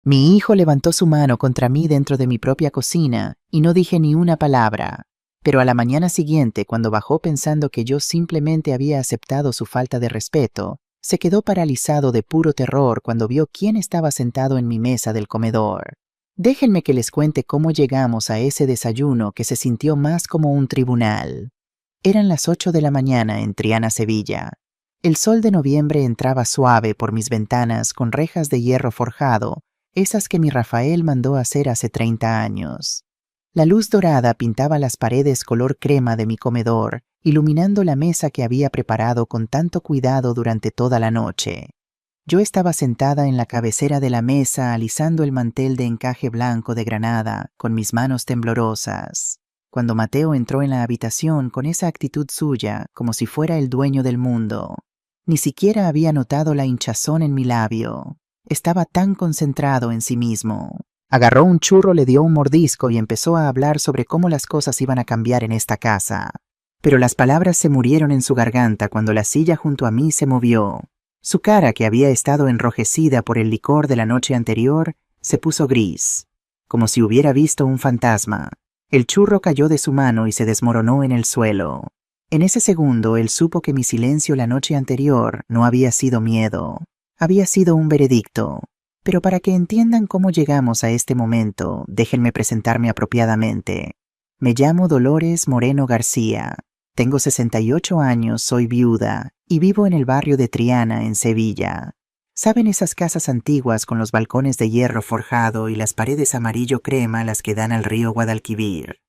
Mi hijo levantó su mano contra mí dentro de mi propia cocina y no dije ni una palabra. Pero a la mañana siguiente, cuando bajó pensando que yo simplemente había aceptado su falta de respeto, se quedó paralizado de puro terror cuando vio quién estaba sentado en mi mesa del comedor. Déjenme que les cuente cómo llegamos a ese desayuno que se sintió más como un tribunal. Eran las 8 de la mañana en Triana, Sevilla. El sol de noviembre entraba suave por mis ventanas con rejas de hierro forjado, esas que mi Rafael mandó hacer hace 30 años. La luz dorada pintaba las paredes color crema de mi comedor, iluminando la mesa que había preparado con tanto cuidado durante toda la noche. Yo estaba sentada en la cabecera de la mesa alisando el mantel de encaje blanco de granada con mis manos temblorosas, cuando Mateo entró en la habitación con esa actitud suya como si fuera el dueño del mundo. Ni siquiera había notado la hinchazón en mi labio. Estaba tan concentrado en sí mismo. Agarró un churro, le dio un mordisco y empezó a hablar sobre cómo las cosas iban a cambiar en esta casa. Pero las palabras se murieron en su garganta cuando la silla junto a mí se movió. Su cara, que había estado enrojecida por el licor de la noche anterior, se puso gris, como si hubiera visto un fantasma. El churro cayó de su mano y se desmoronó en el suelo. En ese segundo, él supo que mi silencio la noche anterior no había sido miedo. Había sido un veredicto. Pero para que entiendan cómo llegamos a este momento, déjenme presentarme apropiadamente. Me llamo Dolores Moreno García. Tengo 68 años, soy viuda y vivo en el barrio de Triana, en Sevilla. ¿Saben esas casas antiguas con los balcones de hierro forjado y las paredes amarillo crema las que dan al río Guadalquivir?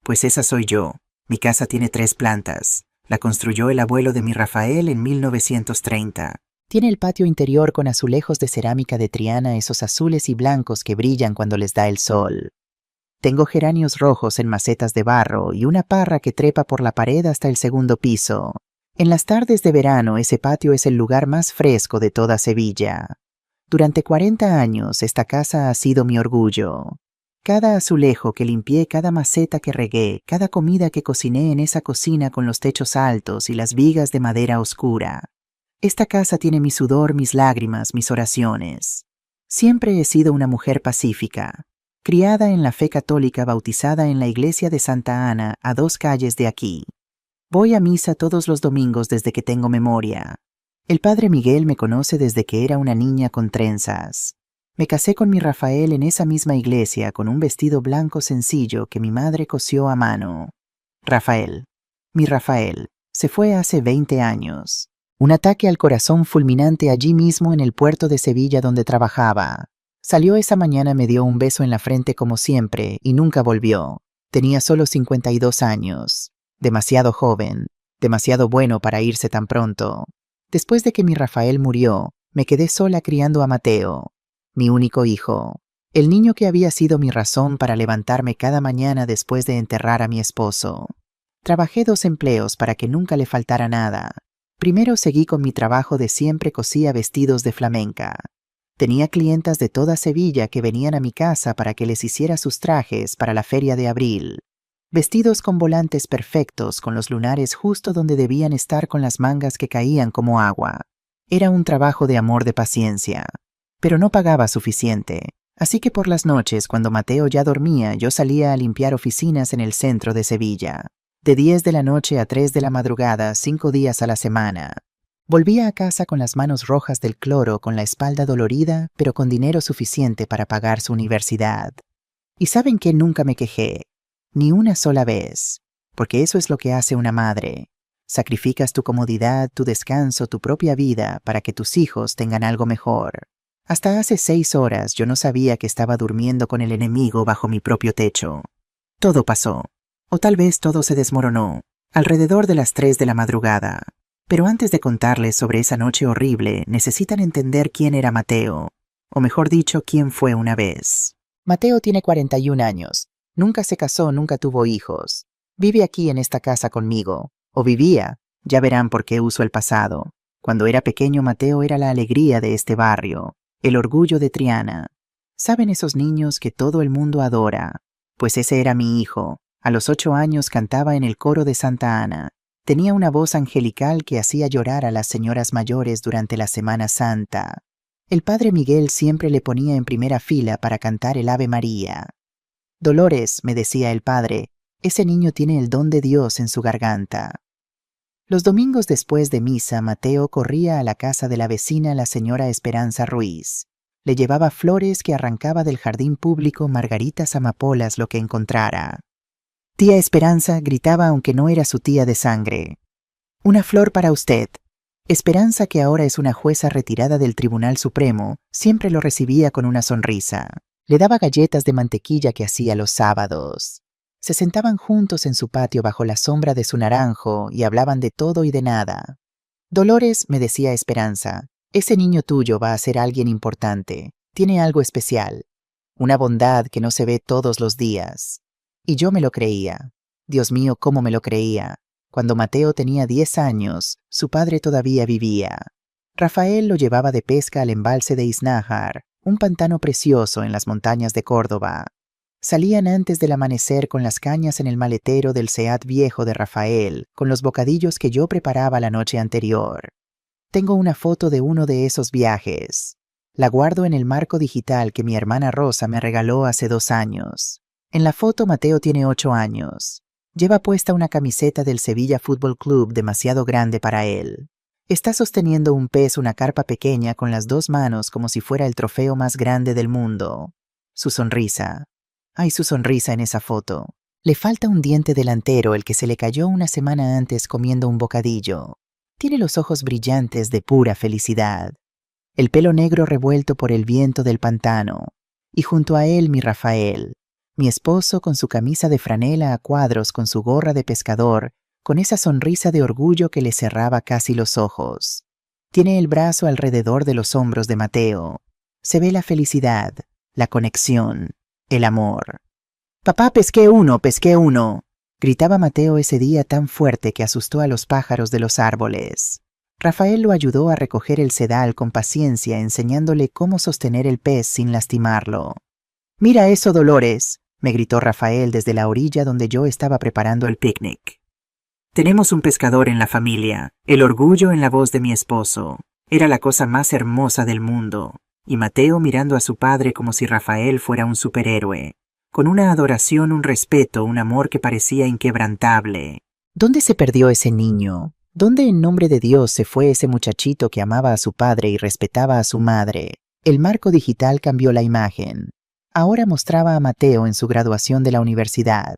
Pues esa soy yo. Mi casa tiene 3 plantas. La construyó el abuelo de mi Rafael en 1930. Tiene el patio interior con azulejos de cerámica de Triana, esos azules y blancos que brillan cuando les da el sol. Tengo geranios rojos en macetas de barro y una parra que trepa por la pared hasta el segundo piso. En las tardes de verano ese patio es el lugar más fresco de toda Sevilla. Durante 40 años esta casa ha sido mi orgullo. Cada azulejo que limpié, cada maceta que regué, cada comida que cociné en esa cocina con los techos altos y las vigas de madera oscura. Esta casa tiene mi sudor, mis lágrimas, mis oraciones. Siempre he sido una mujer pacífica. Criada en la fe católica, bautizada en la iglesia de Santa Ana, a 2 calles de aquí. Voy a misa todos los domingos desde que tengo memoria. El padre Miguel me conoce desde que era una niña con trenzas. Me casé con mi Rafael en esa misma iglesia con un vestido blanco sencillo que mi madre cosió a mano. Rafael, mi Rafael, se fue hace 20 años. Un ataque al corazón fulminante allí mismo en el puerto de Sevilla donde trabajaba. Salió esa mañana, me dio un beso en la frente como siempre y nunca volvió. Tenía solo 52 años. Demasiado joven, demasiado bueno para irse tan pronto. Después de que mi Rafael murió, me quedé sola criando a Mateo, mi único hijo. El niño que había sido mi razón para levantarme cada mañana después de enterrar a mi esposo. Trabajé 2 empleos para que nunca le faltara nada. Primero seguí con mi trabajo de siempre, cosía vestidos de flamenca. Tenía clientas de toda Sevilla que venían a mi casa para que les hiciera sus trajes para la feria de abril. Vestidos con volantes perfectos, con los lunares justo donde debían estar, con las mangas que caían como agua. Era un trabajo de amor, de paciencia. Pero no pagaba suficiente. Así que por las noches, cuando Mateo ya dormía, yo salía a limpiar oficinas en el centro de Sevilla. De 10 de la noche a 3 de la madrugada, 5 días a la semana. Volvía a casa con las manos rojas del cloro, con la espalda dolorida, pero con dinero suficiente para pagar su universidad. ¿Y saben qué? Nunca me quejé. Ni una sola vez. Porque eso es lo que hace una madre. Sacrificas tu comodidad, tu descanso, tu propia vida para que tus hijos tengan algo mejor. Hasta hace 6 horas yo no sabía que estaba durmiendo con el enemigo bajo mi propio techo. Todo pasó. O tal vez todo se desmoronó, alrededor de las 3 de la madrugada. Pero antes de contarles sobre esa noche horrible, necesitan entender quién era Mateo, o mejor dicho, quién fue una vez. Mateo tiene 41 años. Nunca se casó, nunca tuvo hijos. Vive aquí en esta casa conmigo, o vivía, ya verán por qué uso el pasado. Cuando era pequeño, Mateo era la alegría de este barrio, el orgullo de Triana. ¿Saben esos niños que todo el mundo adora? Pues ese era mi hijo. A los 8 años cantaba en el coro de Santa Ana. Tenía una voz angelical que hacía llorar a las señoras mayores durante la Semana Santa. El padre Miguel siempre le ponía en primera fila para cantar el Ave María. Dolores, me decía el padre, ese niño tiene el don de Dios en su garganta. Los domingos después de misa, Mateo corría a la casa de la vecina, la señora Esperanza Ruiz. Le llevaba flores que arrancaba del jardín público, margaritas, amapolas, lo que encontrara. Tía Esperanza, gritaba aunque no era su tía de sangre. Una flor para usted. Esperanza, que ahora es una jueza retirada del Tribunal Supremo, siempre lo recibía con una sonrisa. Le daba galletas de mantequilla que hacía los sábados. Se sentaban juntos en su patio bajo la sombra de su naranjo y hablaban de todo y de nada. Dolores, me decía Esperanza, ese niño tuyo va a ser alguien importante. Tiene algo especial. Una bondad que no se ve todos los días. Y yo me lo creía. Dios mío, cómo me lo creía. Cuando Mateo tenía 10 años, su padre todavía vivía. Rafael lo llevaba de pesca al embalse de Iznájar, un pantano precioso en las montañas de Córdoba. Salían antes del amanecer con las cañas en el maletero del Seat viejo de Rafael, con los bocadillos que yo preparaba la noche anterior. Tengo una foto de uno de esos viajes. La guardo en el marco digital que mi hermana Rosa me regaló hace 2 años. En la foto Mateo tiene 8 años. Lleva puesta una camiseta del Sevilla Fútbol Club demasiado grande para él. Está sosteniendo un pez, una carpa pequeña, con las 2 manos como si fuera el trofeo más grande del mundo. Su sonrisa. Ay, su sonrisa en esa foto. Le falta un diente delantero, el que se le cayó una semana antes comiendo un bocadillo. Tiene los ojos brillantes de pura felicidad. El pelo negro revuelto por el viento del pantano. Y junto a él mi Rafael. Mi esposo con su camisa de franela a cuadros, con su gorra de pescador, con esa sonrisa de orgullo que le cerraba casi los ojos. Tiene el brazo alrededor de los hombros de Mateo. Se ve la felicidad, la conexión, el amor. «Papá, pesqué uno», gritaba Mateo ese día tan fuerte que asustó a los pájaros de los árboles. Rafael lo ayudó a recoger el sedal con paciencia, enseñándole cómo sostener el pez sin lastimarlo. «Mira eso, Dolores», me gritó Rafael desde la orilla donde yo estaba preparando el picnic. «Tenemos un pescador en la familia, el orgullo en la voz de mi esposo. Era la cosa más hermosa del mundo». Y Mateo mirando a su padre como si Rafael fuera un superhéroe, con una adoración, un respeto, un amor que parecía inquebrantable. ¿Dónde se perdió ese niño? ¿Dónde en nombre de Dios se fue ese muchachito que amaba a su padre y respetaba a su madre? El marco digital cambió la imagen. Ahora mostraba a Mateo en su graduación de la universidad.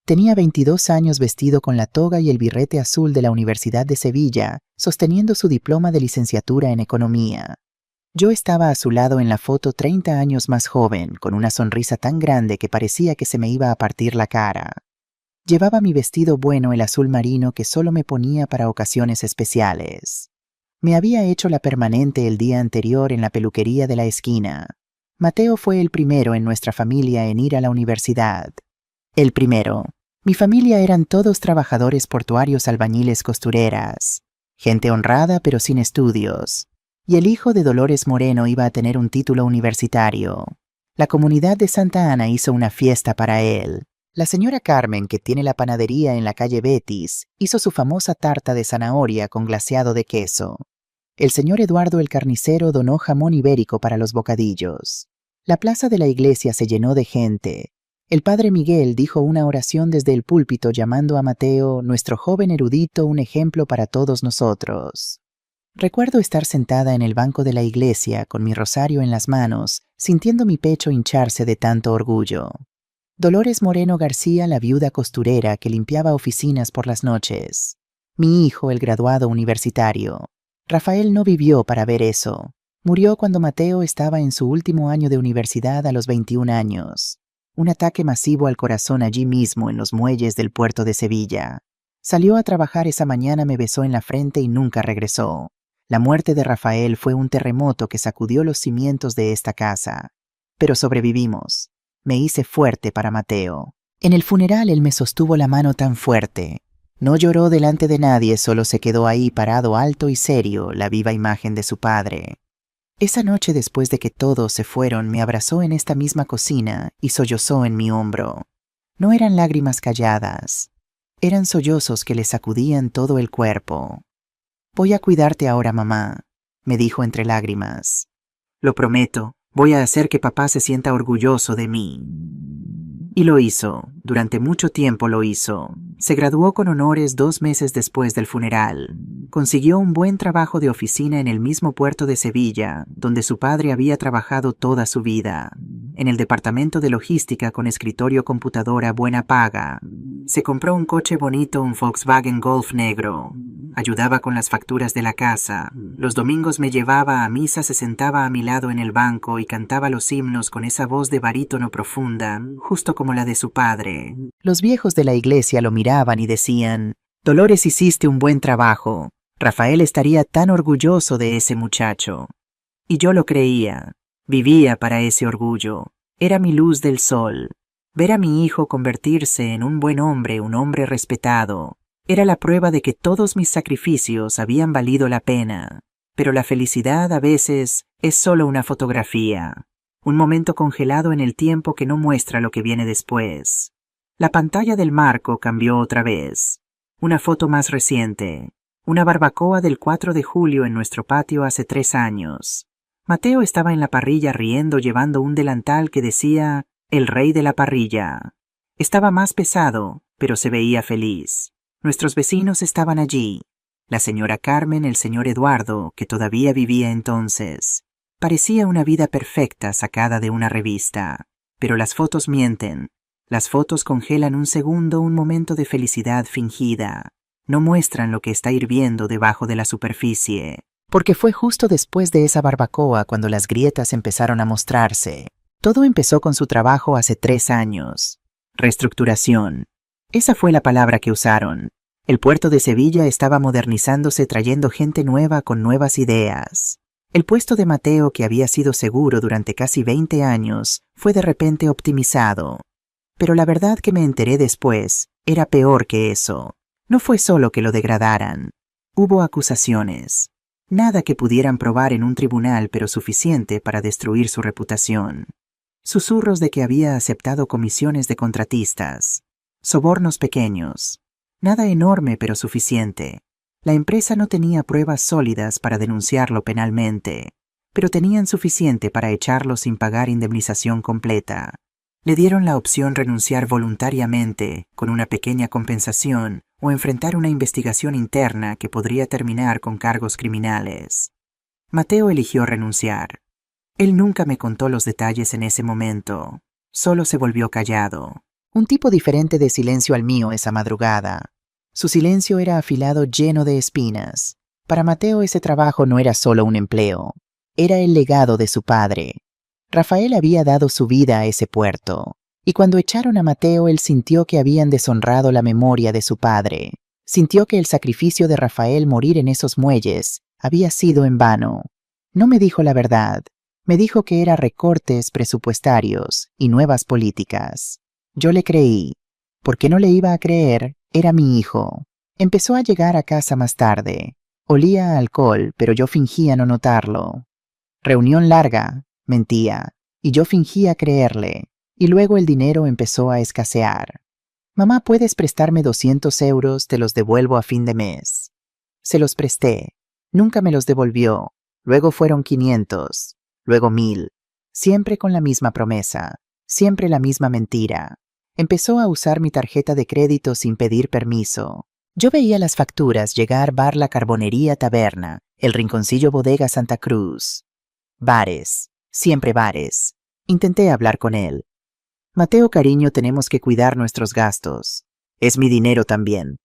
Tenía 22 años, vestido con la toga y el birrete azul de la Universidad de Sevilla, sosteniendo su diploma de licenciatura en Economía. Yo estaba a su lado en la foto 30 años más joven, con una sonrisa tan grande que parecía que se me iba a partir la cara. Llevaba mi vestido bueno, el azul marino, que solo me ponía para ocasiones especiales. Me había hecho la permanente el día anterior en la peluquería de la esquina. Mateo fue el primero en nuestra familia en ir a la universidad. El primero. Mi familia eran todos trabajadores portuarios, albañiles, costureras. Gente honrada pero sin estudios. Y el hijo de Dolores Moreno iba a tener un título universitario. La comunidad de Santa Ana hizo una fiesta para él. La señora Carmen, que tiene la panadería en la calle Betis, hizo su famosa tarta de zanahoria con glaseado de queso. El señor Eduardo el carnicero donó jamón ibérico para los bocadillos. La plaza de la iglesia se llenó de gente. El padre Miguel dijo una oración desde el púlpito llamando a Mateo, nuestro joven erudito, un ejemplo para todos nosotros. Recuerdo estar sentada en el banco de la iglesia con mi rosario en las manos, sintiendo mi pecho hincharse de tanto orgullo. Dolores Moreno García, la viuda costurera que limpiaba oficinas por las noches. Mi hijo, el graduado universitario. Rafael no vivió para ver eso. Murió cuando Mateo estaba en su último año de universidad a los 21 años. Un ataque masivo al corazón allí mismo en los muelles del puerto de Sevilla. Salió a trabajar esa mañana, me besó en la frente y nunca regresó. La muerte de Rafael fue un terremoto que sacudió los cimientos de esta casa. Pero sobrevivimos. Me hice fuerte para Mateo. En el funeral él me sostuvo la mano tan fuerte. No lloró delante de nadie, solo se quedó ahí parado alto y serio, la viva imagen de su padre. Esa noche, después de que todos se fueron, me abrazó en esta misma cocina y sollozó en mi hombro. No eran lágrimas calladas. Eran sollozos que le sacudían todo el cuerpo. «Voy a cuidarte ahora, mamá», me dijo entre lágrimas. Lo prometo, voy a hacer que papá se sienta orgulloso de mí. Y lo hizo, durante mucho tiempo lo hizo. Se graduó con honores 2 meses después del funeral. Consiguió un buen trabajo de oficina en el mismo puerto de Sevilla, donde su padre había trabajado toda su vida. En el departamento de logística con escritorio computadora buena paga. Se compró un coche bonito, un Volkswagen Golf negro. Ayudaba con las facturas de la casa. Los domingos me llevaba a misa, se sentaba a mi lado en el banco y cantaba los himnos con esa voz de barítono profunda, justo como la de su padre. Los viejos de la iglesia lo miraban y decían: Dolores, hiciste un buen trabajo. Rafael estaría tan orgulloso de ese muchacho. Y yo lo creía. Vivía para ese orgullo. Era mi luz del sol. Ver a mi hijo convertirse en un buen hombre, un hombre respetado, era la prueba de que todos mis sacrificios habían valido la pena. Pero la felicidad a veces es solo una fotografía, un momento congelado en el tiempo que no muestra lo que viene después. La pantalla del marco cambió otra vez. Una foto más reciente. Una barbacoa del 4 de julio en nuestro patio hace 3 años. Mateo estaba en la parrilla riendo, llevando un delantal que decía «El rey de la parrilla». Estaba más pesado, pero se veía feliz. Nuestros vecinos estaban allí. La señora Carmen, el señor Eduardo, que todavía vivía entonces. Parecía una vida perfecta sacada de una revista. Pero las fotos mienten. Las fotos congelan un segundo, un momento de felicidad fingida. No muestran lo que está hirviendo debajo de la superficie. Porque fue justo después de esa barbacoa cuando las grietas empezaron a mostrarse. Todo empezó con su trabajo hace 3 años. Reestructuración. Esa fue la palabra que usaron. El puerto de Sevilla estaba modernizándose, trayendo gente nueva con nuevas ideas. El puesto de Mateo, que había sido seguro durante casi 20 años, fue de repente optimizado. Pero la verdad que me enteré después era peor que eso. No fue solo que lo degradaran. Hubo acusaciones. Nada que pudieran probar en un tribunal, pero suficiente para destruir su reputación. Susurros de que había aceptado comisiones de contratistas. Sobornos pequeños. Nada enorme, pero suficiente. La empresa no tenía pruebas sólidas para denunciarlo penalmente, pero tenían suficiente para echarlo sin pagar indemnización completa. Le dieron la opción renunciar voluntariamente, con una pequeña compensación, o enfrentar una investigación interna que podría terminar con cargos criminales. Mateo eligió renunciar. Él nunca me contó los detalles en ese momento. Solo se volvió callado. Un tipo diferente de silencio al mío esa madrugada. Su silencio era afilado, lleno de espinas. Para Mateo ese trabajo no era solo un empleo. Era el legado de su padre. Rafael había dado su vida a ese puerto. Y cuando echaron a Mateo, él sintió que habían deshonrado la memoria de su padre. Sintió que el sacrificio de Rafael morir en esos muelles había sido en vano. No me dijo la verdad. Me dijo que era recortes presupuestarios y nuevas políticas. Yo le creí. ¿Por qué no le iba a creer? Era mi hijo. Empezó a llegar a casa más tarde. Olía a alcohol, pero yo fingía no notarlo. Reunión larga, mentía, y yo fingía creerle. Y luego el dinero empezó a escasear. Mamá, ¿puedes prestarme 200 euros? Te los devuelvo a fin de mes. Se los presté. Nunca me los devolvió. Luego fueron 500. Luego 1000. Siempre con la misma promesa. Siempre la misma mentira. Empezó a usar mi tarjeta de crédito sin pedir permiso. Yo veía las facturas llegar: Bar La Carbonería Taberna, El Rinconcillo Bodega Santa Cruz. Bares. Siempre bares. Intenté hablar con él. Mateo, cariño, tenemos que cuidar nuestros gastos. Es mi dinero también.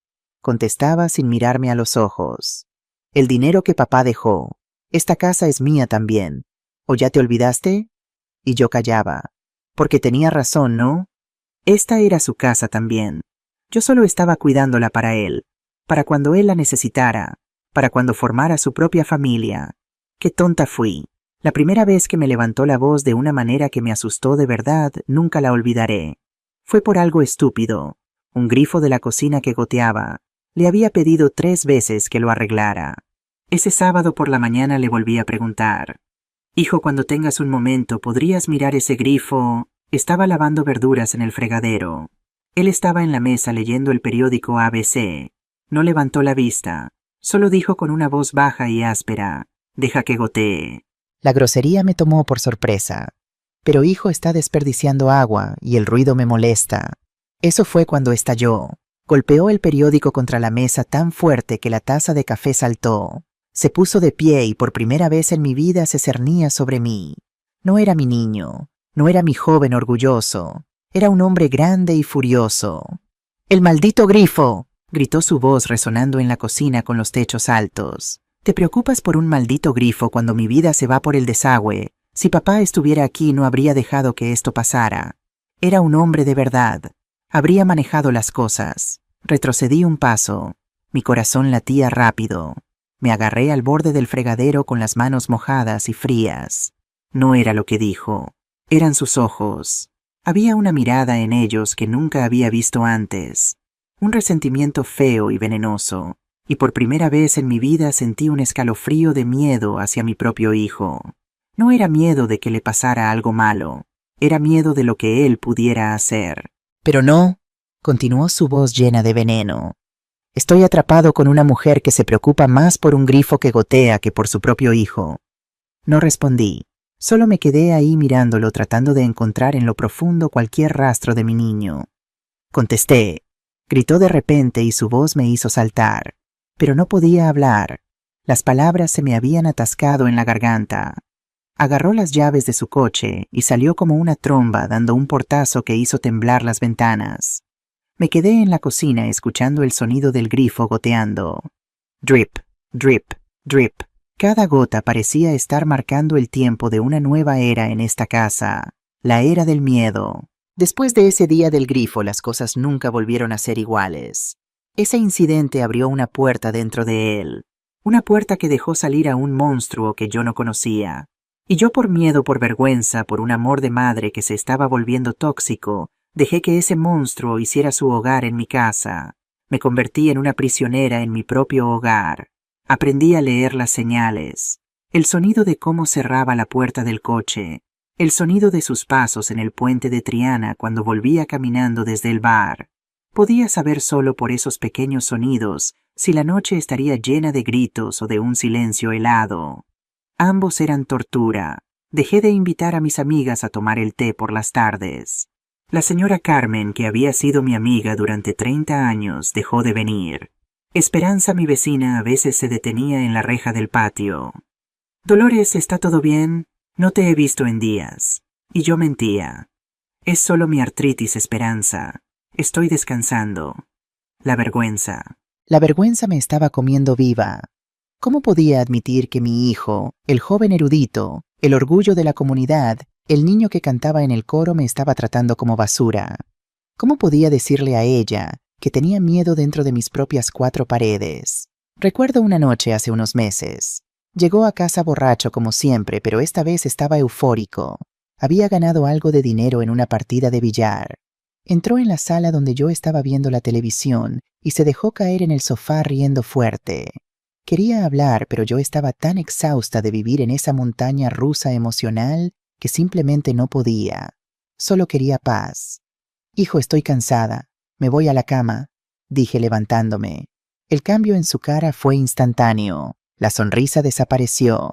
Contestaba sin mirarme a los ojos. El dinero que papá dejó. Esta casa es mía también. ¿O ya te olvidaste? Y yo callaba. Porque tenía razón, ¿no? Esta era su casa también. Yo solo estaba cuidándola para él. Para cuando él la necesitara. Para cuando formara su propia familia. Qué tonta fui. La primera vez que me levantó la voz de una manera que me asustó de verdad, nunca la olvidaré. Fue por algo estúpido. Un grifo de la cocina que goteaba. Le había pedido 3 veces que lo arreglara. Ese sábado por la mañana le volví a preguntar. Hijo, cuando tengas un momento, ¿podrías mirar ese grifo? Estaba lavando verduras en el fregadero. Él estaba en la mesa leyendo el periódico ABC. No levantó la vista. Solo dijo con una voz baja y áspera: deja que gotee. La grosería me tomó por sorpresa. Pero hijo, está desperdiciando agua y el ruido me molesta. Eso fue cuando estalló. Golpeó el periódico contra la mesa tan fuerte que la taza de café saltó. Se puso de pie y por primera vez en mi vida se cernía sobre mí. No era mi niño, no era mi joven orgulloso, era un hombre grande y furioso. ¡El maldito grifo!, gritó su voz resonando en la cocina con los techos altos. ¿Te preocupas por un maldito grifo cuando mi vida se va por el desagüe? Si papá estuviera aquí no habría dejado que esto pasara. Era un hombre de verdad. Habría manejado las cosas. Retrocedí un paso. Mi corazón latía rápido. Me agarré al borde del fregadero con las manos mojadas y frías. No era lo que dijo. Eran sus ojos. Había una mirada en ellos que nunca había visto antes. Un resentimiento feo y venenoso. Y por primera vez en mi vida sentí un escalofrío de miedo hacia mi propio hijo. No era miedo de que le pasara algo malo. Era miedo de lo que él pudiera hacer. Pero no, continuó su voz llena de veneno. Estoy atrapado con una mujer que se preocupa más por un grifo que gotea que por su propio hijo. No respondí. Solo me quedé ahí mirándolo tratando de encontrar en lo profundo cualquier rastro de mi niño. Contesté. Gritó de repente y su voz me hizo saltar. Pero no podía hablar. Las palabras se me habían atascado en la garganta. Agarró las llaves de su coche y salió como una tromba dando un portazo que hizo temblar las ventanas. Me quedé en la cocina escuchando el sonido del grifo goteando. Drip, drip, drip. Cada gota parecía estar marcando el tiempo de una nueva era en esta casa, la era del miedo. Después de ese día del grifo, las cosas nunca volvieron a ser iguales. Ese incidente abrió una puerta dentro de él, una puerta que dejó salir a un monstruo que yo no conocía. Y yo por miedo, por vergüenza, por un amor de madre que se estaba volviendo tóxico, dejé que ese monstruo hiciera su hogar en mi casa. Me convertí en una prisionera en mi propio hogar. Aprendí a leer las señales, el sonido de cómo cerraba la puerta del coche, el sonido de sus pasos en el puente de Triana cuando volvía caminando desde el bar. Podía saber solo por esos pequeños sonidos si la noche estaría llena de gritos o de un silencio helado. Ambos eran tortura. Dejé de invitar a mis amigas a tomar el té por las tardes. La señora Carmen, que había sido mi amiga durante 30 años, dejó de venir. Esperanza, mi vecina, a veces se detenía en la reja del patio. Dolores, ¿está todo bien? No te he visto en días. Y yo mentía. Es solo mi artritis, Esperanza. Estoy descansando. La vergüenza. La vergüenza me estaba comiendo viva. ¿Cómo podía admitir que mi hijo, el joven erudito, el orgullo de la comunidad, el niño que cantaba en el coro me estaba tratando como basura? ¿Cómo podía decirle a ella que tenía miedo dentro de mis propias 4 paredes? Recuerdo una noche hace unos meses. Llegó a casa borracho como siempre, pero esta vez estaba eufórico. Había ganado algo de dinero en una partida de billar. Entró en la sala donde yo estaba viendo la televisión y se dejó caer en el sofá riendo fuerte. Quería hablar, pero yo estaba tan exhausta de vivir en esa montaña rusa emocional que simplemente no podía. Solo quería paz. Hijo, estoy cansada. Me voy a la cama, dije levantándome. El cambio en su cara fue instantáneo. La sonrisa desapareció.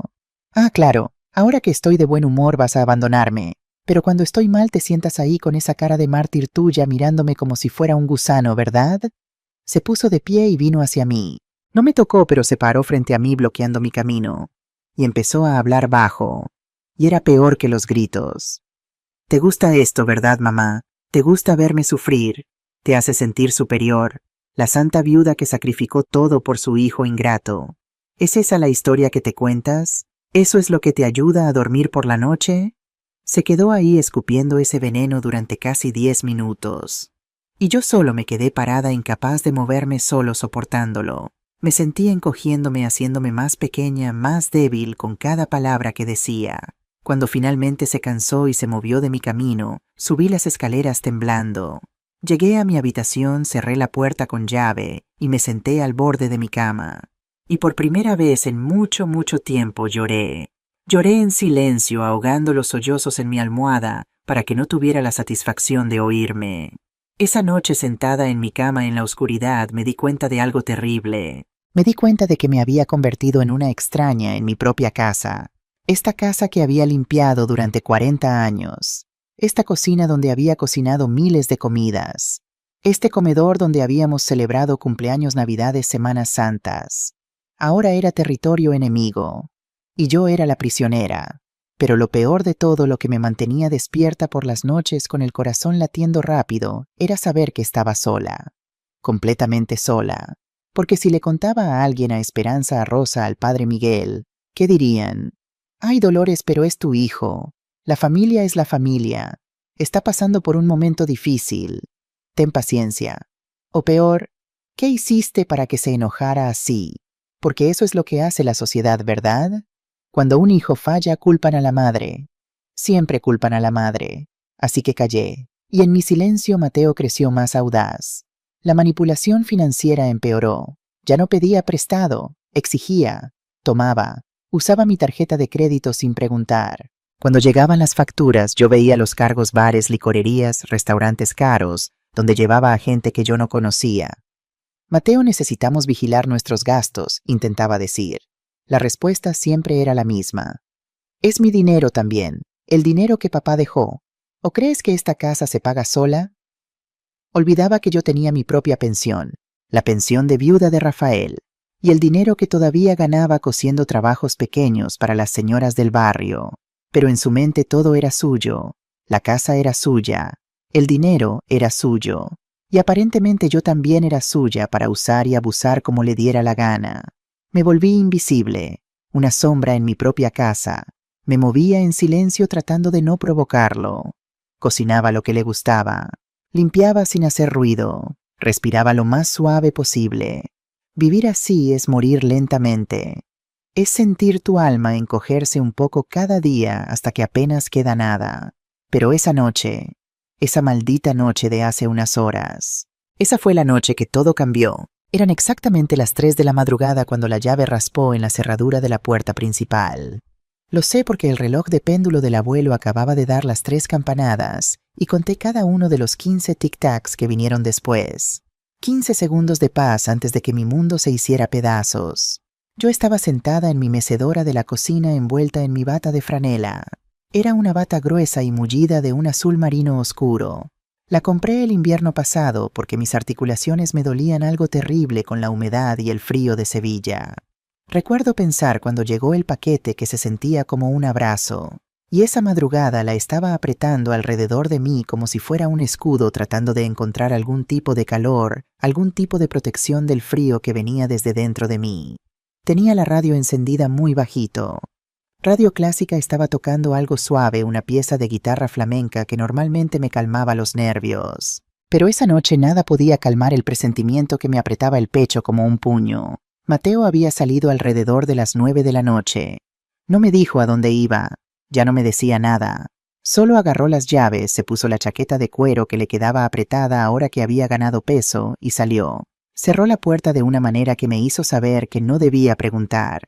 Ah, claro, ahora que estoy de buen humor vas a abandonarme. Pero cuando estoy mal te sientas ahí con esa cara de mártir tuya mirándome como si fuera un gusano, ¿verdad? Se puso de pie y vino hacia mí. No me tocó, pero se paró frente a mí bloqueando mi camino. Y empezó a hablar bajo. Y era peor que los gritos. ¿Te gusta esto, verdad, mamá? ¿Te gusta verme sufrir? ¿Te hace sentir superior? La santa viuda que sacrificó todo por su hijo ingrato. ¿Es esa la historia que te cuentas? ¿Eso es lo que te ayuda a dormir por la noche? Se quedó ahí escupiendo ese veneno durante casi 10 minutos. Y yo solo me quedé parada, incapaz de moverme, solo soportándolo. Me sentí encogiéndome, haciéndome más pequeña, más débil con cada palabra que decía. Cuando finalmente se cansó y se movió de mi camino, subí las escaleras temblando. Llegué a mi habitación, cerré la puerta con llave y me senté al borde de mi cama. Y por primera vez en mucho, mucho tiempo lloré. Lloré en silencio, ahogando los sollozos en mi almohada para que no tuviera la satisfacción de oírme. Esa noche, sentada en mi cama en la oscuridad, me di cuenta de algo terrible. Me di cuenta de que me había convertido en una extraña en mi propia casa. Esta casa que había limpiado durante 40 años. Esta cocina donde había cocinado miles de comidas. Este comedor donde habíamos celebrado cumpleaños, navidades, semanas santas. Ahora era territorio enemigo. Y yo era la prisionera. Pero lo peor de todo, lo que me mantenía despierta por las noches con el corazón latiendo rápido, era saber que estaba sola. Completamente sola. Porque si le contaba a alguien, a Esperanza, a Rosa, al padre Miguel, ¿qué dirían? Ay, Dolores, pero es tu hijo. La familia es la familia. Está pasando por un momento difícil. Ten paciencia. O peor, ¿qué hiciste para que se enojara así? Porque eso es lo que hace la sociedad, ¿verdad? Cuando un hijo falla, culpan a la madre. Siempre culpan a la madre. Así que callé. Y en mi silencio Mateo creció más audaz. La manipulación financiera empeoró. Ya no pedía prestado, exigía, tomaba. Usaba mi tarjeta de crédito sin preguntar. Cuando llegaban las facturas, yo veía los cargos, bares, licorerías, restaurantes caros, donde llevaba a gente que yo no conocía. Mateo, necesitamos vigilar nuestros gastos, intentaba decir. La respuesta siempre era la misma. Es mi dinero también, el dinero que papá dejó. ¿O crees que esta casa se paga sola? Olvidaba que yo tenía mi propia pensión, la pensión de viuda de Rafael, y el dinero que todavía ganaba cosiendo trabajos pequeños para las señoras del barrio. Pero en su mente todo era suyo, la casa era suya, el dinero era suyo, y aparentemente yo también era suya para usar y abusar como le diera la gana. Me volví invisible, una sombra en mi propia casa. Me movía en silencio tratando de no provocarlo. Cocinaba lo que le gustaba. Limpiaba sin hacer ruido. Respiraba lo más suave posible. Vivir así es morir lentamente. Es sentir tu alma encogerse un poco cada día hasta que apenas queda nada. Pero esa noche, esa maldita noche de hace unas horas, esa fue la noche que todo cambió. Eran exactamente las 3 de la madrugada cuando la llave raspó en la cerradura de la puerta principal. Lo sé porque el reloj de péndulo del abuelo acababa de dar las 3 campanadas y conté cada uno de los 15 tic-tacs que vinieron después. 15 segundos de paz antes de que mi mundo se hiciera pedazos. Yo estaba sentada en mi mecedora de la cocina envuelta en mi bata de franela. Era una bata gruesa y mullida de un azul marino oscuro. La compré el invierno pasado porque mis articulaciones me dolían algo terrible con la humedad y el frío de Sevilla. Recuerdo pensar cuando llegó el paquete que se sentía como un abrazo, y esa madrugada la estaba apretando alrededor de mí como si fuera un escudo tratando de encontrar algún tipo de calor, algún tipo de protección del frío que venía desde dentro de mí. Tenía la radio encendida muy bajito. Radio Clásica estaba tocando algo suave, una pieza de guitarra flamenca que normalmente me calmaba los nervios. Pero esa noche nada podía calmar el presentimiento que me apretaba el pecho como un puño. Mateo había salido alrededor de las 9 de la noche. No me dijo a dónde iba, ya no me decía nada. Solo agarró las llaves, se puso la chaqueta de cuero que le quedaba apretada ahora que había ganado peso y salió. Cerró la puerta de una manera que me hizo saber que no debía preguntar.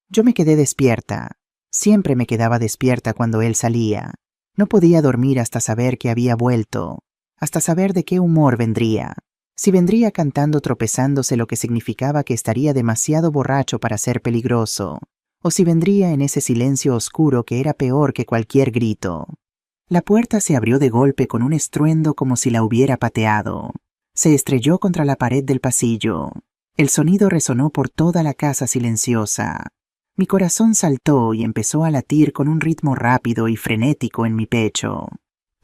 Yo me quedé despierta. Siempre me quedaba despierta cuando él salía. No podía dormir hasta saber que había vuelto, hasta saber de qué humor vendría. Si vendría cantando tropezándose, lo que significaba que estaría demasiado borracho para ser peligroso, o si vendría en ese silencio oscuro que era peor que cualquier grito. La puerta se abrió de golpe con un estruendo como si la hubiera pateado. Se estrelló contra la pared del pasillo. El sonido resonó por toda la casa silenciosa. Mi corazón saltó y empezó a latir con un ritmo rápido y frenético en mi pecho.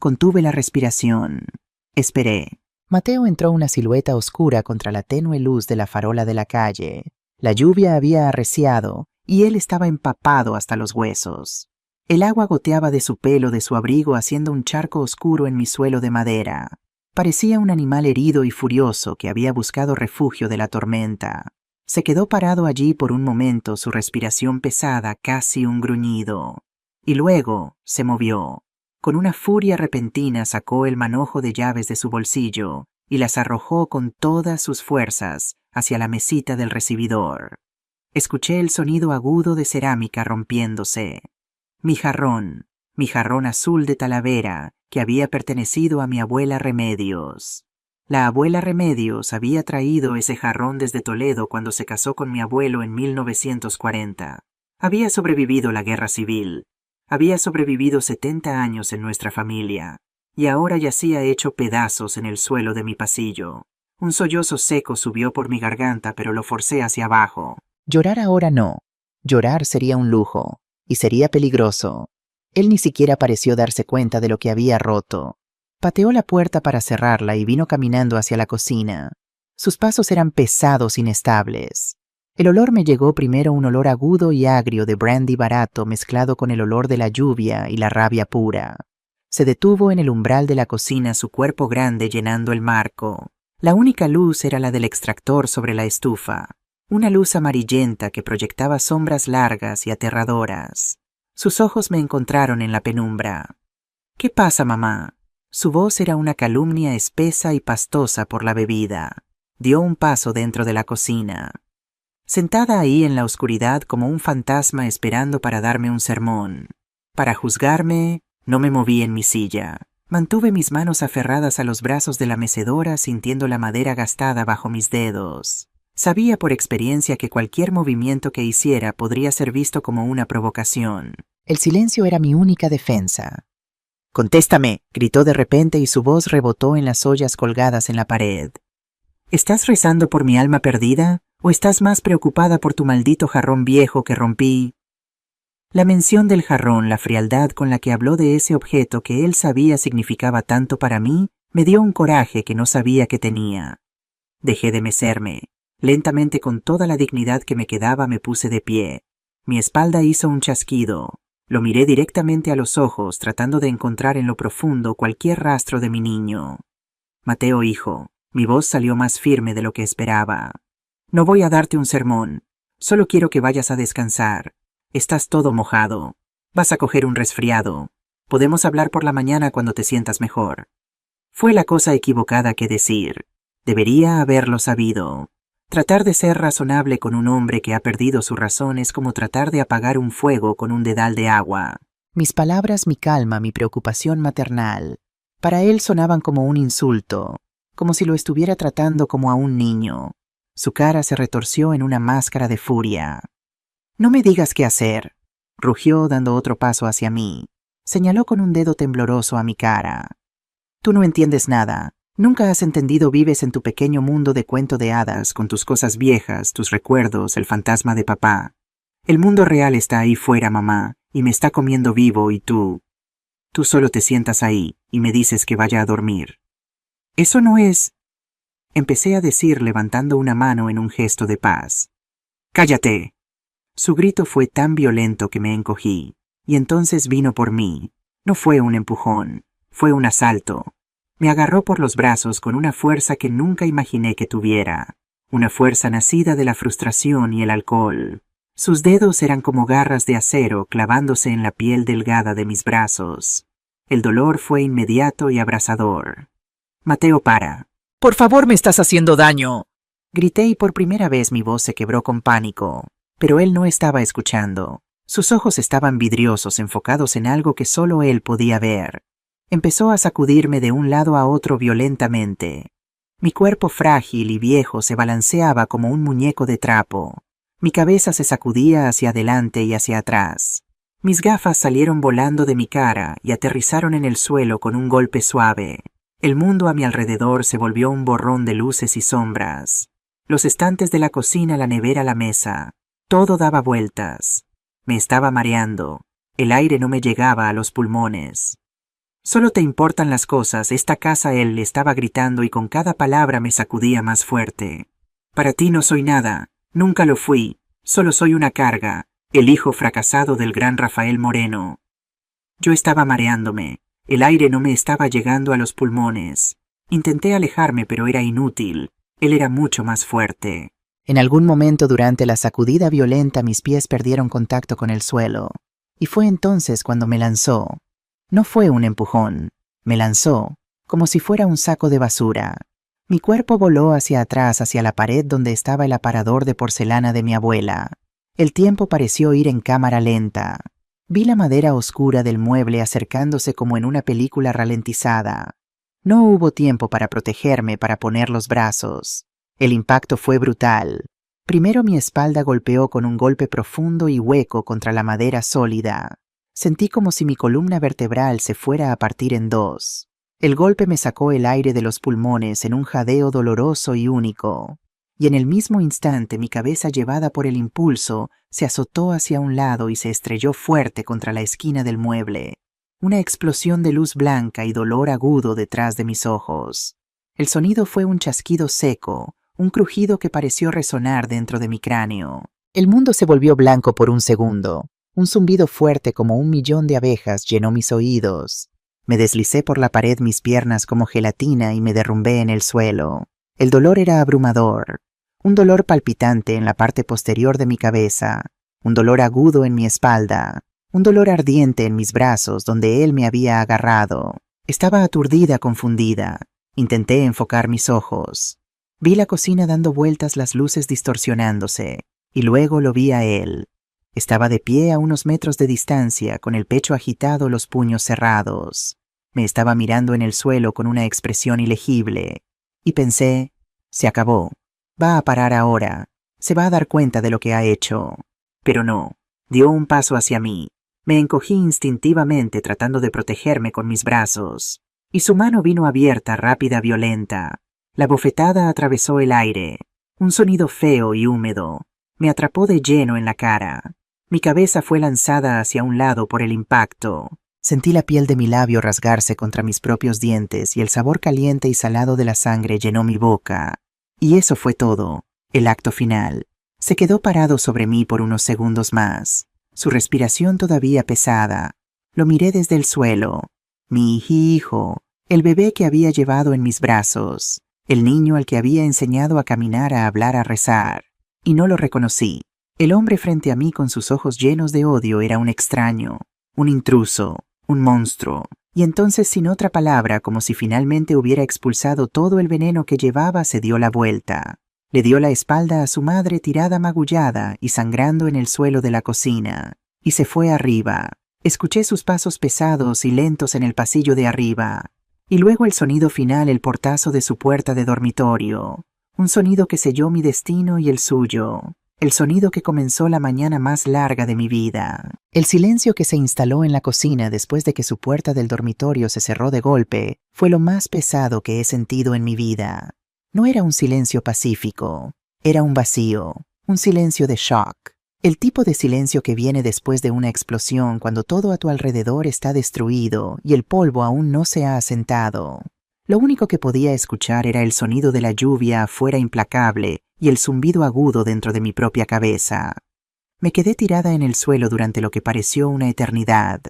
Contuve la respiración. Esperé. Mateo entró, una silueta oscura contra la tenue luz de la farola de la calle. La lluvia había arreciado y él estaba empapado hasta los huesos. El agua goteaba de su pelo, de su abrigo, haciendo un charco oscuro en mi suelo de madera. Parecía un animal herido y furioso que había buscado refugio de la tormenta. Se quedó parado allí por un momento, su respiración pesada, casi un gruñido. Y luego se movió. Con una furia repentina sacó el manojo de llaves de su bolsillo y las arrojó con todas sus fuerzas hacia la mesita del recibidor. Escuché el sonido agudo de cerámica rompiéndose. Mi jarrón azul de Talavera, que había pertenecido a mi abuela Remedios. La abuela Remedios había traído ese jarrón desde Toledo cuando se casó con mi abuelo en 1940. Había sobrevivido la guerra civil. Había sobrevivido 70 años en nuestra familia. Y ahora yacía hecho pedazos en el suelo de mi pasillo. Un sollozo seco subió por mi garganta, pero lo forcé hacia abajo. Llorar ahora no. Llorar sería un lujo. Y sería peligroso. Él ni siquiera pareció darse cuenta de lo que había roto. Pateó la puerta para cerrarla y vino caminando hacia la cocina. Sus pasos eran pesados, inestables. El olor me llegó primero, un olor agudo y agrio de brandy barato mezclado con el olor de la lluvia y la rabia pura. Se detuvo en el umbral de la cocina, su cuerpo grande llenando el marco. La única luz era la del extractor sobre la estufa, una luz amarillenta que proyectaba sombras largas y aterradoras. Sus ojos me encontraron en la penumbra. «¿Qué pasa, mamá?» Su voz era una calumnia espesa y pastosa por la bebida. Dio un paso dentro de la cocina. Sentada ahí en la oscuridad como un fantasma esperando para darme un sermón. Para juzgarme, no me moví en mi silla. Mantuve mis manos aferradas a los brazos de la mecedora, sintiendo la madera gastada bajo mis dedos. Sabía por experiencia que cualquier movimiento que hiciera podría ser visto como una provocación. El silencio era mi única defensa. «Contéstame», gritó de repente y su voz rebotó en las ollas colgadas en la pared. «¿Estás rezando por mi alma perdida o estás más preocupada por tu maldito jarrón viejo que rompí?» La mención del jarrón, la frialdad con la que habló de ese objeto que él sabía significaba tanto para mí, me dio un coraje que no sabía que tenía. Dejé de mecerme. Lentamente, con toda la dignidad que me quedaba, me puse de pie. Mi espalda hizo un chasquido. Lo miré directamente a los ojos, tratando de encontrar en lo profundo cualquier rastro de mi niño. «Mateo, hijo», mi voz salió más firme de lo que esperaba. «No voy a darte un sermón. Solo quiero que vayas a descansar. Estás todo mojado. Vas a coger un resfriado. Podemos hablar por la mañana cuando te sientas mejor». Fue la cosa equivocada que decir. Debería haberlo sabido. Tratar de ser razonable con un hombre que ha perdido su razón es como tratar de apagar un fuego con un dedal de agua. Mis palabras, mi calma, mi preocupación maternal, para él sonaban como un insulto, como si lo estuviera tratando como a un niño. Su cara se retorció en una máscara de furia. «No me digas qué hacer», rugió dando otro paso hacia mí. Señaló con un dedo tembloroso a mi cara. «Tú no entiendes nada. Nunca has entendido, vives en tu pequeño mundo de cuento de hadas, con tus cosas viejas, tus recuerdos, el fantasma de papá. El mundo real está ahí fuera, mamá, y me está comiendo vivo y tú solo te sientas ahí y me dices que vaya a dormir». «Eso no es…», empecé a decir levantando una mano en un gesto de paz. «¡Cállate!». Su grito fue tan violento que me encogí, y entonces vino por mí. No fue un empujón, fue un asalto. Me agarró por los brazos con una fuerza que nunca imaginé que tuviera, una fuerza nacida de la frustración y el alcohol. Sus dedos eran como garras de acero clavándose en la piel delgada de mis brazos. El dolor fue inmediato y abrasador. «Mateo, para». «Por favor, me estás haciendo daño», grité, y por primera vez mi voz se quebró con pánico. Pero él no estaba escuchando. Sus ojos estaban vidriosos, enfocados en algo que solo él podía ver. Empezó a sacudirme de un lado a otro violentamente. Mi cuerpo frágil y viejo se balanceaba como un muñeco de trapo. Mi cabeza se sacudía hacia adelante y hacia atrás. Mis gafas salieron volando de mi cara y aterrizaron en el suelo con un golpe suave. El mundo a mi alrededor se volvió un borrón de luces y sombras. Los estantes de la cocina, la nevera, la mesa. Todo daba vueltas. Me estaba mareando. El aire no me llegaba a los pulmones. «Solo te importan las cosas», esta casa, él le estaba gritando, y con cada palabra me sacudía más fuerte. «Para ti no soy nada. Nunca lo fui. Solo soy una carga. El hijo fracasado del gran Rafael Moreno». Yo estaba mareándome. El aire no me estaba llegando a los pulmones. Intenté alejarme, pero era inútil. Él era mucho más fuerte. En algún momento durante la sacudida violenta mis pies perdieron contacto con el suelo. Y fue entonces cuando me lanzó. No fue un empujón. Me lanzó, como si fuera un saco de basura. Mi cuerpo voló hacia atrás, hacia la pared donde estaba el aparador de porcelana de mi abuela. El tiempo pareció ir en cámara lenta. Vi la madera oscura del mueble acercándose como en una película ralentizada. No hubo tiempo para protegerme, para poner los brazos. El impacto fue brutal. Primero mi espalda golpeó con un golpe profundo y hueco contra la madera sólida. Sentí como si mi columna vertebral se fuera a partir en dos. El golpe me sacó el aire de los pulmones en un jadeo doloroso y único. Y en el mismo instante mi cabeza, llevada por el impulso, se azotó hacia un lado y se estrelló fuerte contra la esquina del mueble. Una explosión de luz blanca y dolor agudo detrás de mis ojos. El sonido fue un chasquido seco, un crujido que pareció resonar dentro de mi cráneo. El mundo se volvió blanco por un segundo. Un zumbido fuerte como 1.000.000 de abejas llenó mis oídos. Me deslicé por la pared mis piernas como gelatina y me derrumbé en el suelo. El dolor era abrumador. Un dolor palpitante en la parte posterior de mi cabeza. Un dolor agudo en mi espalda. Un dolor ardiente en mis brazos donde él me había agarrado. Estaba aturdida, confundida. Intenté enfocar mis ojos. Vi la cocina dando vueltas, las luces distorsionándose, y luego lo vi a él. Estaba de pie a unos metros de distancia, con el pecho agitado, los puños cerrados. Me estaba mirando en el suelo con una expresión ilegible, y pensé, se acabó. Va a parar ahora. Se va a dar cuenta de lo que ha hecho. Pero no. Dio un paso hacia mí. Me encogí instintivamente tratando de protegerme con mis brazos. Y su mano vino abierta, rápida, violenta. La bofetada atravesó el aire. Un sonido feo y húmedo. Me atrapó de lleno en la cara. Mi cabeza fue lanzada hacia un lado por el impacto. Sentí la piel de mi labio rasgarse contra mis propios dientes y el sabor caliente y salado de la sangre llenó mi boca. Y eso fue todo. El acto final. Se quedó parado sobre mí por unos segundos más. Su respiración todavía pesada. Lo miré desde el suelo. Mi hijo, el bebé que había llevado en mis brazos, el niño al que había enseñado a caminar, a hablar, a rezar. Y no lo reconocí. El hombre frente a mí con sus ojos llenos de odio era un extraño, un intruso, un monstruo. Y entonces, sin otra palabra, como si finalmente hubiera expulsado todo el veneno que llevaba, se dio la vuelta. Le dio la espalda a su madre tirada magullada y sangrando en el suelo de la cocina, y se fue arriba. Escuché sus pasos pesados y lentos en el pasillo de arriba, y luego el sonido final, el portazo de su puerta de dormitorio, un sonido que selló mi destino y el suyo, el sonido que comenzó la mañana más larga de mi vida. El silencio que se instaló en la cocina después de que su puerta del dormitorio se cerró de golpe fue lo más pesado que he sentido en mi vida. No era un silencio pacífico, era un vacío, un silencio de shock. El tipo de silencio que viene después de una explosión cuando todo a tu alrededor está destruido y el polvo aún no se ha asentado. Lo único que podía escuchar era el sonido de la lluvia afuera implacable y el zumbido agudo dentro de mi propia cabeza. Me quedé tirada en el suelo durante lo que pareció una eternidad.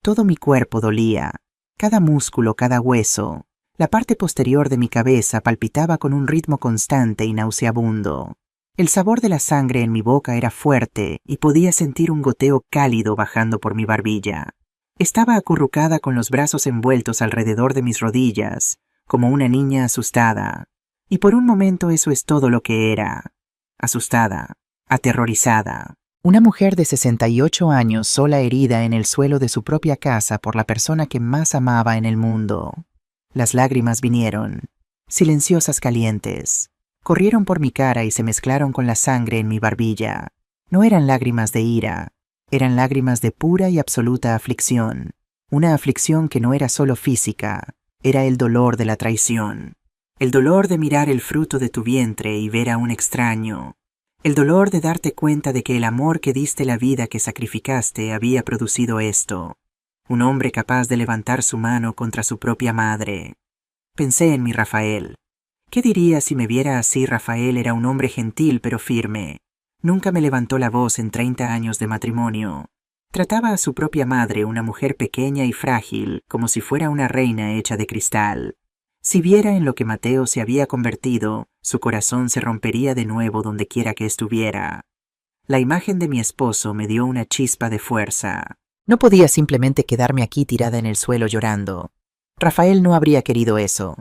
Todo mi cuerpo dolía, cada músculo, cada hueso. La parte posterior de mi cabeza palpitaba con un ritmo constante y nauseabundo. El sabor de la sangre en mi boca era fuerte y podía sentir un goteo cálido bajando por mi barbilla. Estaba acurrucada con los brazos envueltos alrededor de mis rodillas, como una niña asustada. Y por un momento eso es todo lo que era. Asustada, aterrorizada. Una mujer de 68 años sola, herida en el suelo de su propia casa por la persona que más amaba en el mundo. Las lágrimas vinieron, silenciosas, calientes. Corrieron por mi cara y se mezclaron con la sangre en mi barbilla. No eran lágrimas de ira, eran lágrimas de pura y absoluta aflicción. Una aflicción que no era solo física, era el dolor de la traición. El dolor de mirar el fruto de tu vientre y ver a un extraño. El dolor de darte cuenta de que el amor que diste, la vida que sacrificaste, había producido esto. Un hombre capaz de levantar su mano contra su propia madre. Pensé en mi Rafael. ¿Qué diría si me viera así? Rafael era un hombre gentil pero firme. Nunca me levantó la voz en 30 años de matrimonio. Trataba a su propia madre, una mujer pequeña y frágil, como si fuera una reina hecha de cristal. Si viera en lo que Mateo se había convertido, su corazón se rompería de nuevo donde quiera que estuviera. La imagen de mi esposo me dio una chispa de fuerza. No podía simplemente quedarme aquí tirada en el suelo llorando. Rafael no habría querido eso.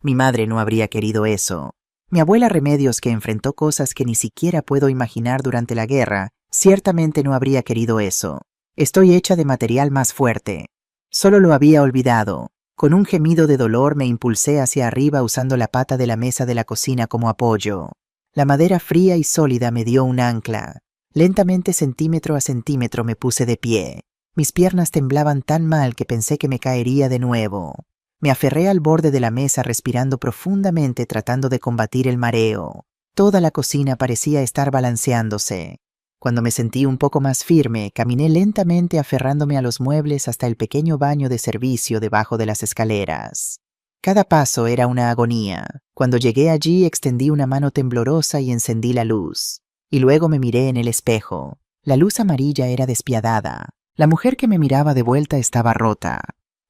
Mi madre no habría querido eso. Mi abuela Remedios, que enfrentó cosas que ni siquiera puedo imaginar durante la guerra, ciertamente no habría querido eso. Estoy hecha de material más fuerte. Solo lo había olvidado. Con un gemido de dolor me impulsé hacia arriba usando la pata de la mesa de la cocina como apoyo. La madera fría y sólida me dio un ancla. Lentamente, centímetro a centímetro, me puse de pie. Mis piernas temblaban tan mal que pensé que me caería de nuevo. Me aferré al borde de la mesa respirando profundamente tratando de combatir el mareo. Toda la cocina parecía estar balanceándose. Cuando me sentí un poco más firme, caminé lentamente aferrándome a los muebles hasta el pequeño baño de servicio debajo de las escaleras. Cada paso era una agonía. Cuando llegué allí, extendí una mano temblorosa y encendí la luz. Y luego me miré en el espejo. La luz amarilla era despiadada. La mujer que me miraba de vuelta estaba rota.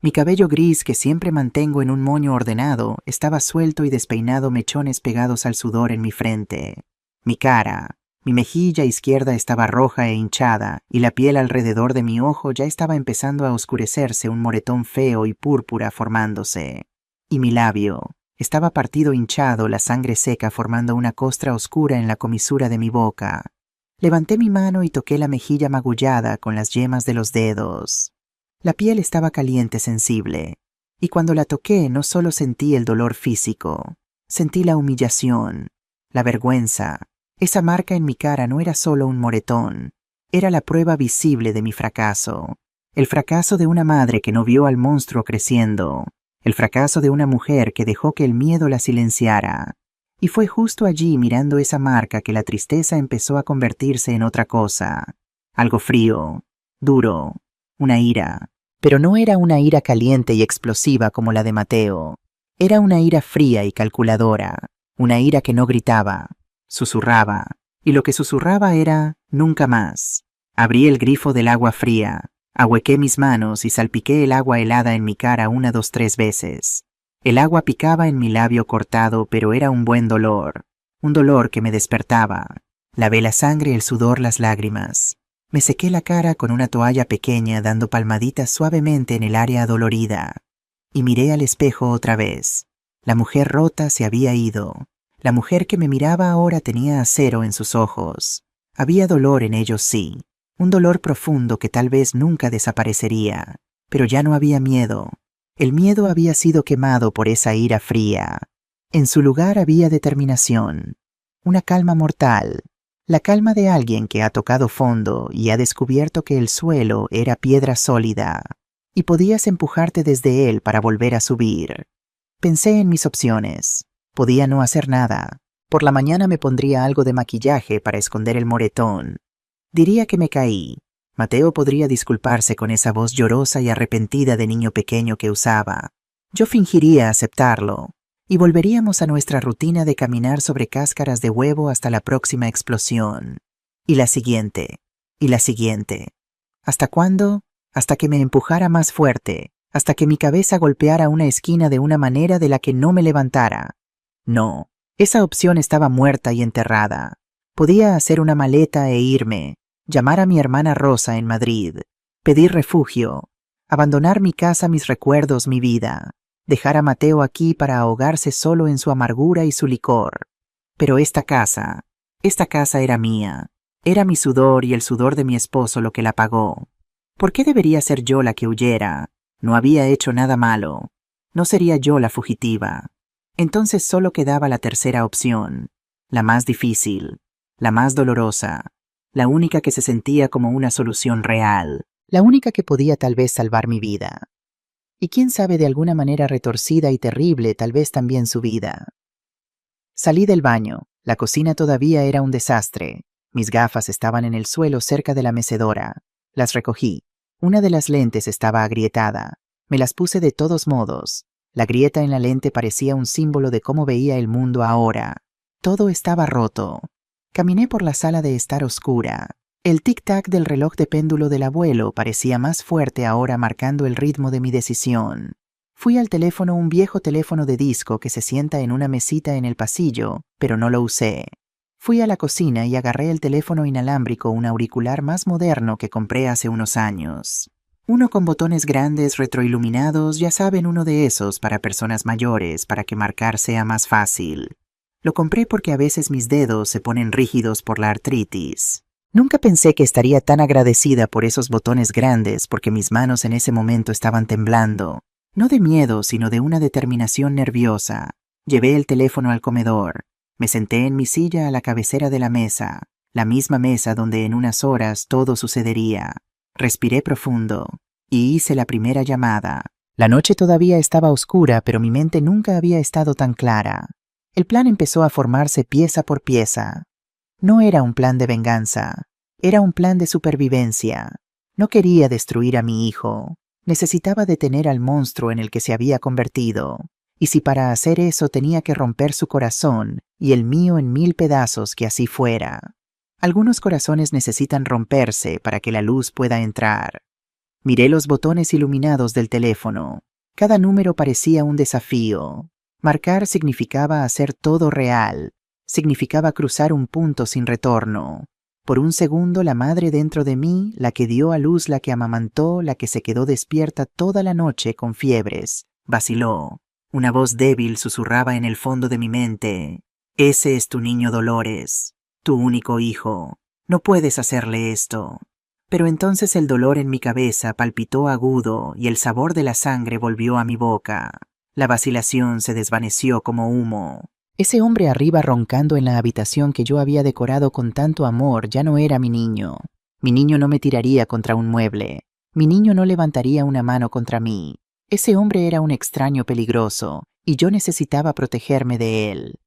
Mi cabello gris, que siempre mantengo en un moño ordenado, estaba suelto y despeinado, mechones pegados al sudor en mi frente. Mi cara, mi mejilla izquierda estaba roja e hinchada, y la piel alrededor de mi ojo ya estaba empezando a oscurecerse, un moretón feo y púrpura formándose. Y mi labio estaba partido, hinchado, la sangre seca formando una costra oscura en la comisura de mi boca. Levanté mi mano y toqué la mejilla magullada con las yemas de los dedos. La piel estaba caliente, sensible, y cuando la toqué no solo sentí el dolor físico, sentí la humillación, la vergüenza. Esa marca en mi cara no era solo un moretón, era la prueba visible de mi fracaso, el fracaso de una madre que no vio al monstruo creciendo, el fracaso de una mujer que dejó que el miedo la silenciara. Y fue justo allí, mirando esa marca, que la tristeza empezó a convertirse en otra cosa, algo frío, duro, una ira. Pero no era una ira caliente y explosiva como la de Mateo. Era una ira fría y calculadora, una ira que no gritaba, susurraba, y lo que susurraba era «nunca más». Abrí el grifo del agua fría, ahuequé mis manos y salpiqué el agua helada en mi cara 1, 2, 3 veces. El agua picaba en mi labio cortado, pero era un buen dolor, un dolor que me despertaba. Lavé la sangre, el sudor, las lágrimas. Me sequé la cara con una toalla pequeña, dando palmaditas suavemente en el área adolorida. Y miré al espejo otra vez. La mujer rota se había ido. La mujer que me miraba ahora tenía acero en sus ojos. Había dolor en ellos, sí. Un dolor profundo que tal vez nunca desaparecería. Pero ya no había miedo. El miedo había sido quemado por esa ira fría. En su lugar había determinación. Una calma mortal. La calma de alguien que ha tocado fondo y ha descubierto que el suelo era piedra sólida, y podías empujarte desde él para volver a subir. Pensé en mis opciones. Podía no hacer nada. Por la mañana me pondría algo de maquillaje para esconder el moretón. Diría que me caí. Mateo podría disculparse con esa voz llorosa y arrepentida de niño pequeño que usaba. Yo fingiría aceptarlo. Y volveríamos a nuestra rutina de caminar sobre cáscaras de huevo hasta la próxima explosión. Y la siguiente. Y la siguiente. ¿Hasta cuándo? Hasta que me empujara más fuerte. Hasta que mi cabeza golpeara una esquina de una manera de la que no me levantara. No. Esa opción estaba muerta y enterrada. Podía hacer una maleta e irme. Llamar a mi hermana Rosa en Madrid. Pedir refugio. Abandonar mi casa, mis recuerdos, mi vida. Dejar a Mateo aquí para ahogarse solo en su amargura y su licor. Pero esta casa era mía. Era mi sudor y el sudor de mi esposo lo que la pagó. ¿Por qué debería ser yo la que huyera? No había hecho nada malo. No sería yo la fugitiva. Entonces solo quedaba la tercera opción, la más difícil, la más dolorosa, la única que se sentía como una solución real, la única que podía tal vez salvar mi vida. Y quién sabe, de alguna manera retorcida y terrible, tal vez también su vida. Salí del baño. La cocina todavía era un desastre. Mis gafas estaban en el suelo cerca de la mecedora. Las recogí. Una de las lentes estaba agrietada. Me las puse de todos modos. La grieta en la lente parecía un símbolo de cómo veía el mundo ahora. Todo estaba roto. Caminé por la sala de estar oscura. El tic-tac del reloj de péndulo del abuelo parecía más fuerte ahora, marcando el ritmo de mi decisión. Fui al teléfono, un viejo teléfono de disco que se sienta en una mesita en el pasillo, pero no lo usé. Fui a la cocina y agarré el teléfono inalámbrico, un auricular más moderno que compré hace unos años. Uno con botones grandes retroiluminados, ya saben, uno de esos para personas mayores, para que marcar sea más fácil. Lo compré porque a veces mis dedos se ponen rígidos por la artritis. Nunca pensé que estaría tan agradecida por esos botones grandes, porque mis manos en ese momento estaban temblando. No de miedo, sino de una determinación nerviosa. Llevé el teléfono al comedor. Me senté en mi silla a la cabecera de la mesa, la misma mesa donde en unas horas todo sucedería. Respiré profundo y hice la primera llamada. La noche todavía estaba oscura, pero mi mente nunca había estado tan clara. El plan empezó a formarse pieza por pieza. No era un plan de venganza, era un plan de supervivencia. No quería destruir a mi hijo. Necesitaba detener al monstruo en el que se había convertido. Y si para hacer eso tenía que romper su corazón y el mío en 1000 pedazos, que así fuera. Algunos corazones necesitan romperse para que la luz pueda entrar. Miré los botones iluminados del teléfono. Cada número parecía un desafío. Marcar significaba hacer todo real. Significaba cruzar un punto sin retorno. Por un segundo la madre dentro de mí, la que dio a luz, la que amamantó, la que se quedó despierta toda la noche con fiebres, vaciló. Una voz débil susurraba en el fondo de mi mente. Ese es tu niño Dolores, tu único hijo. No puedes hacerle esto. Pero entonces el dolor en mi cabeza palpitó agudo y el sabor de la sangre volvió a mi boca. La vacilación se desvaneció como humo. Ese hombre arriba roncando en la habitación que yo había decorado con tanto amor ya no era mi niño. Mi niño no me tiraría contra un mueble. Mi niño no levantaría una mano contra mí. Ese hombre era un extraño peligroso, y yo necesitaba protegerme de él.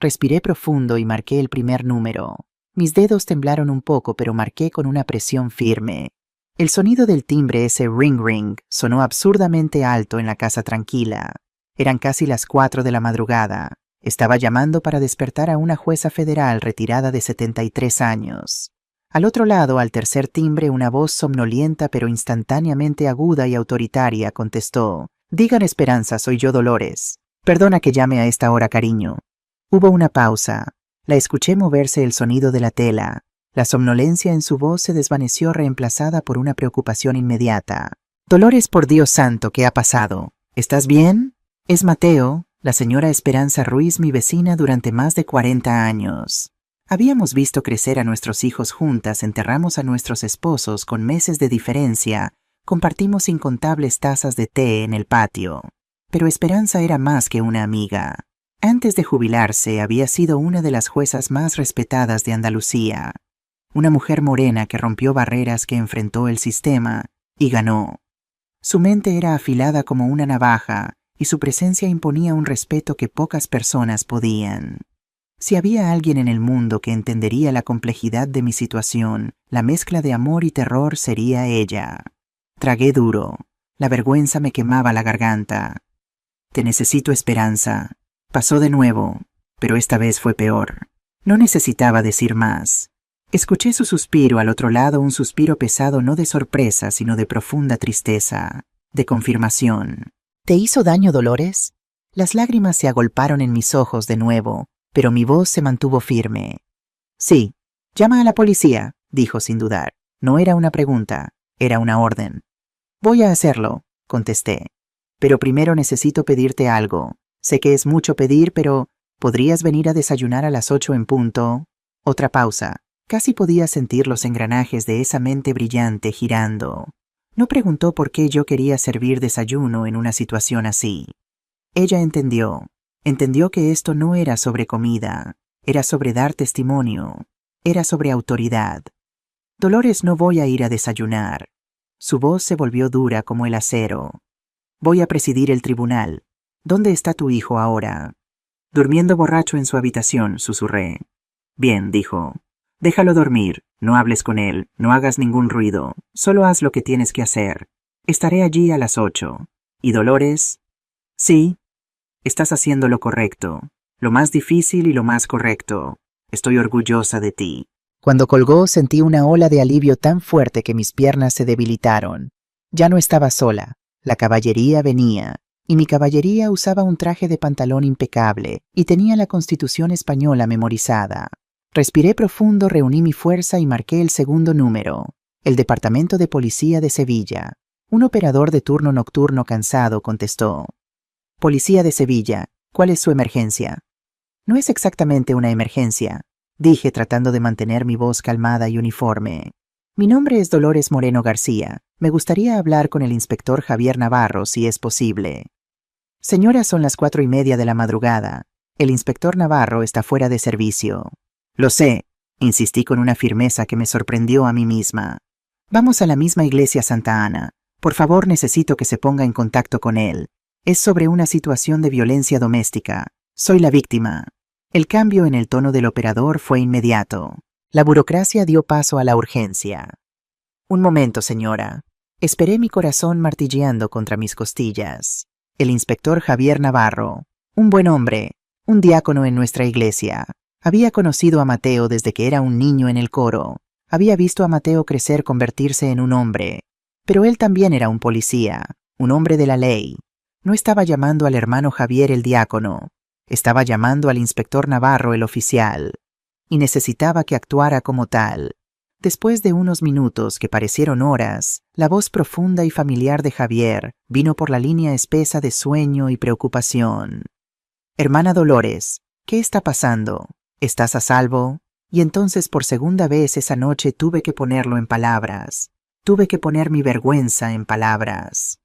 Respiré profundo y marqué el primer número. Mis dedos temblaron un poco, pero marqué con una presión firme. El sonido del timbre, ese ring ring, sonó absurdamente alto en la casa tranquila. Eran casi las 4 de la madrugada. Estaba llamando para despertar a una jueza federal retirada de 73 años. Al otro lado, al tercer timbre, una voz somnolienta pero instantáneamente aguda y autoritaria contestó: «Digan Esperanza, soy yo Dolores. Perdona que llame a esta hora, cariño». Hubo una pausa. La escuché moverse el sonido de la tela. La somnolencia en su voz se desvaneció reemplazada por una preocupación inmediata. «Dolores, por Dios santo, ¿qué ha pasado? ¿Estás bien? Es Mateo, la señora Esperanza Ruiz, mi vecina durante más de 40 años. Habíamos visto crecer a nuestros hijos juntas, enterramos a nuestros esposos con meses de diferencia, compartimos incontables tazas de té en el patio. Pero Esperanza era más que una amiga. Antes de jubilarse, había sido una de las juezas más respetadas de Andalucía. Una mujer morena que rompió barreras, que enfrentó el sistema y ganó. Su mente era afilada como una navaja y su presencia imponía un respeto que pocas personas podían. Si había alguien en el mundo que entendería la complejidad de mi situación, la mezcla de amor y terror, sería ella. Tragué duro. La vergüenza me quemaba la garganta. «Te necesito, Esperanza». Pasó de nuevo, pero esta vez fue peor. No necesitaba decir más. Escuché su suspiro al otro lado, un suspiro pesado no de sorpresa, sino de profunda tristeza, de confirmación. «¿Te hizo daño, Dolores?» Las lágrimas se agolparon en mis ojos de nuevo, pero mi voz se mantuvo firme. «Sí, llama a la policía», dijo sin dudar. No era una pregunta, era una orden. «Voy a hacerlo», contesté. «Pero primero necesito pedirte algo. Sé que es mucho pedir, pero ¿podrías venir a desayunar a las 8 en punto?» Otra pausa. Casi podía sentir los engranajes de esa mente brillante girando. No preguntó por qué yo quería servir desayuno en una situación así. Ella entendió. Entendió que esto no era sobre comida, era sobre dar testimonio, era sobre autoridad. «Dolores, no voy a ir a desayunar». Su voz se volvió dura como el acero. «Voy a presidir el tribunal. ¿Dónde está tu hijo ahora?» «Durmiendo borracho en su habitación», susurré. «Bien», dijo. «Déjalo dormir, no hables con él, no hagas ningún ruido, solo haz lo que tienes que hacer. Estaré allí a las 8. ¿Y Dolores?» «Sí. Estás haciendo lo correcto, lo más difícil y lo más correcto. Estoy orgullosa de ti». Cuando colgó sentí una ola de alivio tan fuerte que mis piernas se debilitaron. Ya no estaba sola, la caballería venía, y mi caballería usaba un traje de pantalón impecable y tenía la Constitución española memorizada. Respiré profundo, reuní mi fuerza y marqué el segundo número, el Departamento de Policía de Sevilla. Un operador de turno nocturno cansado contestó: «Policía de Sevilla, ¿cuál es su emergencia?» «No es exactamente una emergencia», dije tratando de mantener mi voz calmada y uniforme. «Mi nombre es Dolores Moreno García. Me gustaría hablar con el inspector Javier Navarro, si es posible». «Señora, son las 4:30 de la madrugada. El inspector Navarro está fuera de servicio. Lo sé, insistí con una firmeza que me sorprendió a mí misma. Vamos a la misma iglesia Santa Ana. Por favor, necesito que se ponga en contacto con él. Es sobre una situación de violencia doméstica. Soy la víctima. El cambio en el tono del operador fue inmediato. La burocracia dio paso a la urgencia. Un momento, señora. Esperé mi corazón martilleando contra mis costillas. El inspector Javier Navarro, un buen hombre, un diácono en nuestra iglesia. Había conocido a Mateo desde que era un niño en el coro. Había visto a Mateo crecer, convertirse en un hombre. Pero él también era un policía, un hombre de la ley. No estaba llamando al hermano Javier el diácono. Estaba llamando al inspector Navarro el oficial. Y necesitaba que actuara como tal. Después de unos minutos que parecieron horas, la voz profunda y familiar de Javier vino por la línea espesa de sueño y preocupación. Hermana Dolores, ¿qué está pasando? ¿Estás a salvo? Y entonces por segunda vez esa noche tuve que ponerlo en palabras. Tuve que poner mi vergüenza en palabras.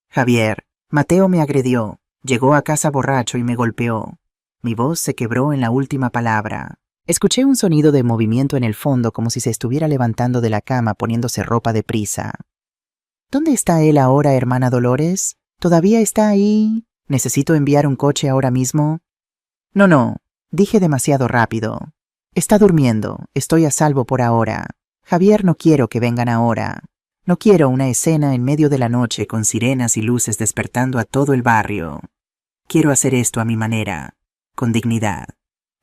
Javier, Mateo me agredió, llegó a casa borracho y me golpeó. Mi voz se quebró en la última palabra. Escuché un sonido de movimiento en el fondo como si se estuviera levantando de la cama poniéndose ropa de prisa. ¿Dónde está él ahora, hermana Dolores? ¿Todavía está ahí? ¿Necesito enviar un coche ahora mismo? No, dije demasiado rápido. Está durmiendo, estoy a salvo por ahora. Javier, no quiero que vengan ahora. No quiero una escena en medio de la noche con sirenas y luces despertando a todo el barrio. Quiero hacer esto a mi manera, con dignidad.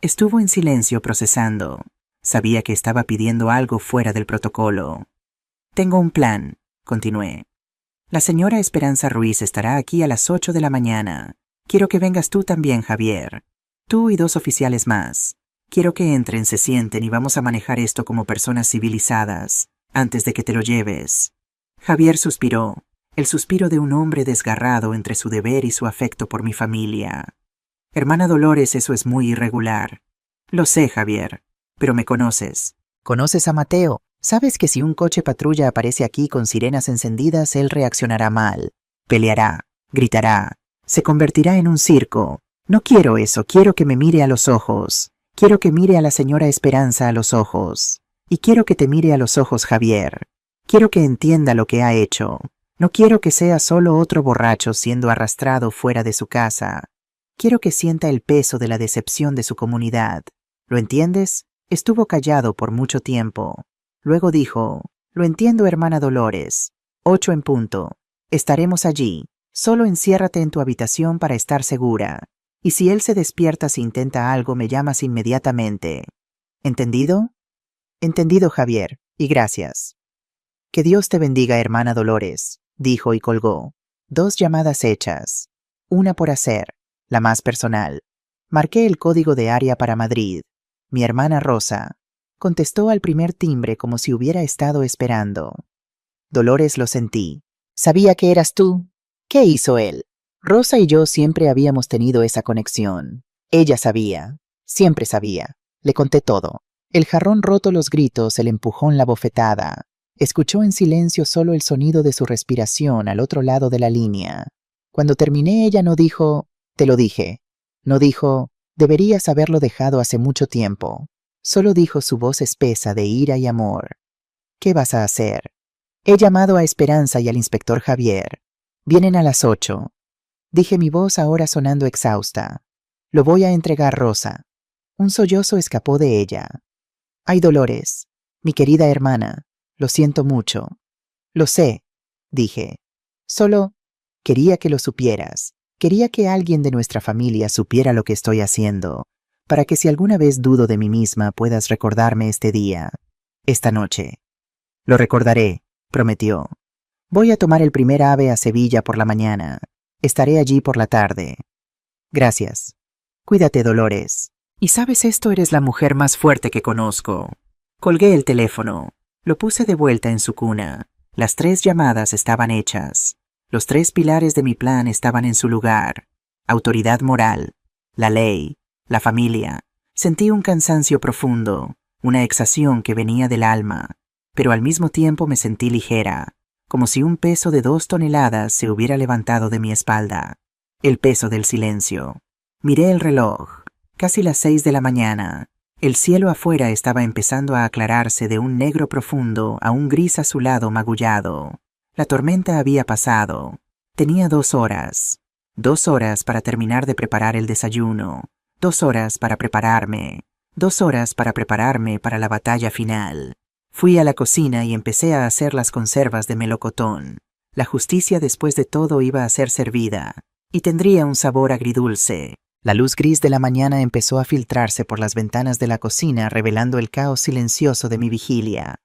Estuvo en silencio procesando. Sabía que estaba pidiendo algo fuera del protocolo. Tengo un plan, continué. La señora Esperanza Ruiz estará aquí a las 8 de la mañana. Quiero que vengas tú también, Javier. Tú y 2 oficiales más. Quiero que entren, se sienten y vamos a manejar esto como personas civilizadas, antes de que te lo lleves. Javier suspiró, el suspiro de un hombre desgarrado entre su deber y su afecto por mi familia. Hermana Dolores, eso es muy irregular. Lo sé, Javier, pero me conoces. ¿Conoces a Mateo? Sabes que si un coche patrulla aparece aquí con sirenas encendidas, él reaccionará mal. Peleará, gritará, se convertirá en un circo. No quiero eso, quiero que me mire a los ojos. Quiero que mire a la señora Esperanza a los ojos. Y quiero que te mire a los ojos, Javier. Quiero que entienda lo que ha hecho. No quiero que sea solo otro borracho siendo arrastrado fuera de su casa. Quiero que sienta el peso de la decepción de su comunidad. ¿Lo entiendes? Estuvo callado por mucho tiempo. Luego dijo, lo entiendo, hermana Dolores. 8 en punto. Estaremos allí. Solo enciérrate en tu habitación para estar segura. Y si él se despierta si intenta algo, me llamas inmediatamente. ¿Entendido? Entendido, Javier, y gracias. Que Dios te bendiga, hermana Dolores, dijo y colgó. 2 llamadas hechas. Una por hacer, la más personal. Marqué el código de área para Madrid. Mi hermana Rosa contestó al primer timbre como si hubiera estado esperando. Dolores, lo sentí. Sabía que eras tú. ¿Qué hizo él? Rosa y yo siempre habíamos tenido esa conexión. Ella sabía, siempre sabía. Le conté todo. El jarrón roto, los gritos, el empujón, la bofetada. Escuchó en silencio solo el sonido de su respiración al otro lado de la línea. Cuando terminé, ella no dijo, te lo dije. No dijo, deberías haberlo dejado hace mucho tiempo. Solo dijo su voz espesa de ira y amor. ¿Qué vas a hacer? He llamado a Esperanza y al inspector Javier. Vienen a las 8. Dije, mi voz ahora sonando exhausta. Lo voy a entregar, Rosa. Un sollozo escapó de ella. Ay, Dolores, mi querida hermana, lo siento mucho. Lo sé, dije. Solo quería que lo supieras. Quería que alguien de nuestra familia supiera lo que estoy haciendo, para que si alguna vez dudo de mí misma puedas recordarme este día, esta noche. Lo recordaré, prometió. Voy a tomar el primer ave a Sevilla por la mañana. Estaré allí por la tarde. Gracias. Cuídate, Dolores. Y sabes esto, eres la mujer más fuerte que conozco. Colgué el teléfono. Lo puse de vuelta en su cuna. Las 3 llamadas estaban hechas. Los 3 pilares de mi plan estaban en su lugar. Autoridad moral, la ley, la familia. Sentí un cansancio profundo, una exhaustión que venía del alma, pero al mismo tiempo me sentí ligera, como si un peso de 2 toneladas se hubiera levantado de mi espalda. El peso del silencio. Miré el reloj. Casi las 6 de la mañana. El cielo afuera estaba empezando a aclararse de un negro profundo a un gris azulado magullado. La tormenta había pasado. Tenía 2 horas. 2 horas para terminar de preparar el desayuno. 2 horas para prepararme. 2 horas para prepararme para la batalla final. Fui a la cocina y empecé a hacer las conservas de melocotón. La justicia después de todo iba a ser servida, y tendría un sabor agridulce. La luz gris de la mañana empezó a filtrarse por las ventanas de la cocina, revelando el caos silencioso de mi vigilia.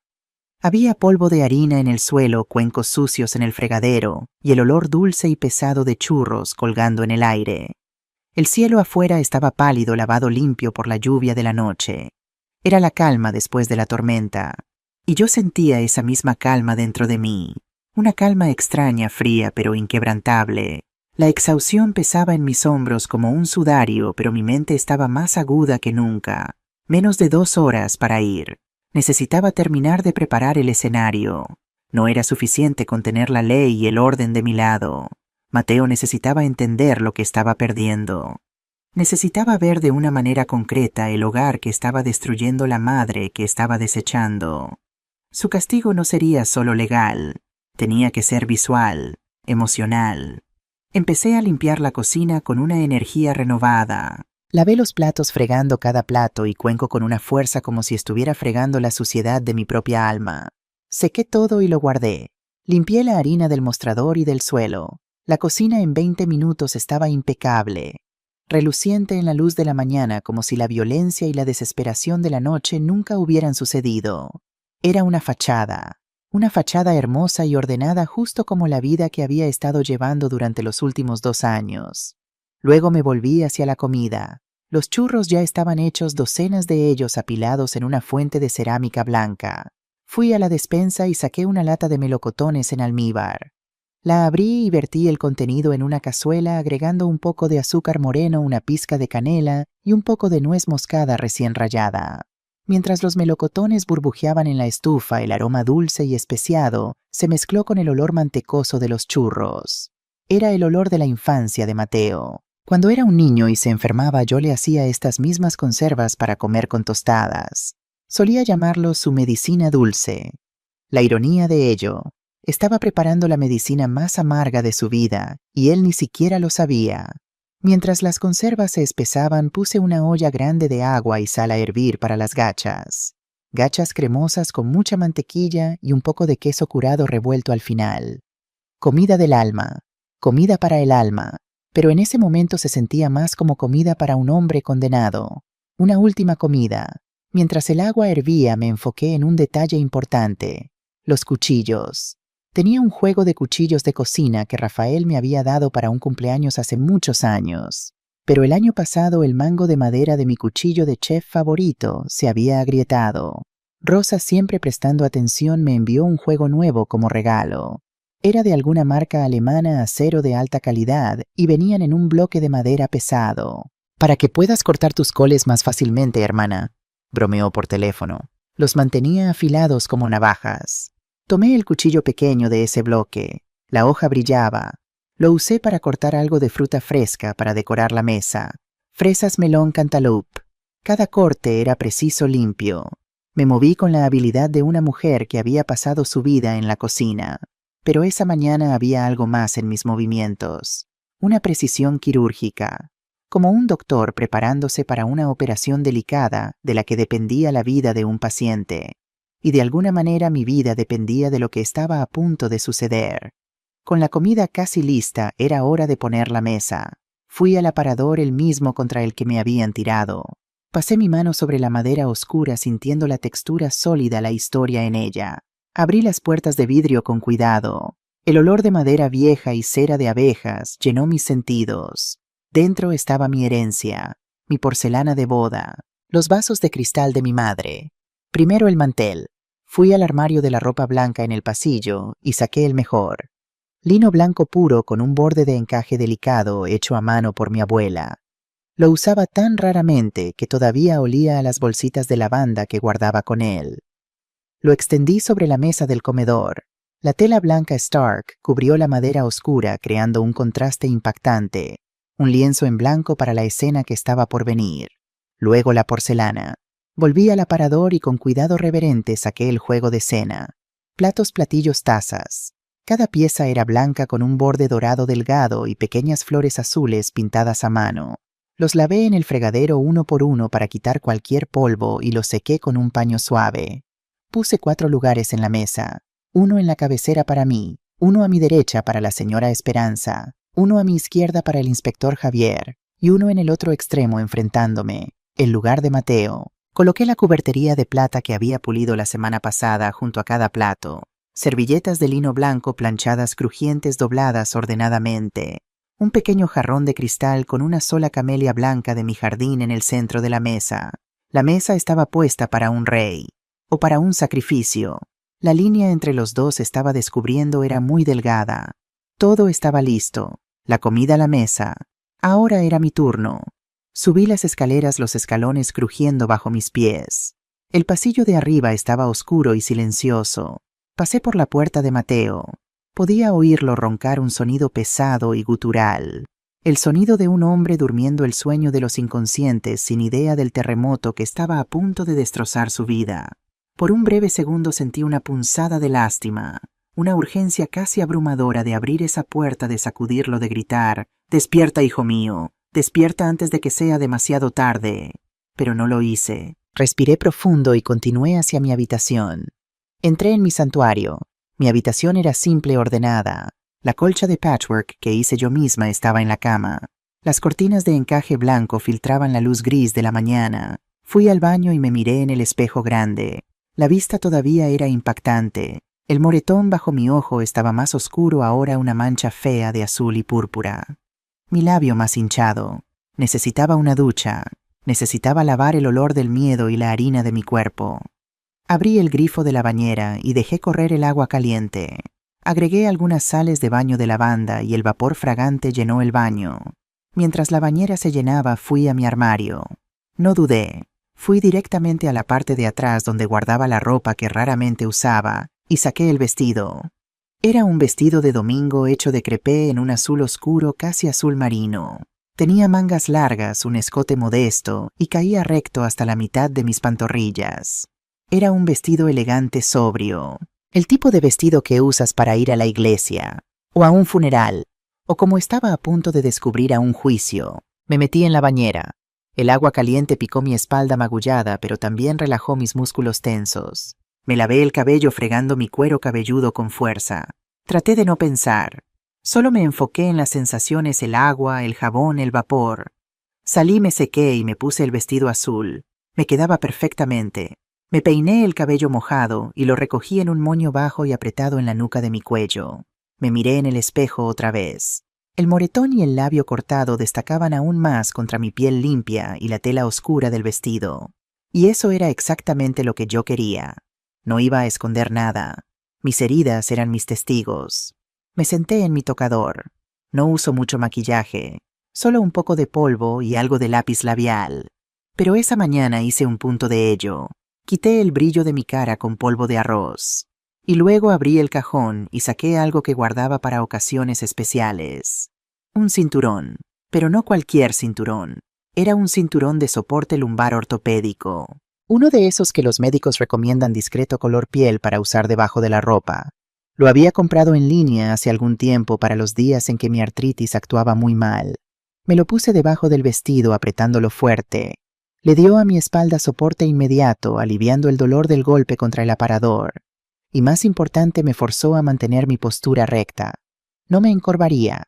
Había polvo de harina en el suelo, cuencos sucios en el fregadero, y el olor dulce y pesado de churros colgando en el aire. El cielo afuera estaba pálido, lavado limpio por la lluvia de la noche. Era la calma después de la tormenta, y yo sentía esa misma calma dentro de mí. Una calma extraña, fría, pero inquebrantable. La exhaustión pesaba en mis hombros como un sudario, pero mi mente estaba más aguda que nunca. Menos de 2 horas para ir. Necesitaba terminar de preparar el escenario. No era suficiente con tener la ley y el orden de mi lado. Mateo necesitaba entender lo que estaba perdiendo. Necesitaba ver de una manera concreta el hogar que estaba destruyendo, la madre que estaba desechando. Su castigo no sería solo legal. Tenía que ser visual, emocional. Empecé a limpiar la cocina con una energía renovada. Lavé los platos fregando cada plato y cuenco con una fuerza como si estuviera fregando la suciedad de mi propia alma. Sequé todo y lo guardé. Limpié la harina del mostrador y del suelo. La cocina en 20 minutos estaba impecable, reluciente en la luz de la mañana, como si la violencia y la desesperación de la noche nunca hubieran sucedido. Era una fachada hermosa y ordenada, justo como la vida que había estado llevando durante los últimos 2 años. Luego me volví hacia la comida. Los churros ya estaban hechos, docenas de ellos apilados en una fuente de cerámica blanca. Fui a la despensa y saqué una lata de melocotones en almíbar. La abrí y vertí el contenido en una cazuela, agregando un poco de azúcar moreno, una pizca de canela y un poco de nuez moscada recién rallada. Mientras los melocotones burbujeaban en la estufa, el aroma dulce y especiado se mezcló con el olor mantecoso de los churros. Era el olor de la infancia de Mateo. Cuando era un niño y se enfermaba, yo le hacía estas mismas conservas para comer con tostadas. Solía llamarlo su medicina dulce. La ironía de ello: estaba preparando la medicina más amarga de su vida, y él ni siquiera lo sabía. Mientras las conservas se espesaban, puse una olla grande de agua y sal a hervir para las gachas. Gachas cremosas con mucha mantequilla y un poco de queso curado revuelto al final. Comida del alma, comida para el alma, pero en ese momento se sentía más como comida para un hombre condenado. Una última comida. Mientras el agua hervía, me enfoqué en un detalle importante: los cuchillos. Tenía un juego de cuchillos de cocina que Rafael me había dado para un cumpleaños hace muchos años. Pero el año pasado el mango de madera de mi cuchillo de chef favorito se había agrietado. Rosa, siempre prestando atención, me envió un juego nuevo como regalo. Era de alguna marca alemana, acero de alta calidad, y venían en un bloque de madera pesado. «Para que puedas cortar tus coles más fácilmente, hermana», bromeó por teléfono. Los mantenía afilados como navajas. Tomé el cuchillo pequeño de ese bloque. La hoja brillaba. Lo usé para cortar algo de fruta fresca para decorar la mesa. Fresas, melón, cantaloupe. Cada corte era preciso, limpio. Me moví con la habilidad de una mujer que había pasado su vida en la cocina. Pero esa mañana había algo más en mis movimientos. Una precisión quirúrgica. Como un doctor preparándose para una operación delicada de la que dependía la vida de un paciente. Y de alguna manera mi vida dependía de lo que estaba a punto de suceder. Con la comida casi lista, era hora de poner la mesa. Fui al aparador, el mismo contra el que me habían tirado. Pasé mi mano sobre la madera oscura, sintiendo la textura sólida, la historia en ella. Abrí las puertas de vidrio con cuidado. El olor de madera vieja y cera de abejas llenó mis sentidos. Dentro estaba mi herencia, mi porcelana de boda, los vasos de cristal de mi madre. Primero el mantel. Fui al armario de la ropa blanca en el pasillo y saqué el mejor. Lino blanco puro con un borde de encaje delicado hecho a mano por mi abuela. Lo usaba tan raramente que todavía olía a las bolsitas de lavanda que guardaba con él. Lo extendí sobre la mesa del comedor. La tela blanca Stark cubrió la madera oscura, creando un contraste impactante. Un lienzo en blanco para la escena que estaba por venir. luego la porcelana. Volví al aparador y con cuidado reverente saqué el juego de cena. Platos, platillos, tazas. Cada pieza era blanca con un borde dorado delgado y pequeñas flores azules pintadas a mano. Los lavé en el fregadero uno por uno para quitar cualquier polvo y los sequé con un paño suave. Puse 4 lugares en la mesa. Uno en la cabecera para mí, uno a mi derecha para la señora Esperanza, uno a mi izquierda para el inspector Javier y uno en el otro extremo enfrentándome, el lugar de Mateo. Coloqué la cubertería de plata que había pulido la semana pasada junto a cada plato. Servilletas de lino blanco planchadas crujientes dobladas ordenadamente. Un pequeño jarrón de cristal con una sola camelia blanca de mi jardín en el centro de la mesa. La mesa estaba puesta para un rey, o para un sacrificio. La línea entre los dos estaba descubriendo era muy delgada. Todo estaba listo. La comida a la mesa. Ahora era mi turno. Subí las escaleras, los escalones crujiendo bajo mis pies. El pasillo de arriba estaba oscuro y silencioso. Pasé por la puerta de Mateo. Podía oírlo roncar un sonido pesado y gutural. El sonido de un hombre durmiendo el sueño de los inconscientes sin idea del terremoto que estaba a punto de destrozar su vida. Por un breve segundo sentí una punzada de lástima, una urgencia casi abrumadora de abrir esa puerta, de sacudirlo, de gritar: «Despierta, hijo mío, despierta antes de que sea demasiado tarde». Pero no lo hice. Respiré profundo y continué hacia mi habitación. Entré en mi santuario. Mi habitación era simple y ordenada. La colcha de patchwork que hice yo misma estaba en la cama. Las cortinas de encaje blanco filtraban la luz gris de la mañana. Fui al baño y me miré en el espejo grande. La vista todavía era impactante. El moretón bajo mi ojo estaba más oscuro, ahora una mancha fea de azul y púrpura. Mi labio más hinchado. Necesitaba una ducha. Necesitaba lavar el olor del miedo y la harina de mi cuerpo. Abrí el grifo de la bañera y dejé correr el agua caliente. Agregué algunas sales de baño de lavanda y el vapor fragante llenó el baño. Mientras la bañera se llenaba, fui a mi armario. No dudé. Fui directamente a la parte de atrás donde guardaba la ropa que raramente usaba y saqué el vestido. Era un vestido de domingo hecho de crepé en un azul oscuro, casi azul marino. Tenía mangas largas, un escote modesto y caía recto hasta la mitad de mis pantorrillas. Era un vestido elegante, sobrio. El tipo de vestido que usas para ir a la iglesia, o a un funeral, o como estaba a punto de descubrir a un juicio. Me metí en la bañera. El agua caliente picó mi espalda magullada, pero también relajó mis músculos tensos. Me lavé el cabello fregando mi cuero cabelludo con fuerza. Traté de no pensar. Solo me enfoqué en las sensaciones, el agua, el jabón, el vapor. Salí, me sequé y me puse el vestido azul. Me quedaba perfectamente. Me peiné el cabello mojado y lo recogí en un moño bajo y apretado en la nuca de mi cuello. Me miré en el espejo otra vez. El moretón y el labio cortado destacaban aún más contra mi piel limpia y la tela oscura del vestido. Y eso era exactamente lo que yo quería. No iba a esconder nada. Mis heridas eran mis testigos. Me senté en mi tocador. No uso mucho maquillaje, solo un poco de polvo y algo de lápiz labial. Pero esa mañana hice un punto de ello. Quité el brillo de mi cara con polvo de arroz. Y luego abrí el cajón y saqué algo que guardaba para ocasiones especiales. Un cinturón, pero no cualquier cinturón. Era un cinturón de soporte lumbar ortopédico. Uno de esos que los médicos recomiendan discreto color piel para usar debajo de la ropa. Lo había comprado en línea hace algún tiempo para los días en que mi artritis actuaba muy mal. Me lo puse debajo del vestido apretándolo fuerte. Le dio a mi espalda soporte inmediato, aliviando el dolor del golpe contra el aparador. Y más importante, me forzó a mantener mi postura recta. No me encorvaría.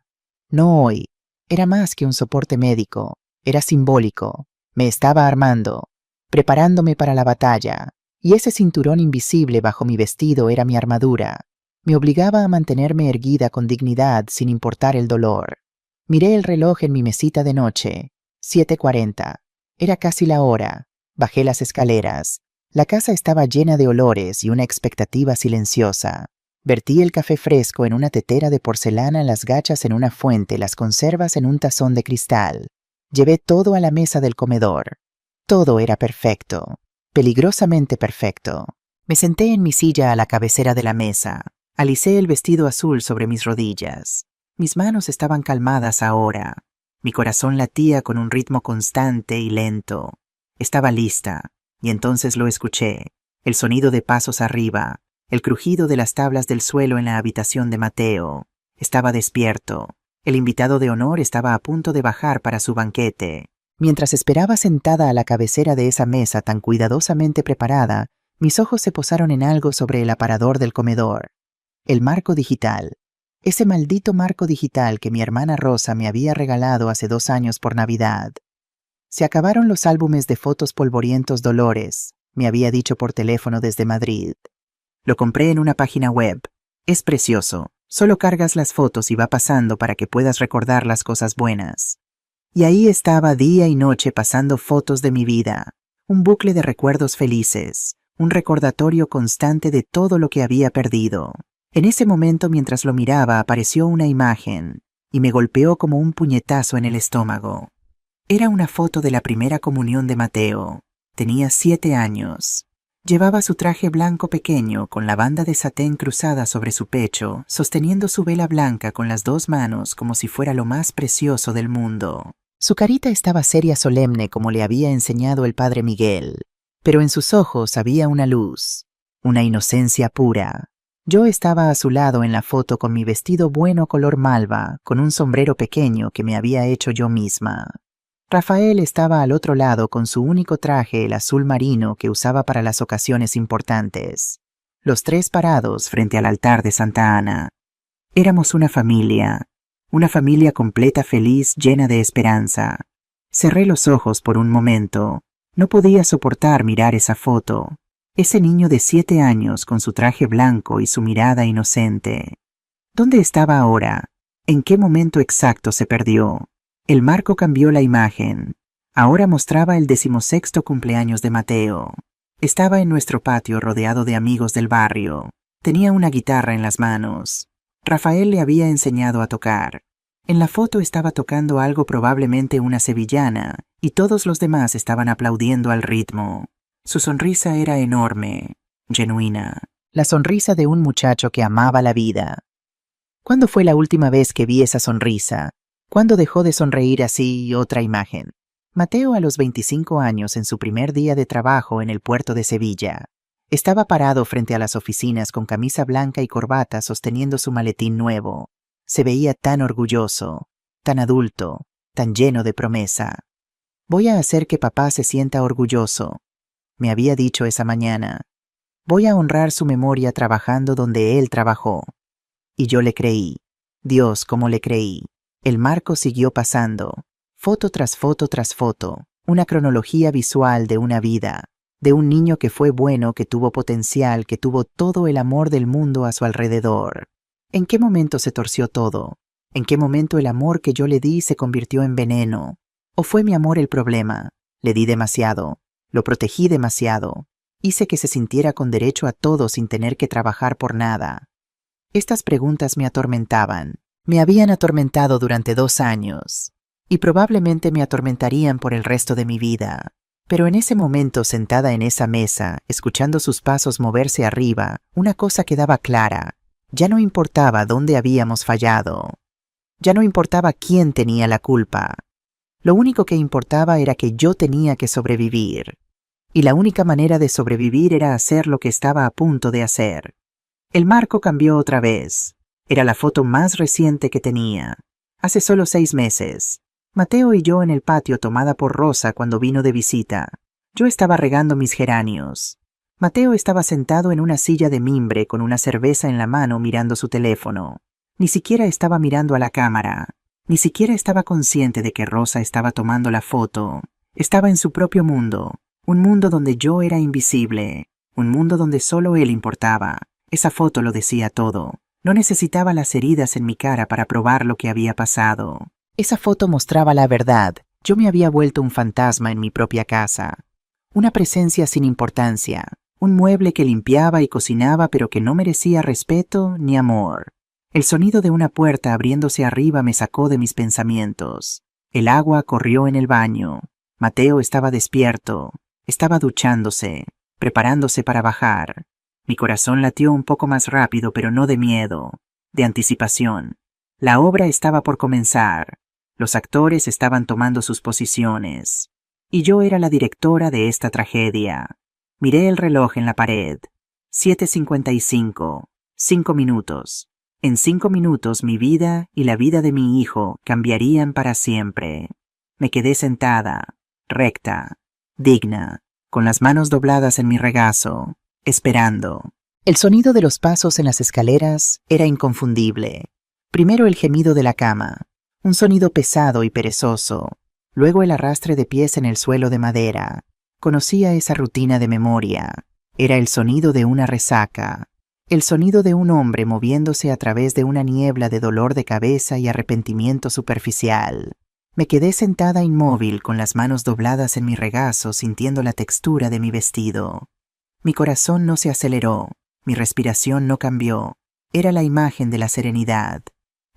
No hoy. Era más que un soporte médico. Era simbólico. Me estaba armando, preparándome para la batalla. Y ese cinturón invisible bajo mi vestido era mi armadura. Me obligaba a mantenerme erguida con dignidad sin importar el dolor. Miré el reloj en mi mesita de noche. 7:40. Era casi la hora. Bajé las escaleras. La casa estaba llena de olores y una expectativa silenciosa. Vertí el café fresco en una tetera de porcelana, las gachas en una fuente, las conservas en un tazón de cristal. Llevé todo a la mesa del comedor. Todo era perfecto. Peligrosamente perfecto. Me senté en mi silla a la cabecera de la mesa. Alicé el vestido azul sobre mis rodillas. Mis manos estaban calmadas ahora. Mi corazón latía con un ritmo constante y lento. Estaba lista, y entonces lo escuché. El sonido de pasos arriba, el crujido de las tablas del suelo en la habitación de Mateo. Estaba despierto. El invitado de honor estaba a punto de bajar para su banquete. Mientras esperaba sentada a la cabecera de esa mesa tan cuidadosamente preparada, mis ojos se posaron en algo sobre el aparador del comedor. El marco digital. Ese maldito marco digital que mi hermana Rosa me había regalado hace 2 años por Navidad. Se acabaron los álbumes de fotos polvorientos Dolores, me había dicho por teléfono desde Madrid. Lo compré en una página web. Es precioso. Solo cargas las fotos y va pasando para que puedas recordar las cosas buenas. Y ahí estaba día y noche pasando fotos de mi vida. Un bucle de recuerdos felices. Un recordatorio constante de todo lo que había perdido. En ese momento, mientras lo miraba, apareció una imagen y me golpeó como un puñetazo en el estómago. Era una foto de la primera comunión de Mateo. Tenía 7 años. Llevaba su traje blanco pequeño con la banda de satén cruzada sobre su pecho, sosteniendo su vela blanca con las 2 manos como si fuera lo más precioso del mundo. Su carita estaba seria solemne como le había enseñado el padre Miguel, pero en sus ojos había una luz, una inocencia pura. Yo estaba a su lado en la foto con mi vestido bueno color malva, con un sombrero pequeño que me había hecho yo misma. Rafael estaba al otro lado con su único traje, el azul marino que usaba para las ocasiones importantes. Los 3 parados frente al altar de Santa Ana. Éramos una familia completa, feliz, llena de esperanza. Cerré los ojos por un momento. No podía soportar mirar esa foto. Ese niño de 7 años con su traje blanco y su mirada inocente. ¿Dónde estaba ahora? ¿En qué momento exacto se perdió? El marco cambió la imagen. Ahora mostraba el 16º cumpleaños de Mateo. Estaba en nuestro patio rodeado de amigos del barrio. Tenía una guitarra en las manos. Rafael le había enseñado a tocar. En la foto estaba tocando algo, probablemente una sevillana, y todos los demás estaban aplaudiendo al ritmo. Su sonrisa era enorme, genuina. La sonrisa de un muchacho que amaba la vida. ¿Cuándo fue la última vez que vi esa sonrisa? ¿Cuándo dejó de sonreír así? Otra imagen. Mateo a los 25 años en su primer día de trabajo en el puerto de Sevilla. Estaba parado frente a las oficinas con camisa blanca y corbata sosteniendo su maletín nuevo. Se veía tan orgulloso, tan adulto, tan lleno de promesa. Voy a hacer que papá se sienta orgulloso, me había dicho esa mañana. Voy a honrar su memoria trabajando donde él trabajó. Y yo le creí. Dios, cómo le creí. El marco siguió pasando, foto tras foto tras foto, una cronología visual de una vida, de un niño que fue bueno, que tuvo potencial, que tuvo todo el amor del mundo a su alrededor. ¿En qué momento se torció todo? ¿En qué momento el amor que yo le di se convirtió en veneno? ¿O fue mi amor el problema? Le di demasiado, lo protegí demasiado, hice que se sintiera con derecho a todo sin tener que trabajar por nada. Estas preguntas me atormentaban. Me habían atormentado durante 2 años, y probablemente me atormentarían por el resto de mi vida. Pero en ese momento, sentada en esa mesa, escuchando sus pasos moverse arriba, una cosa quedaba clara. Ya no importaba dónde habíamos fallado. Ya no importaba quién tenía la culpa. Lo único que importaba era que yo tenía que sobrevivir. Y la única manera de sobrevivir era hacer lo que estaba a punto de hacer. El marco cambió otra vez. Era la foto más reciente que tenía. Hace solo 6 meses. Mateo y yo en el patio, tomada por Rosa cuando vino de visita. Yo estaba regando mis geranios. Mateo estaba sentado en una silla de mimbre con una cerveza en la mano mirando su teléfono. Ni siquiera estaba mirando a la cámara. Ni siquiera estaba consciente de que Rosa estaba tomando la foto. Estaba en su propio mundo. Un mundo donde yo era invisible. Un mundo donde solo él importaba. Esa foto lo decía todo. No necesitaba las heridas en mi cara para probar lo que había pasado. Esa foto mostraba la verdad. Yo me había vuelto un fantasma en mi propia casa. Una presencia sin importancia. Un mueble que limpiaba y cocinaba pero que no merecía respeto ni amor. El sonido de una puerta abriéndose arriba me sacó de mis pensamientos. El agua corrió en el baño. Mateo estaba despierto. Estaba duchándose, preparándose para bajar. Mi corazón latió un poco más rápido, pero no de miedo, de anticipación. La obra estaba por comenzar. Los actores estaban tomando sus posiciones. Y yo era la directora de esta tragedia. Miré el reloj en la pared. 7:55. 5 minutos. En 5 minutos mi vida y la vida de mi hijo cambiarían para siempre. Me quedé sentada, recta, digna, con las manos dobladas en mi regazo, esperando. El sonido de los pasos en las escaleras era inconfundible. Primero el gemido de la cama, un sonido pesado y perezoso. Luego el arrastre de pies en el suelo de madera. Conocía esa rutina de memoria. Era el sonido de una resaca. El sonido de un hombre moviéndose a través de una niebla de dolor de cabeza y arrepentimiento superficial. Me quedé sentada inmóvil con las manos dobladas en mi regazo sintiendo la textura de mi vestido. Mi corazón no se aceleró, mi respiración no cambió. Era la imagen de la serenidad.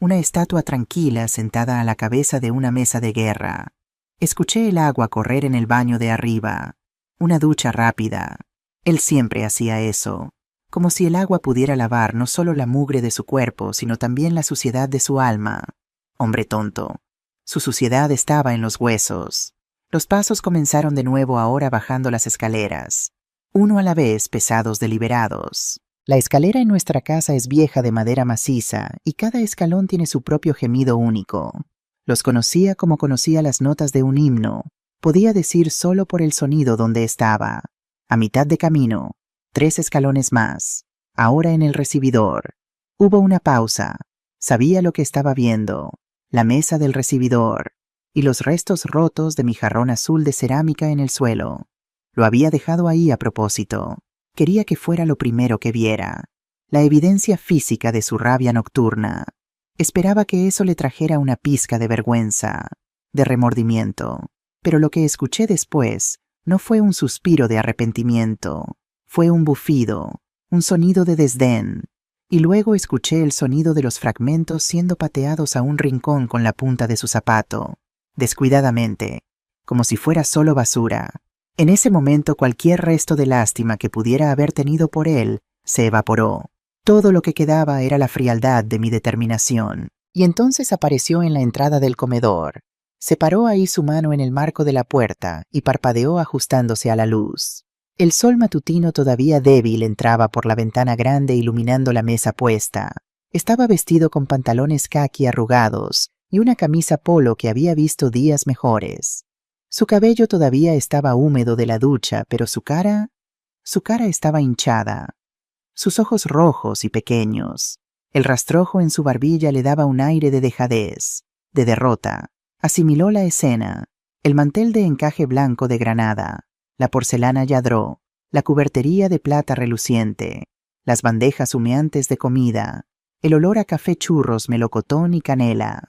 Una estatua tranquila sentada a la cabeza de una mesa de guerra. Escuché el agua correr en el baño de arriba. Una ducha rápida. Él siempre hacía eso. Como si el agua pudiera lavar no solo la mugre de su cuerpo, sino también la suciedad de su alma. Hombre tonto. Su suciedad estaba en los huesos. Los pasos comenzaron de nuevo ahora bajando las escaleras. Uno a la vez, pesados deliberados. La escalera en nuestra casa es vieja de madera maciza y cada escalón tiene su propio gemido único. Los conocía como conocía las notas de un himno. Podía decir solo por el sonido dónde estaba. A mitad de camino, 3 escalones más. Ahora en el recibidor. Hubo una pausa. Sabía lo que estaba viendo. La mesa del recibidor. Y los restos rotos de mi jarrón azul de cerámica en el suelo. Lo había dejado ahí a propósito. Quería que fuera lo primero que viera. La evidencia física de su rabia nocturna. Esperaba que eso le trajera una pizca de vergüenza, de remordimiento. Pero lo que escuché después no fue un suspiro de arrepentimiento. Fue un bufido, un sonido de desdén. Y luego escuché el sonido de los fragmentos siendo pateados a un rincón con la punta de su zapato, descuidadamente, como si fuera solo basura. En ese momento cualquier resto de lástima que pudiera haber tenido por él se evaporó. Todo lo que quedaba era la frialdad de mi determinación. Y entonces apareció en la entrada del comedor. Separó ahí su mano en el marco de la puerta y parpadeó ajustándose a la luz. El sol matutino todavía débil entraba por la ventana grande iluminando la mesa puesta. Estaba vestido con pantalones caqui arrugados y una camisa polo que había visto días mejores. Su cabello todavía estaba húmedo de la ducha, pero su cara estaba hinchada. Sus ojos rojos y pequeños. El rastrojo en su barbilla le daba un aire de dejadez, de derrota. Asimiló la escena. El mantel de encaje blanco de granada, la porcelana yadró, la cubertería de plata reluciente, las bandejas humeantes de comida, el olor a café churros, melocotón y canela.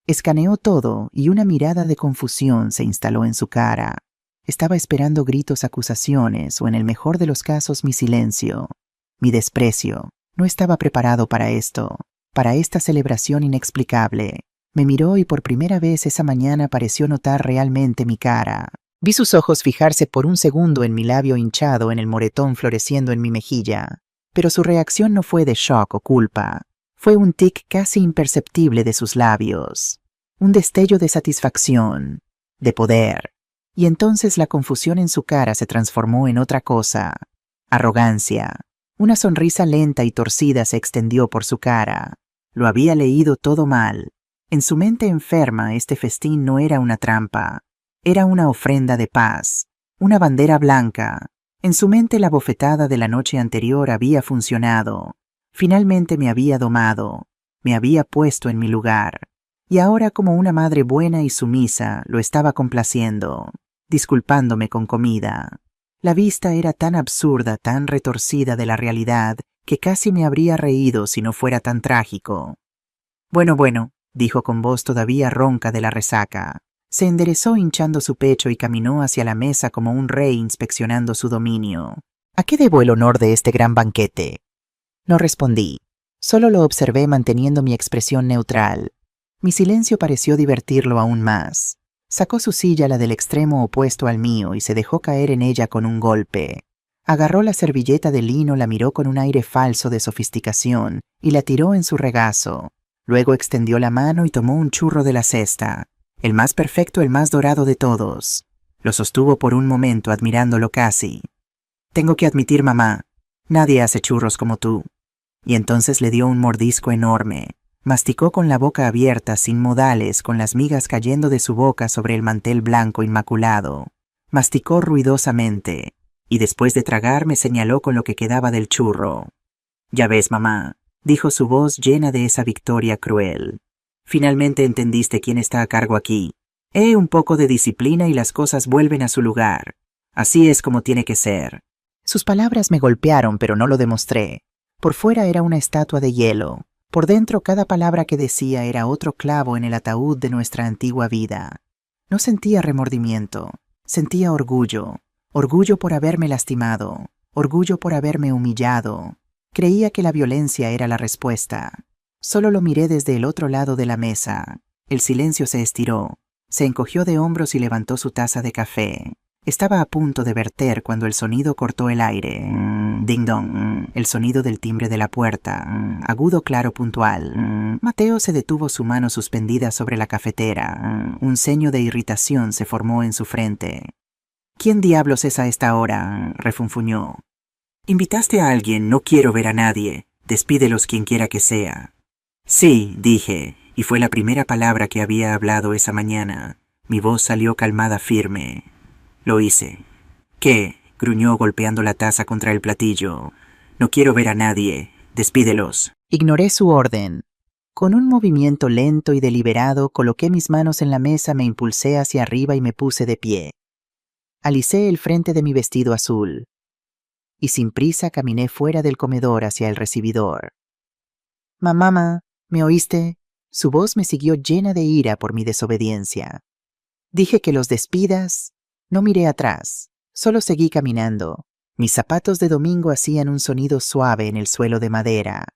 Escaneó todo y una mirada de confusión se instaló en su cara. Estaba esperando gritos, acusaciones o en el mejor de los casos mi silencio. Mi desprecio. No estaba preparado para esto, para esta celebración inexplicable. Me miró y por primera vez esa mañana pareció notar realmente mi cara. Vi sus ojos fijarse por un segundo en mi labio hinchado, en el moretón floreciendo en mi mejilla. Pero su reacción no fue de shock o culpa. Fue un tic casi imperceptible de sus labios. Un destello de satisfacción, de poder. Y entonces la confusión en su cara se transformó en otra cosa. Arrogancia. Una sonrisa lenta y torcida se extendió por su cara. Lo había leído todo mal. En su mente enferma, este festín no era una trampa. Era una ofrenda de paz, una bandera blanca. En su mente la bofetada de la noche anterior había funcionado. Finalmente me había domado, me había puesto en mi lugar. Y ahora, como una madre buena y sumisa, lo estaba complaciendo, disculpándome con comida. La vista era tan absurda, tan retorcida de la realidad, que casi me habría reído si no fuera tan trágico. Bueno, dijo con voz todavía ronca de la resaca. Se enderezó hinchando su pecho y caminó hacia la mesa como un rey inspeccionando su dominio. ¿A qué debo el honor de este gran banquete? No respondí. Solo lo observé manteniendo mi expresión neutral. Mi silencio pareció divertirlo aún más. Sacó su silla, la del extremo opuesto al mío, y se dejó caer en ella con un golpe. Agarró la servilleta de lino, la miró con un aire falso de sofisticación y la tiró en su regazo. Luego extendió la mano y tomó un churro de la cesta. El más perfecto, el más dorado de todos. Lo sostuvo por un momento admirándolo casi. Tengo que admitir, mamá, nadie hace churros como tú. Y entonces le dio un mordisco enorme. Masticó con la boca abierta, sin modales, con las migas cayendo de su boca sobre el mantel blanco inmaculado. Masticó ruidosamente, y después de tragar me señaló con lo que quedaba del churro. Ya ves, mamá, dijo su voz llena de esa victoria cruel. Finalmente entendiste quién está a cargo aquí. Un poco de disciplina y las cosas vuelven a su lugar. Así es como tiene que ser. Sus palabras me golpearon, pero no lo demostré. Por fuera era una estatua de hielo. Por dentro cada palabra que decía era otro clavo en el ataúd de nuestra antigua vida. No sentía remordimiento, sentía orgullo. Orgullo por haberme lastimado, orgullo por haberme humillado. Creía que la violencia era la respuesta. Solo lo miré desde el otro lado de la mesa. El silencio se estiró, se encogió de hombros y levantó su taza de café. Estaba a punto de verter cuando el sonido cortó el aire. Ding dong, el sonido del timbre de la puerta, agudo, claro, puntual. Mateo se detuvo, su mano suspendida sobre la cafetera. Un ceño de irritación se formó en su frente. ¿Quién diablos es a esta hora?, refunfuñó. Invitaste a alguien, no quiero ver a nadie. Despídelos quien quiera que sea. Sí, dije, y fue la primera palabra que había hablado esa mañana. Mi voz salió calmada, firme. Lo hice. ¿Qué?, gruñó golpeando la taza contra el platillo. No quiero ver a nadie. Despídelos. Ignoré su orden. Con un movimiento lento y deliberado coloqué mis manos en la mesa, me impulsé hacia arriba y me puse de pie. Alicé el frente de mi vestido azul. Y sin prisa caminé fuera del comedor hacia el recibidor. Mamá, ¿me oíste? Su voz me siguió llena de ira por mi desobediencia. Dije que los despidas. No miré atrás, solo seguí caminando. Mis zapatos de domingo hacían un sonido suave en el suelo de madera.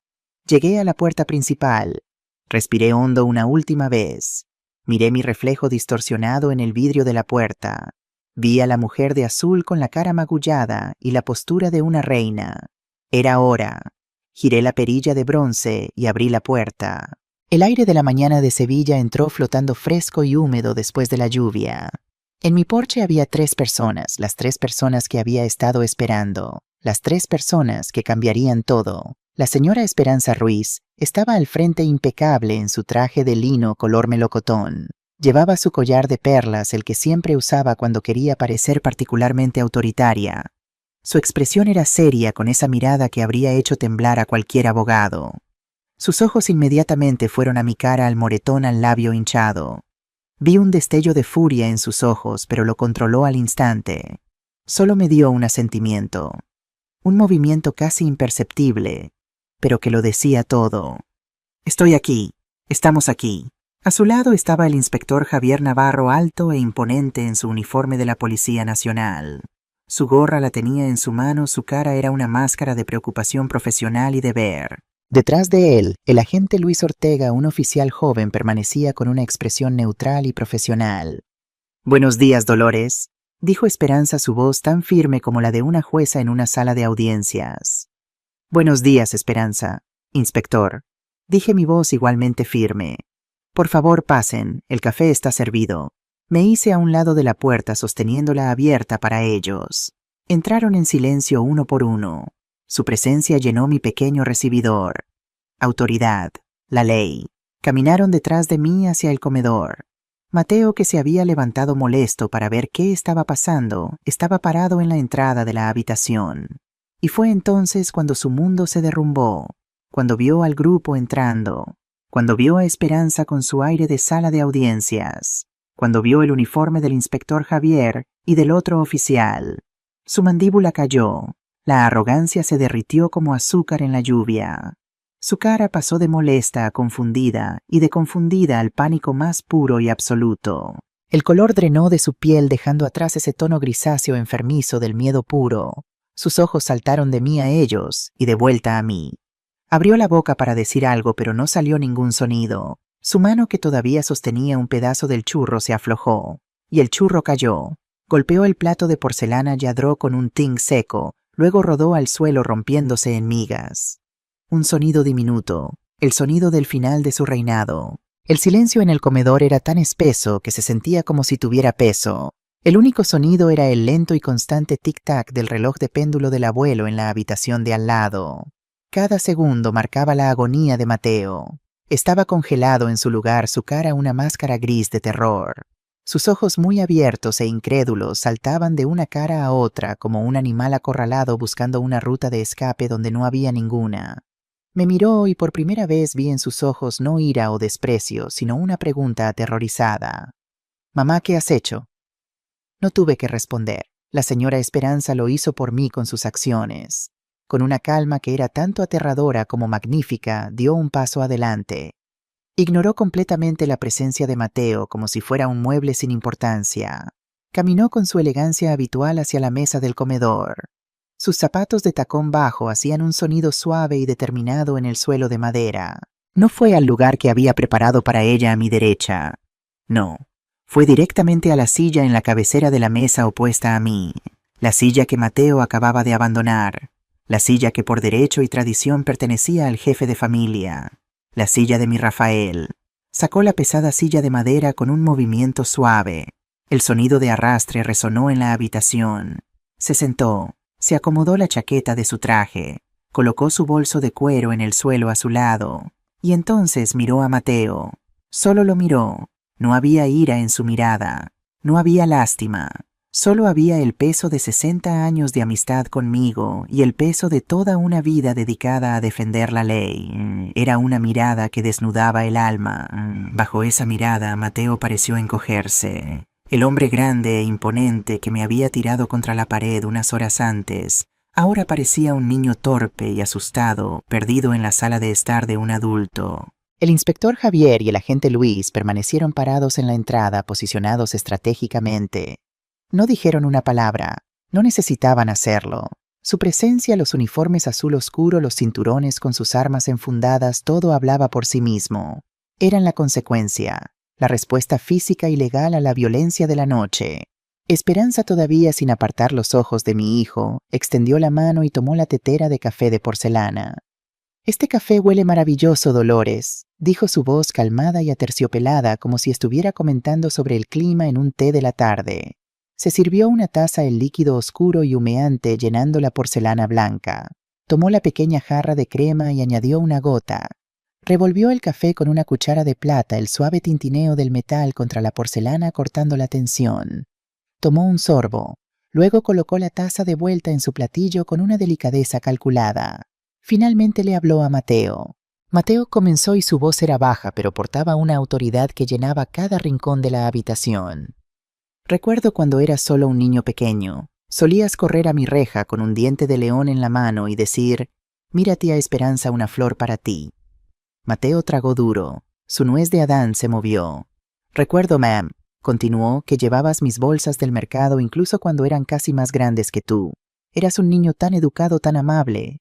Llegué a la puerta principal. Respiré hondo una última vez. Miré mi reflejo distorsionado en el vidrio de la puerta. Vi a la mujer de azul con la cara magullada y la postura de una reina. Era hora. Giré la perilla de bronce y abrí la puerta. El aire de la mañana de Sevilla entró flotando fresco y húmedo después de la lluvia. En mi porche había 3 personas, las 3 personas que había estado esperando, las 3 personas que cambiarían todo. La señora Esperanza Ruiz estaba al frente impecable en su traje de lino color melocotón. Llevaba su collar de perlas, el que siempre usaba cuando quería parecer particularmente autoritaria. Su expresión era seria, con esa mirada que habría hecho temblar a cualquier abogado. Sus ojos inmediatamente fueron a mi cara, al moretón, al labio hinchado. Vi un destello de furia en sus ojos, pero lo controló al instante. Solo me dio un asentimiento. Un movimiento casi imperceptible, pero que lo decía todo. Estoy aquí. Estamos aquí. A su lado estaba el inspector Javier Navarro, alto e imponente en su uniforme de la Policía Nacional. Su gorra la tenía en su mano, su cara era una máscara de preocupación profesional y deber. Detrás de él, el agente Luis Ortega, un oficial joven, permanecía con una expresión neutral y profesional. «Buenos días, Dolores», dijo Esperanza, su voz tan firme como la de una jueza en una sala de audiencias. «Buenos días, Esperanza. Inspector», dije, mi voz igualmente firme. «Por favor, pasen, el café está servido». Me hice a un lado de la puerta sosteniéndola abierta para ellos. Entraron en silencio uno por uno. Su presencia llenó mi pequeño recibidor. Autoridad, la ley. Caminaron detrás de mí hacia el comedor. Mateo, que se había levantado molesto para ver qué estaba pasando, estaba parado en la entrada de la habitación. Y fue entonces cuando su mundo se derrumbó, cuando vio al grupo entrando, cuando vio a Esperanza con su aire de sala de audiencias, cuando vio el uniforme del inspector Javier y del otro oficial. Su mandíbula cayó. La arrogancia se derritió como azúcar en la lluvia. Su cara pasó de molesta a confundida y de confundida al pánico más puro y absoluto. El color drenó de su piel dejando atrás ese tono grisáceo enfermizo del miedo puro. Sus ojos saltaron de mí a ellos y de vuelta a mí. Abrió la boca para decir algo, pero no salió ningún sonido. Su mano, que todavía sostenía un pedazo del churro, se aflojó, y el churro cayó. Golpeó el plato de porcelana, yadró con un ting seco. Luego rodó al suelo rompiéndose en migas. Un sonido diminuto, el sonido del final de su reinado. El silencio en el comedor era tan espeso que se sentía como si tuviera peso. El único sonido era el lento y constante tic-tac del reloj de péndulo del abuelo en la habitación de al lado. Cada segundo marcaba la agonía de Mateo. Estaba congelado en su lugar, su cara una máscara gris de terror. Sus ojos muy abiertos e incrédulos saltaban de una cara a otra como un animal acorralado buscando una ruta de escape donde no había ninguna. Me miró y por primera vez vi en sus ojos no ira o desprecio, sino una pregunta aterrorizada. «Mamá, ¿qué has hecho?» No tuve que responder. La señora Esperanza lo hizo por mí con sus acciones. Con una calma que era tanto aterradora como magnífica, dio un paso adelante. Ignoró completamente la presencia de Mateo como si fuera un mueble sin importancia. Caminó con su elegancia habitual hacia la mesa del comedor. Sus zapatos de tacón bajo hacían un sonido suave y determinado en el suelo de madera. No fue al lugar que había preparado para ella a mi derecha. No, fue directamente a la silla en la cabecera de la mesa opuesta a mí. La silla que Mateo acababa de abandonar. La silla que por derecho y tradición pertenecía al jefe de familia. La silla de mi Rafael. Sacó la pesada silla de madera con un movimiento suave. El sonido de arrastre resonó en la habitación. Se sentó, se acomodó la chaqueta de su traje, colocó su bolso de cuero en el suelo a su lado, y entonces miró a Mateo. Solo lo miró. No había ira en su mirada. No había lástima. Solo había el peso de 60 años de amistad conmigo y el peso de toda una vida dedicada a defender la ley. Era una mirada que desnudaba el alma. Bajo esa mirada, Mateo pareció encogerse. El hombre grande e imponente que me había tirado contra la pared unas horas antes, ahora parecía un niño torpe y asustado, perdido en la sala de estar de un adulto. El inspector Javier y el agente Luis permanecieron parados en la entrada, posicionados estratégicamente. No dijeron una palabra. No necesitaban hacerlo. Su presencia, los uniformes azul oscuro, los cinturones con sus armas enfundadas, todo hablaba por sí mismo. Eran la consecuencia, la respuesta física y legal a la violencia de la noche. Esperanza, todavía sin apartar los ojos de mi hijo, extendió la mano y tomó la tetera de café de porcelana. «Este café huele maravilloso, Dolores», dijo su voz calmada y aterciopelada como si estuviera comentando sobre el clima en un té de la tarde. Se sirvió una taza el líquido oscuro y humeante llenando la porcelana blanca. Tomó la pequeña jarra de crema y añadió una gota. Revolvió el café con una cuchara de plata, el suave tintineo del metal contra la porcelana cortando la tensión. Tomó un sorbo. Luego colocó la taza de vuelta en su platillo con una delicadeza calculada. Finalmente le habló a Mateo. Mateo comenzó y su voz era baja, pero portaba una autoridad que llenaba cada rincón de la habitación. «Recuerdo cuando eras solo un niño pequeño. Solías correr a mi reja con un diente de león en la mano y decir, «Mira, tía Esperanza, una flor para ti». Mateo tragó duro. Su nuez de Adán se movió. «Recuerdo, ma'am», continuó, «que llevabas mis bolsas del mercado incluso cuando eran casi más grandes que tú. Eras un niño tan educado, tan amable».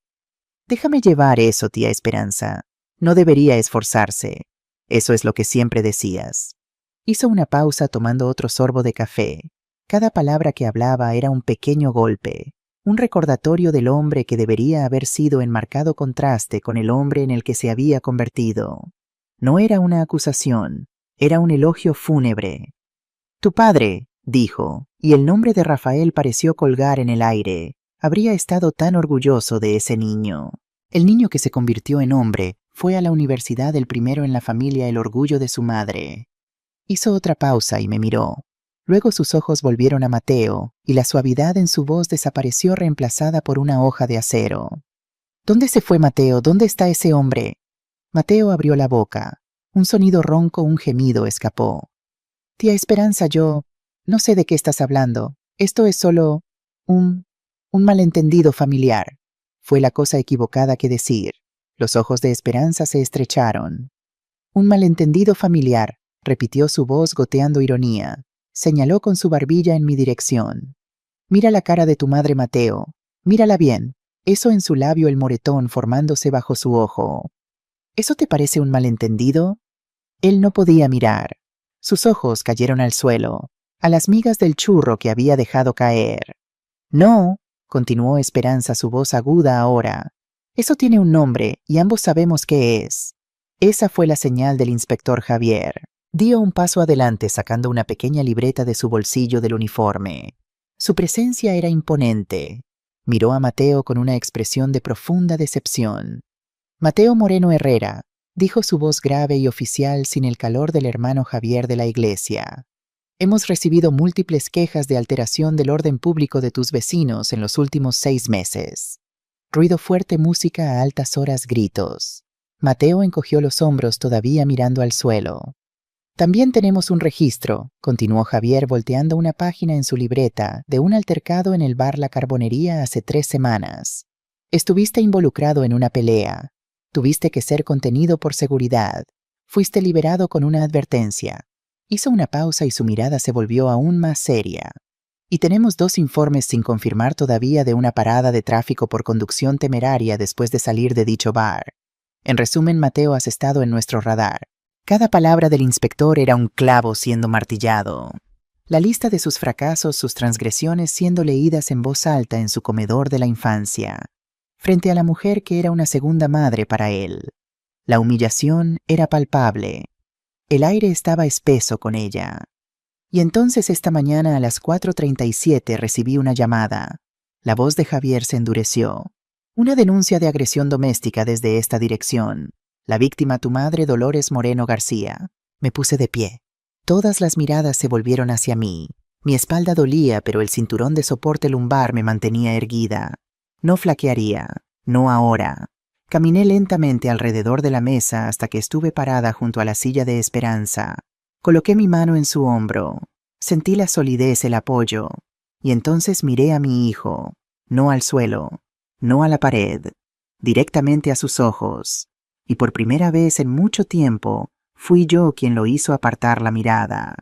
«Déjame llevar eso, tía Esperanza. No debería esforzarse. Eso es lo que siempre decías». Hizo una pausa tomando otro sorbo de café. Cada palabra que hablaba era un pequeño golpe, un recordatorio del hombre que debería haber sido en marcado contraste con el hombre en el que se había convertido. No era una acusación, era un elogio fúnebre. «Tu padre», dijo, y el nombre de Rafael pareció colgar en el aire. Habría estado tan orgulloso de ese niño. El niño que se convirtió en hombre fue a la universidad, el primero en la familia, el orgullo de su madre. Hizo otra pausa y me miró. Luego sus ojos volvieron a Mateo y la suavidad en su voz desapareció reemplazada por una hoja de acero. «¿Dónde se fue Mateo? ¿Dónde está ese hombre?» Mateo abrió la boca. Un sonido ronco, un gemido escapó. «Tía Esperanza, no sé de qué estás hablando. Esto es solo un malentendido familiar». Fue la cosa equivocada que decir. Los ojos de Esperanza se estrecharon. «Un malentendido familiar», repitió su voz goteando ironía. Señaló con su barbilla en mi dirección. «Mira la cara de tu madre, Mateo. Mírala bien. Eso en su labio, el moretón formándose bajo su ojo. ¿Eso te parece un malentendido?» Él no podía mirar. Sus ojos cayeron al suelo, a las migas del churro que había dejado caer. «No», continuó Esperanza, su voz aguda ahora. «Eso tiene un nombre y ambos sabemos qué es». Esa fue la señal del inspector Javier. Dio un paso adelante sacando una pequeña libreta de su bolsillo del uniforme. Su presencia era imponente. Miró a Mateo con una expresión de profunda decepción. Mateo Moreno Herrera, dijo su voz grave y oficial sin el calor del hermano Javier de la iglesia. Hemos recibido múltiples quejas de alteración del orden público de tus vecinos en los últimos 6 meses. Ruido fuerte, música a altas horas, gritos. Mateo encogió los hombros todavía mirando al suelo. También tenemos un registro, continuó Javier volteando una página en su libreta, de un altercado en el bar La Carbonería hace 3 semanas. Estuviste involucrado en una pelea. Tuviste que ser contenido por seguridad. Fuiste liberado con una advertencia. Hizo una pausa y su mirada se volvió aún más seria. Y tenemos 2 informes sin confirmar todavía de una parada de tráfico por conducción temeraria después de salir de dicho bar. En resumen, Mateo, has estado en nuestro radar. Cada palabra del inspector era un clavo siendo martillado. La lista de sus fracasos, sus transgresiones siendo leídas en voz alta en su comedor de la infancia, frente a la mujer que era una segunda madre para él. La humillación era palpable. El aire estaba espeso con ella. Y entonces esta mañana a las 4:37 recibí una llamada. La voz de Javier se endureció. Una denuncia de agresión doméstica desde esta dirección. La víctima, tu madre, Dolores Moreno García. Me puse de pie. Todas las miradas se volvieron hacia mí. Mi espalda dolía, pero el cinturón de soporte lumbar me mantenía erguida. No flaquearía. No ahora. Caminé lentamente alrededor de la mesa hasta que estuve parada junto a la silla de Esperanza. Coloqué mi mano en su hombro. Sentí la solidez, el apoyo. Y entonces miré a mi hijo. No al suelo. No a la pared. Directamente a sus ojos. Y por primera vez en mucho tiempo, fui yo quien lo hizo apartar la mirada.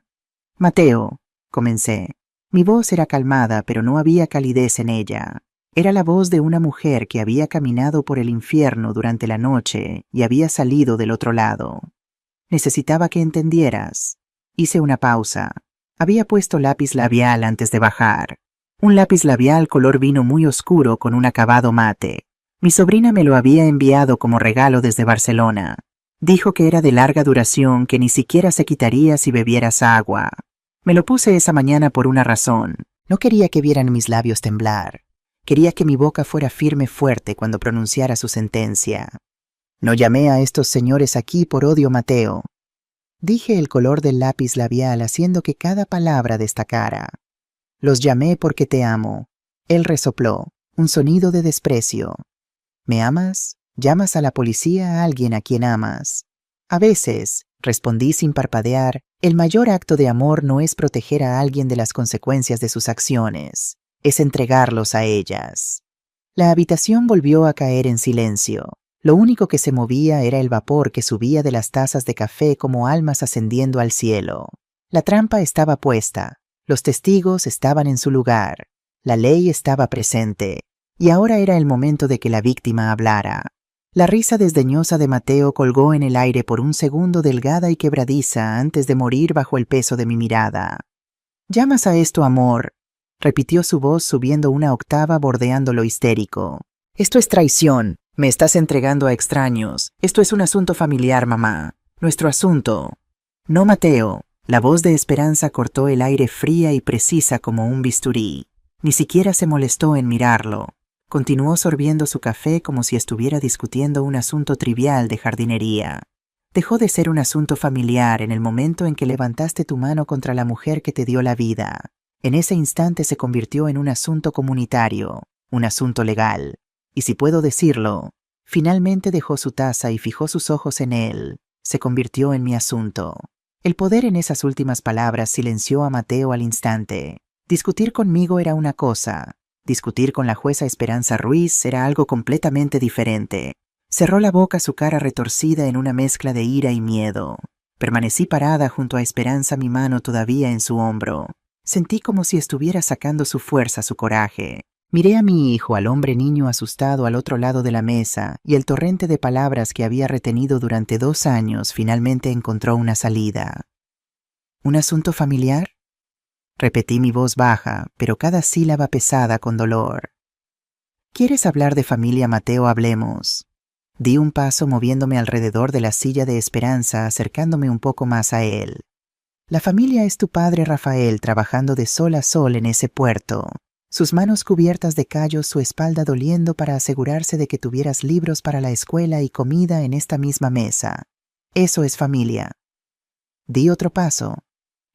Mateo, comencé. Mi voz era calmada, pero no había calidez en ella. Era la voz de una mujer que había caminado por el infierno durante la noche y había salido del otro lado. Necesitaba que entendieras. Hice una pausa. Había puesto lápiz labial antes de bajar. Un lápiz labial color vino muy oscuro con un acabado mate. Mi sobrina me lo había enviado como regalo desde Barcelona. Dijo que era de larga duración, que ni siquiera se quitaría si bebieras agua. Me lo puse esa mañana por una razón. No quería que vieran mis labios temblar. Quería que mi boca fuera firme, fuerte cuando pronunciara su sentencia. No llamé a estos señores aquí por odio, Mateo. Dije el color del lápiz labial haciendo que cada palabra destacara. Los llamé porque te amo. Él resopló, un sonido de desprecio. ¿Me amas? ¿Llamas a la policía a alguien a quien amas? A veces, respondí sin parpadear, el mayor acto de amor no es proteger a alguien de las consecuencias de sus acciones, es entregarlos a ellas. La habitación volvió a caer en silencio. Lo único que se movía era el vapor que subía de las tazas de café como almas ascendiendo al cielo. La trampa estaba puesta, los testigos estaban en su lugar, la ley estaba presente. Y ahora era el momento de que la víctima hablara. La risa desdeñosa de Mateo colgó en el aire por un segundo, delgada y quebradiza, antes de morir bajo el peso de mi mirada. «¿Llamas a esto amor?», repitió su voz subiendo una octava bordeando lo histérico. «Esto es traición. Me estás entregando a extraños. Esto es un asunto familiar, mamá. Nuestro asunto». «No, Mateo». La voz de Esperanza cortó el aire fría y precisa como un bisturí. Ni siquiera se molestó en mirarlo. Continuó sorbiendo su café como si estuviera discutiendo un asunto trivial de jardinería. Dejó de ser un asunto familiar en el momento en que levantaste tu mano contra la mujer que te dio la vida. En ese instante se convirtió en un asunto comunitario, un asunto legal. Y si puedo decirlo, finalmente dejó su taza y fijó sus ojos en él. Se convirtió en mi asunto. El poder en esas últimas palabras silenció a Mateo al instante. Discutir conmigo era una cosa. Discutir con la jueza Esperanza Ruiz era algo completamente diferente. Cerró la boca, su cara retorcida en una mezcla de ira y miedo. Permanecí parada junto a Esperanza, mi mano todavía en su hombro. Sentí como si estuviera sacando su fuerza, su coraje. Miré a mi hijo, al hombre niño asustado al otro lado de la mesa, y el torrente de palabras que había retenido durante 2 años finalmente encontró una salida. ¿Un asunto familiar?, repetí, mi voz baja, pero cada sílaba pesada con dolor. ¿Quieres hablar de familia, Mateo? Hablemos. Di un paso moviéndome alrededor de la silla de esperanza, acercándome un poco más a él. La familia es tu padre Rafael trabajando de sol a sol en ese puerto. Sus manos cubiertas de callos, su espalda doliendo para asegurarse de que tuvieras libros para la escuela y comida en esta misma mesa. Eso es familia. Di otro paso.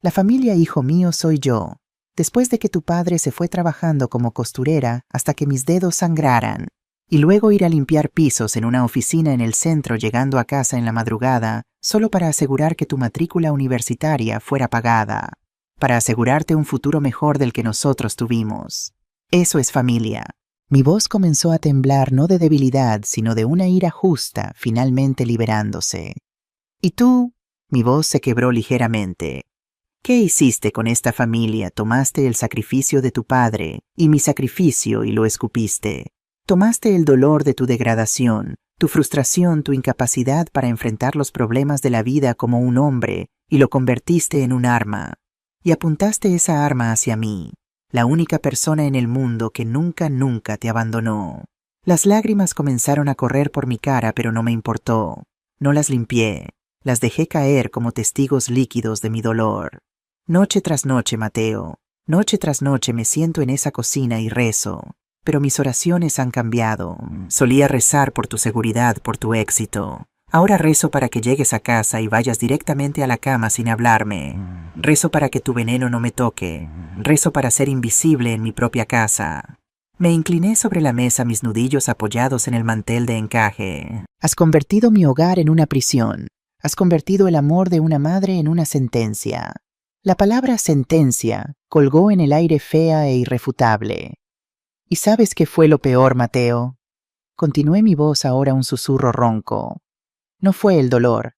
La familia, hijo mío, soy yo. Después de que tu padre se fue trabajando como costurera hasta que mis dedos sangraran, y luego ir a limpiar pisos en una oficina en el centro llegando a casa en la madrugada, solo para asegurar que tu matrícula universitaria fuera pagada, para asegurarte un futuro mejor del que nosotros tuvimos. Eso es familia. Mi voz comenzó a temblar no de debilidad, sino de una ira justa, finalmente liberándose. ¿Y tú? Mi voz se quebró ligeramente. ¿Qué hiciste con esta familia? Tomaste el sacrificio de tu padre y mi sacrificio y lo escupiste. Tomaste el dolor de tu degradación, tu frustración, tu incapacidad para enfrentar los problemas de la vida como un hombre y lo convertiste en un arma. Y apuntaste esa arma hacia mí, la única persona en el mundo que nunca te abandonó. Las lágrimas comenzaron a correr por mi cara, pero no me importó. No las limpié, las dejé caer como testigos líquidos de mi dolor. Noche tras noche, Mateo, noche tras noche me siento en esa cocina y rezo. Pero mis oraciones han cambiado. Solía rezar por tu seguridad, por tu éxito. Ahora rezo para que llegues a casa y vayas directamente a la cama sin hablarme. Rezo para que tu veneno no me toque. Rezo para ser invisible en mi propia casa. Me incliné sobre la mesa, mis nudillos apoyados en el mantel de encaje. Has convertido mi hogar en una prisión. Has convertido el amor de una madre en una sentencia. La palabra sentencia colgó en el aire fea e irrefutable. ¿Y sabes qué fue lo peor, Mateo? Continué, mi voz ahora un susurro ronco. No fue el dolor.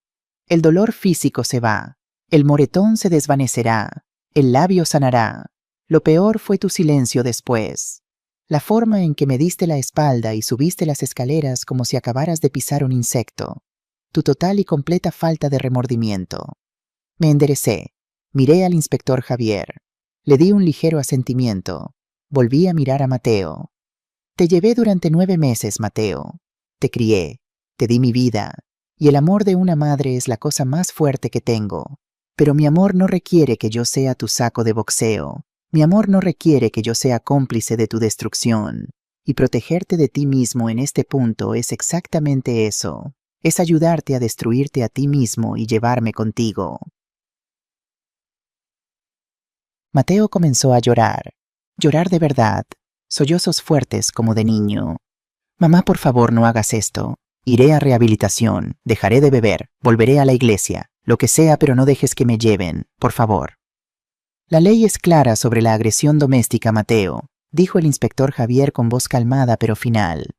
El dolor físico se va. El moretón se desvanecerá. El labio sanará. Lo peor fue tu silencio después. La forma en que me diste la espalda y subiste las escaleras como si acabaras de pisar un insecto. Tu total y completa falta de remordimiento. Me enderecé. Miré al inspector Javier. Le di un ligero asentimiento. Volví a mirar a Mateo. Te llevé durante 9 meses, Mateo. Te crié, te di mi vida, y el amor de una madre es la cosa más fuerte que tengo. Pero mi amor no requiere que yo sea tu saco de boxeo. Mi amor no requiere que yo sea cómplice de tu destrucción. Y protegerte de ti mismo en este punto es exactamente eso. Es ayudarte a destruirte a ti mismo y llevarme contigo. Mateo comenzó a llorar. Llorar de verdad, sollozos fuertes como de niño. Mamá, por favor, no hagas esto. Iré a rehabilitación, dejaré de beber, volveré a la iglesia, lo que sea, pero no dejes que me lleven, por favor. La ley es clara sobre la agresión doméstica, Mateo, dijo el inspector Javier con voz calmada pero final.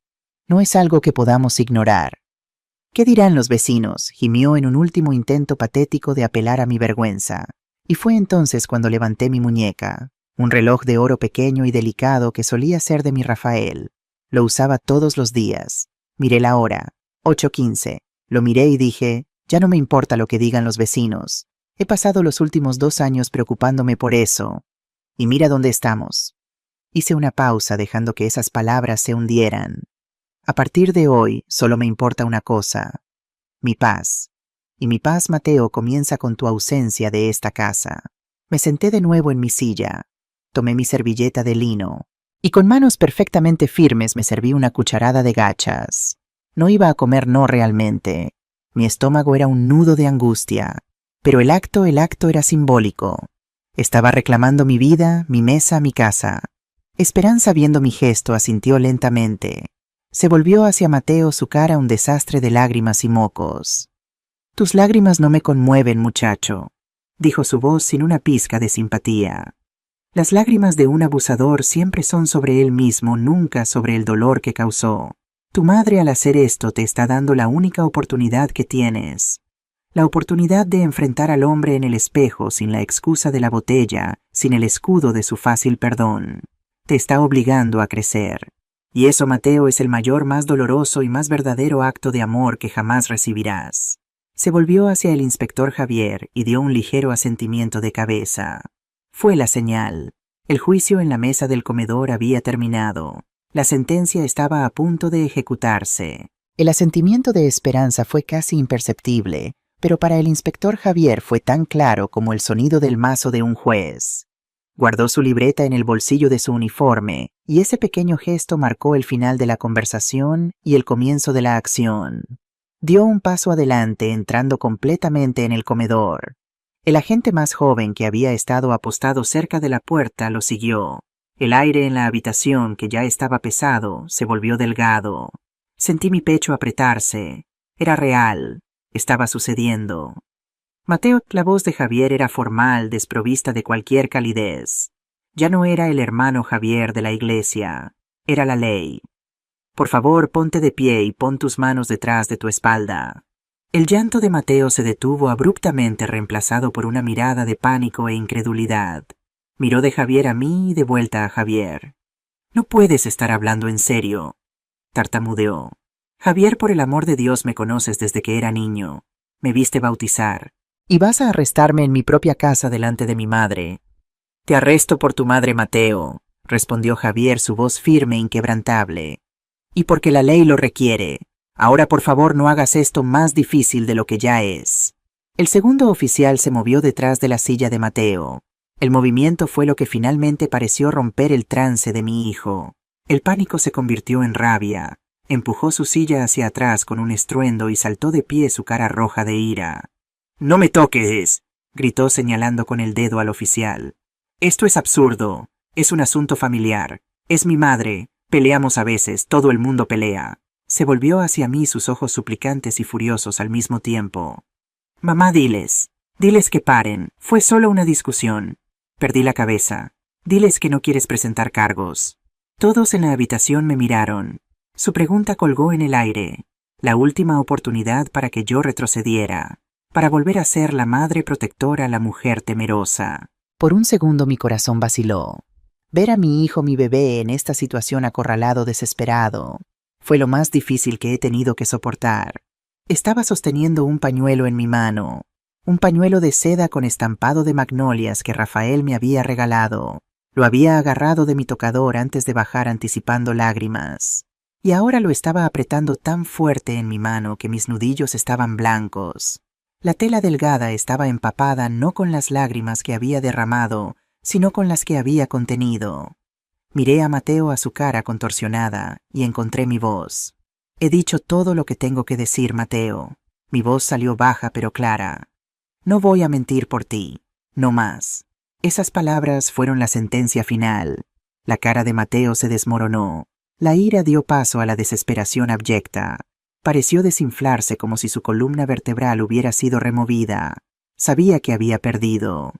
No es algo que podamos ignorar. ¿Qué dirán los vecinos?, gimió en un último intento patético de apelar a mi vergüenza. Y fue entonces cuando levanté mi muñeca. Un reloj de oro pequeño y delicado que solía ser de mi Rafael. Lo usaba todos los días. Miré la hora, 8:15. Lo miré y dije, ya no me importa lo que digan los vecinos. He pasado los últimos 2 años preocupándome por eso. Y mira dónde estamos. Hice una pausa dejando que esas palabras se hundieran. A partir de hoy solo me importa una cosa. Mi paz. Y mi paz, Mateo, comienza con tu ausencia de esta casa. Me senté de nuevo en mi silla. Tomé mi servilleta de lino y con manos perfectamente firmes me serví una cucharada de gachas. No iba a comer, no realmente. Mi estómago era un nudo de angustia, pero el acto era simbólico. Estaba reclamando mi vida, mi mesa, mi casa. Esperanza, viendo mi gesto, asintió lentamente. Se volvió hacia Mateo, su cara un desastre de lágrimas y mocos. Tus lágrimas no me conmueven, muchacho, dijo su voz sin una pizca de simpatía. Las lágrimas de un abusador siempre son sobre él mismo, nunca sobre el dolor que causó. Tu madre, al hacer esto, te está dando la única oportunidad que tienes. La oportunidad de enfrentar al hombre en el espejo sin la excusa de la botella, sin el escudo de su fácil perdón. Te está obligando a crecer. Y eso, Mateo, es el mayor, más doloroso y más verdadero acto de amor que jamás recibirás. Se volvió hacia el inspector Javier y dio un ligero asentimiento de cabeza. Fue la señal. El juicio en la mesa del comedor había terminado. La sentencia estaba a punto de ejecutarse. El asentimiento de Esperanza fue casi imperceptible, pero para el inspector Javier fue tan claro como el sonido del mazo de un juez. Guardó su libreta en el bolsillo de su uniforme, y ese pequeño gesto marcó el final de la conversación y el comienzo de la acción. Dio un paso adelante, entrando completamente en el comedor. El agente más joven, que había estado apostado cerca de la puerta, lo siguió. El aire en la habitación, que ya estaba pesado, se volvió delgado. Sentí mi pecho apretarse. Era real. Estaba sucediendo. Mateo, la voz de Javier era formal, desprovista de cualquier calidez. Ya no era el hermano Javier de la iglesia. Era la ley. Por favor, ponte de pie y pon tus manos detrás de tu espalda. El llanto de Mateo se detuvo abruptamente, reemplazado por una mirada de pánico e incredulidad. Miró de Javier a mí y de vuelta a Javier. «No puedes estar hablando en serio», tartamudeó. «Javier, por el amor de Dios, me conoces desde que era niño. Me viste bautizar. Y vas a arrestarme en mi propia casa delante de mi madre». «Te arresto por tu madre, Mateo», respondió Javier, su voz firme e inquebrantable. «Y porque la ley lo requiere. Ahora, por favor, no hagas esto más difícil de lo que ya es». El segundo oficial se movió detrás de la silla de Mateo. El movimiento fue lo que finalmente pareció romper el trance de mi hijo. El pánico se convirtió en rabia. Empujó su silla hacia atrás con un estruendo y saltó de pie, su cara roja de ira. «¡No me toques!», gritó señalando con el dedo al oficial. «Esto es absurdo. Es un asunto familiar. Es mi madre. Peleamos a veces. Todo el mundo pelea». Se volvió hacia mí, sus ojos suplicantes y furiosos al mismo tiempo. «Mamá, diles que paren. Fue solo una discusión. Perdí la cabeza. Diles que no quieres presentar cargos». Todos en la habitación me miraron. Su pregunta colgó en el aire. La última oportunidad para que yo retrocediera. Para volver a ser la madre protectora, la mujer temerosa. Por un segundo mi corazón vaciló. Ver a mi hijo, mi bebé, en esta situación acorralado, desesperado, fue lo más difícil que he tenido que soportar. Estaba sosteniendo un pañuelo en mi mano. Un pañuelo de seda con estampado de magnolias que Rafael me había regalado. Lo había agarrado de mi tocador antes de bajar, anticipando lágrimas. Y ahora lo estaba apretando tan fuerte en mi mano que mis nudillos estaban blancos. La tela delgada estaba empapada no con las lágrimas que había derramado, sino con las que había contenido. Miré a Mateo, a su cara contorsionada, y encontré mi voz. «He dicho todo lo que tengo que decir, Mateo». Mi voz salió baja pero clara. «No voy a mentir por ti. No más». Esas palabras fueron la sentencia final. La cara de Mateo se desmoronó. La ira dio paso a la desesperación abyecta. Pareció desinflarse como si su columna vertebral hubiera sido removida. Sabía que había perdido.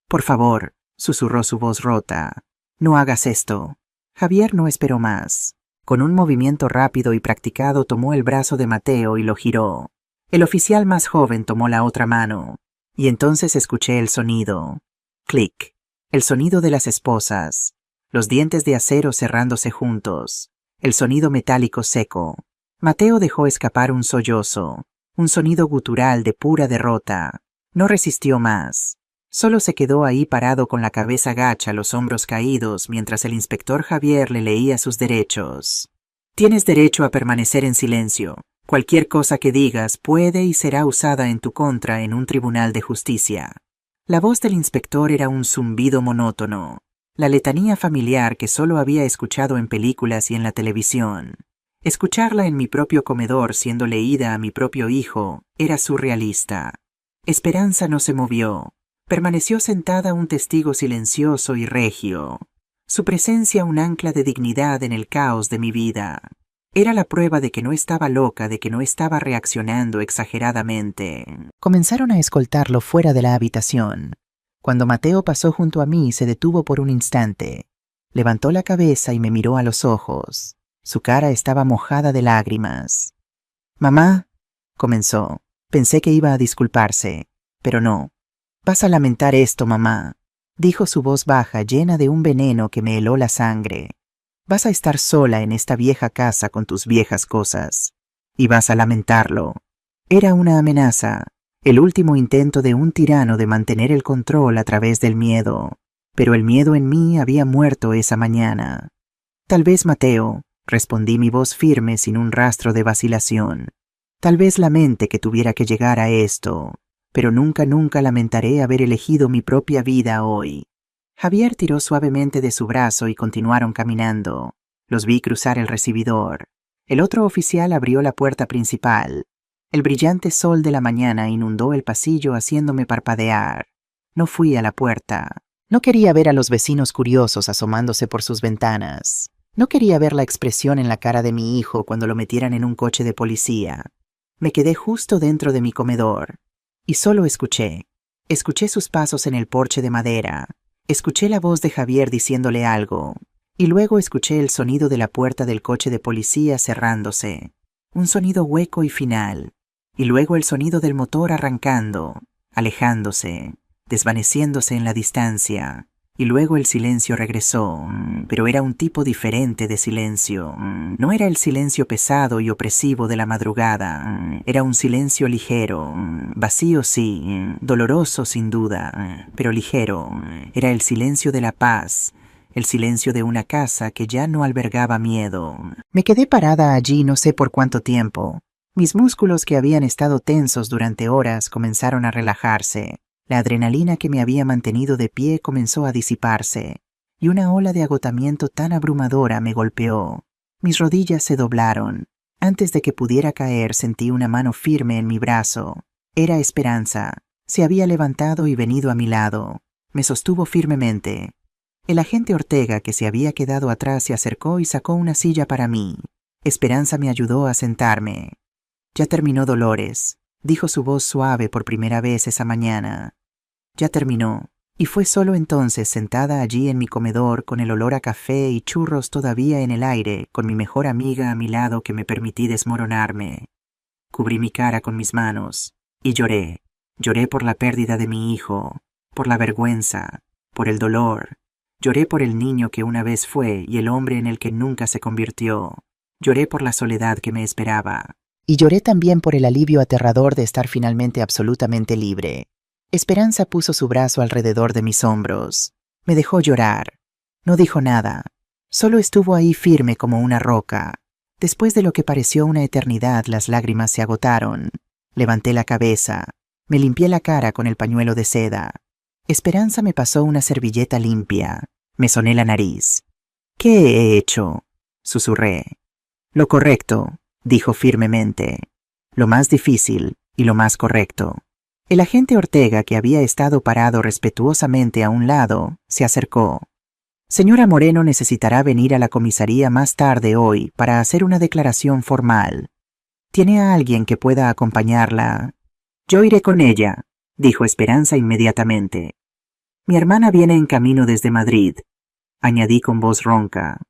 «Por favor», susurró su voz rota. «No hagas esto». Javier no esperó más. Con un movimiento rápido y practicado tomó el brazo de Mateo y lo giró. El oficial más joven tomó la otra mano. Y entonces escuché el sonido. Clic. El sonido de las esposas. Los dientes de acero cerrándose juntos. El sonido metálico seco. Mateo dejó escapar un sollozo. Un sonido gutural de pura derrota. No resistió más. Solo se quedó ahí parado con la cabeza gacha, los hombros caídos, mientras el inspector Javier le leía sus derechos. «Tienes derecho a permanecer en silencio. Cualquier cosa que digas puede y será usada en tu contra en un tribunal de justicia». La voz del inspector era un zumbido monótono, la letanía familiar que solo había escuchado en películas y en la televisión. Escucharla en mi propio comedor siendo leída a mi propio hijo era surrealista. Esperanza no se movió. Permaneció sentada, un testigo silencioso y regio. Su presencia un ancla de dignidad en el caos de mi vida. Era la prueba de que no estaba loca, de que no estaba reaccionando exageradamente. Comenzaron a escoltarlo fuera de la habitación. Cuando Mateo pasó junto a mí, se detuvo por un instante. Levantó la cabeza y me miró a los ojos. Su cara estaba mojada de lágrimas. «Mamá», comenzó. Pensé que iba a disculparse, pero no. «Vas a lamentar esto, mamá», dijo su voz baja, llena de un veneno que me heló la sangre. «Vas a estar sola en esta vieja casa con tus viejas cosas. Y vas a lamentarlo». Era una amenaza, el último intento de un tirano de mantener el control a través del miedo. Pero el miedo en mí había muerto esa mañana. «Tal vez, Mateo, respondí mi voz firme sin un rastro de vacilación. Tal vez lamente que tuviera que llegar a esto, pero nunca lamentaré haber elegido mi propia vida hoy. Javier tiró suavemente de su brazo y continuaron caminando. Los vi cruzar el recibidor. El otro oficial abrió la puerta principal. El brillante sol de la mañana inundó el pasillo haciéndome parpadear. No fui a la puerta. No quería ver a los vecinos curiosos asomándose por sus ventanas. No quería ver la expresión en la cara de mi hijo cuando lo metieran en un coche de policía. Me quedé justo dentro de mi comedor. Y solo escuché. Escuché sus pasos en el porche de madera. Escuché la voz de Javier diciéndole algo. Y luego escuché el sonido de la puerta del coche de policía cerrándose. Un sonido hueco y final. Y luego el sonido del motor arrancando, alejándose, desvaneciéndose en la distancia. Y luego el silencio regresó, pero era un tipo diferente de silencio. No era el silencio pesado y opresivo de la madrugada. Era un silencio ligero, vacío sí, doloroso sin duda, pero ligero. Era el silencio de la paz, el silencio de una casa que ya no albergaba miedo. Me quedé parada allí no sé por cuánto tiempo. Mis músculos que habían estado tensos durante horas comenzaron a relajarse. La adrenalina que me había mantenido de pie comenzó a disiparse, y una ola de agotamiento tan abrumadora me golpeó. Mis rodillas se doblaron. Antes de que pudiera caer sentí una mano firme en mi brazo. Era Esperanza. Se había levantado y venido a mi lado. Me sostuvo firmemente. El agente Ortega, que se había quedado atrás, se acercó y sacó una silla para mí. Esperanza me ayudó a sentarme. «Ya terminó, Dolores», dijo su voz suave por primera vez esa mañana. Ya terminó, y fue solo entonces, sentada allí en mi comedor con el olor a café y churros todavía en el aire, con mi mejor amiga a mi lado, que me permití desmoronarme. Cubrí mi cara con mis manos y lloré. Lloré por la pérdida de mi hijo, por la vergüenza, por el dolor. Lloré por el niño que una vez fue y el hombre en el que nunca se convirtió. Lloré por la soledad que me esperaba. Y lloré también por el alivio aterrador de estar finalmente absolutamente libre. Esperanza puso su brazo alrededor de mis hombros. Me dejó llorar. No dijo nada. Solo estuvo ahí firme como una roca. Después de lo que pareció una eternidad, las lágrimas se agotaron. Levanté la cabeza. Me limpié la cara con el pañuelo de seda. Esperanza me pasó una servilleta limpia. Me soné la nariz. «¿Qué he hecho?», susurré. «Lo correcto», dijo firmemente. «Lo más difícil y lo más correcto». El agente Ortega, que había estado parado respetuosamente a un lado, se acercó. «Señora Moreno necesitará venir a la comisaría más tarde hoy para hacer una declaración formal. ¿Tiene a alguien que pueda acompañarla?» «Yo iré con ella», dijo Esperanza inmediatamente. «Mi hermana viene en camino desde Madrid», añadí con voz ronca.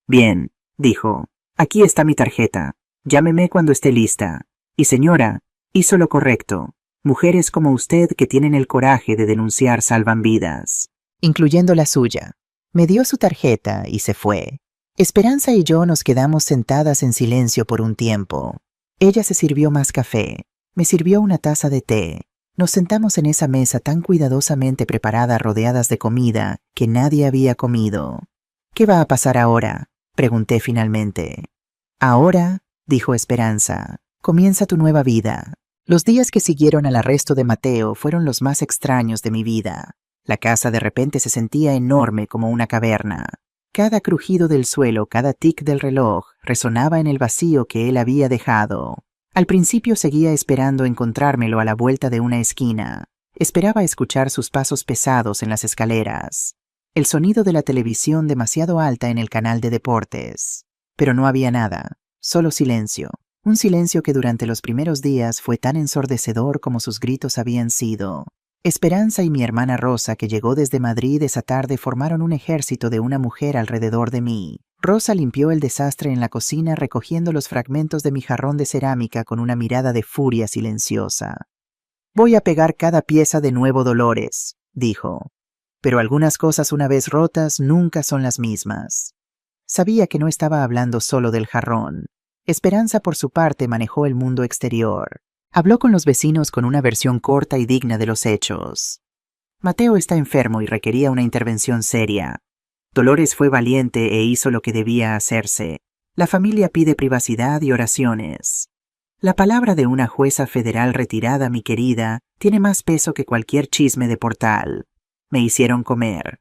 «Bien», dijo, «aquí está mi tarjeta. Llámeme cuando esté lista. Y señora, hizo lo correcto. Mujeres como usted que tienen el coraje de denunciar salvan vidas». Incluyendo la suya. Me dio su tarjeta y se fue. Esperanza y yo nos quedamos sentadas en silencio por un tiempo. Ella se sirvió más café. Me sirvió una taza de té. Nos sentamos en esa mesa tan cuidadosamente preparada, rodeadas de comida que nadie había comido. «¿Qué va a pasar ahora?», pregunté finalmente. «Ahora», dijo Esperanza, «comienza tu nueva vida». Los días que siguieron al arresto de Mateo fueron los más extraños de mi vida. La casa de repente se sentía enorme como una caverna. Cada crujido del suelo, cada tic del reloj, resonaba en el vacío que él había dejado. Al principio seguía esperando encontrármelo a la vuelta de una esquina. Esperaba escuchar sus pasos pesados en las escaleras. El sonido de la televisión demasiado alta en el canal de deportes. Pero no había nada, solo silencio. Un silencio que durante los primeros días fue tan ensordecedor como sus gritos habían sido. Esperanza y mi hermana Rosa, que llegó desde Madrid esa tarde, formaron un ejército de una mujer alrededor de mí. Rosa limpió el desastre en la cocina recogiendo los fragmentos de mi jarrón de cerámica con una mirada de furia silenciosa. «Voy a pegar cada pieza de nuevo, Dolores», dijo. «Pero algunas cosas una vez rotas nunca son las mismas». Sabía que no estaba hablando solo del jarrón. Esperanza, por su parte, manejó el mundo exterior. Habló con los vecinos con una versión corta y digna de los hechos. «Mateo está enfermo y requería una intervención seria. Dolores fue valiente e hizo lo que debía hacerse. La familia pide privacidad y oraciones. La palabra de una jueza federal retirada, mi querida, tiene más peso que cualquier chisme de portal. Me hicieron comer.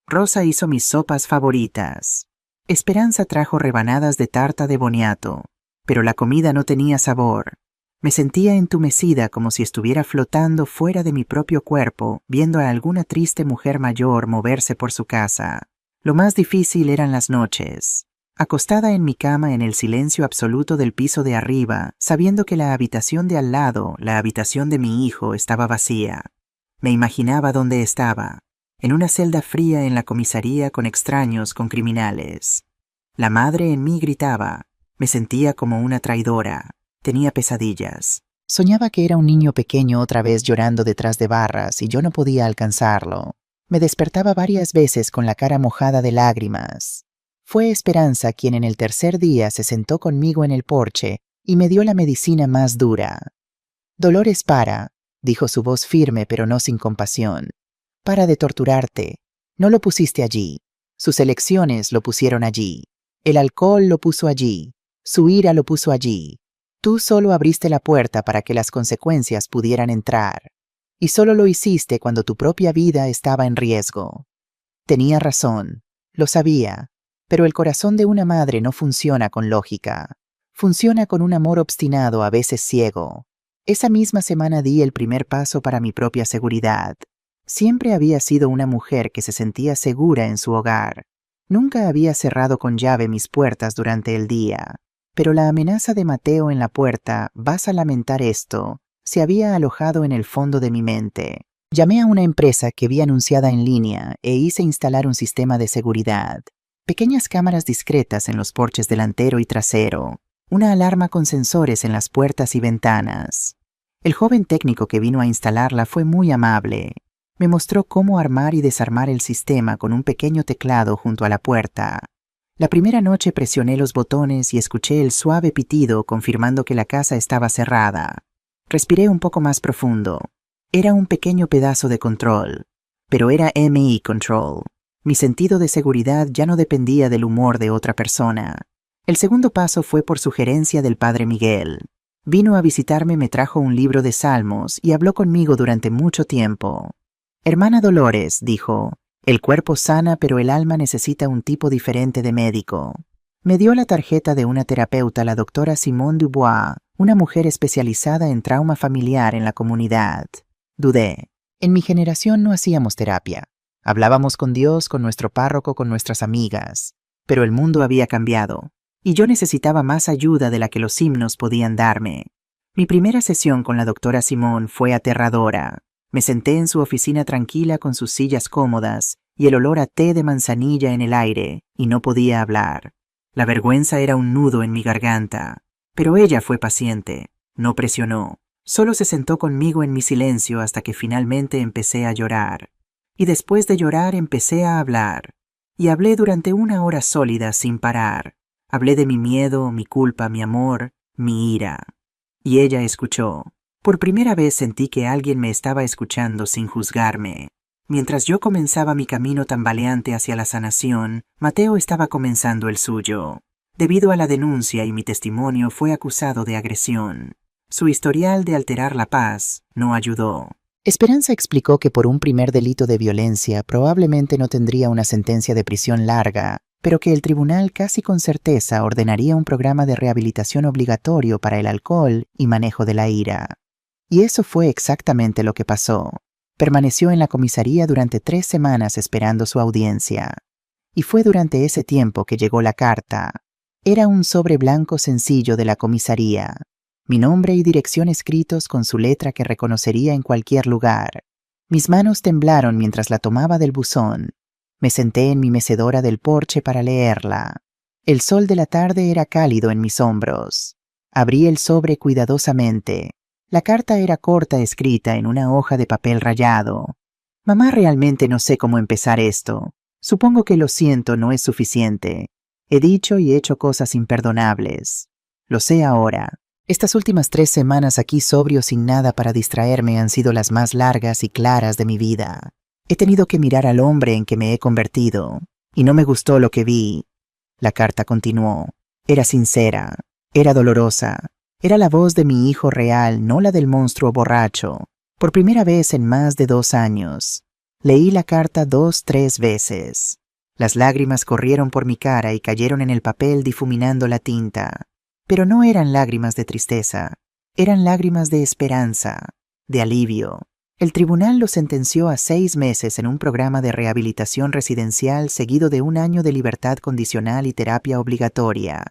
Rosa hizo mis sopas favoritas. Esperanza trajo rebanadas de tarta de boniato, pero la comida no tenía sabor. Me sentía entumecida como si estuviera flotando fuera de mi propio cuerpo, viendo a alguna triste mujer mayor moverse por su casa. Lo más difícil eran las noches. Acostada en mi cama en el silencio absoluto del piso de arriba, sabiendo que la habitación de al lado, la habitación de mi hijo, estaba vacía. Me imaginaba dónde estaba, en una celda fría en la comisaría con extraños, con criminales. La madre en mí gritaba. Me sentía como una traidora. Tenía pesadillas. Soñaba que era un niño pequeño otra vez llorando detrás de barras y yo no podía alcanzarlo. Me despertaba varias veces con la cara mojada de lágrimas. Fue Esperanza quien en el tercer día se sentó conmigo en el porche y me dio la medicina más dura. Dolores, dijo su voz firme pero no sin compasión. Para de torturarte. No lo pusiste allí. Sus elecciones lo pusieron allí. El alcohol lo puso allí. Su ira lo puso allí. Tú solo abriste la puerta para que las consecuencias pudieran entrar. Y solo lo hiciste cuando tu propia vida estaba en riesgo. Tenía razón. Lo sabía. Pero el corazón de una madre no funciona con lógica. Funciona con un amor obstinado, a veces ciego. Esa misma semana di el primer paso para mi propia seguridad. Siempre había sido una mujer que se sentía segura en su hogar. Nunca había cerrado con llave mis puertas durante el día. Pero la amenaza de Mateo en la puerta, vas a lamentar esto, se había alojado en el fondo de mi mente. Llamé a una empresa que vi anunciada en línea e hice instalar un sistema de seguridad. Pequeñas cámaras discretas en los porches delantero y trasero. Una alarma con sensores en las puertas y ventanas. El joven técnico que vino a instalarla fue muy amable. Me mostró cómo armar y desarmar el sistema con un pequeño teclado junto a la puerta. La primera noche presioné los botones y escuché el suave pitido confirmando que la casa estaba cerrada. Respiré un poco más profundo. Era un pequeño pedazo de control, pero era MI Control. Mi sentido de seguridad ya no dependía del humor de otra persona. El segundo paso fue por sugerencia del padre Miguel. Vino a visitarme, me trajo un libro de salmos y habló conmigo durante mucho tiempo. Hermana Dolores, dijo, el cuerpo sana pero el alma necesita un tipo diferente de médico. Me dio la tarjeta de una terapeuta, la doctora Simone Dubois, una mujer especializada en trauma familiar en la comunidad. Dudé. En mi generación no hacíamos terapia. Hablábamos con Dios, con nuestro párroco, con nuestras amigas. Pero el mundo había cambiado, y yo necesitaba más ayuda de la que los himnos podían darme. Mi primera sesión con la doctora Simone fue aterradora. Me senté en su oficina tranquila con sus sillas cómodas y el olor a té de manzanilla en el aire, y no podía hablar. La vergüenza era un nudo en mi garganta. Pero ella fue paciente, no presionó. Solo se sentó conmigo en mi silencio hasta que finalmente empecé a llorar. Y después de llorar empecé a hablar. Y hablé durante 1 hora sólida sin parar. Hablé de mi miedo, mi culpa, mi amor, mi ira. Y ella escuchó. Por primera vez sentí que alguien me estaba escuchando sin juzgarme. Mientras yo comenzaba mi camino tambaleante hacia la sanación, Mateo estaba comenzando el suyo. Debido a la denuncia y mi testimonio fue acusado de agresión. Su historial de alterar la paz no ayudó. Esperanza explicó que por un primer delito de violencia probablemente no tendría una sentencia de prisión larga, pero que el tribunal casi con certeza ordenaría un programa de rehabilitación obligatorio para el alcohol y manejo de la ira. Y eso fue exactamente lo que pasó. Permaneció en la comisaría durante 3 semanas esperando su audiencia. Y fue durante ese tiempo que llegó la carta. Era un sobre blanco sencillo de la comisaría. Mi nombre y dirección escritos con su letra que reconocería en cualquier lugar. Mis manos temblaron mientras la tomaba del buzón. Me senté en mi mecedora del porche para leerla. El sol de la tarde era cálido en mis hombros. Abrí el sobre cuidadosamente. La carta era corta, escrita en una hoja de papel rayado. Mamá, realmente no sé cómo empezar esto. Supongo que lo siento no es suficiente. He dicho y hecho cosas imperdonables. Lo sé ahora. Estas últimas 3 semanas aquí sobrio sin nada para distraerme han sido las más largas y claras de mi vida. He tenido que mirar al hombre en que me he convertido, y no me gustó lo que vi. La carta continuó. Era sincera, era dolorosa, era la voz de mi hijo real, no la del monstruo borracho. Por primera vez en más de 2 años. Leí la carta 2-3 veces. Las lágrimas corrieron por mi cara y cayeron en el papel difuminando la tinta. Pero no eran lágrimas de tristeza, eran lágrimas de esperanza, de alivio. El tribunal lo sentenció a 6 meses en un programa de rehabilitación residencial seguido de 1 año de libertad condicional y terapia obligatoria.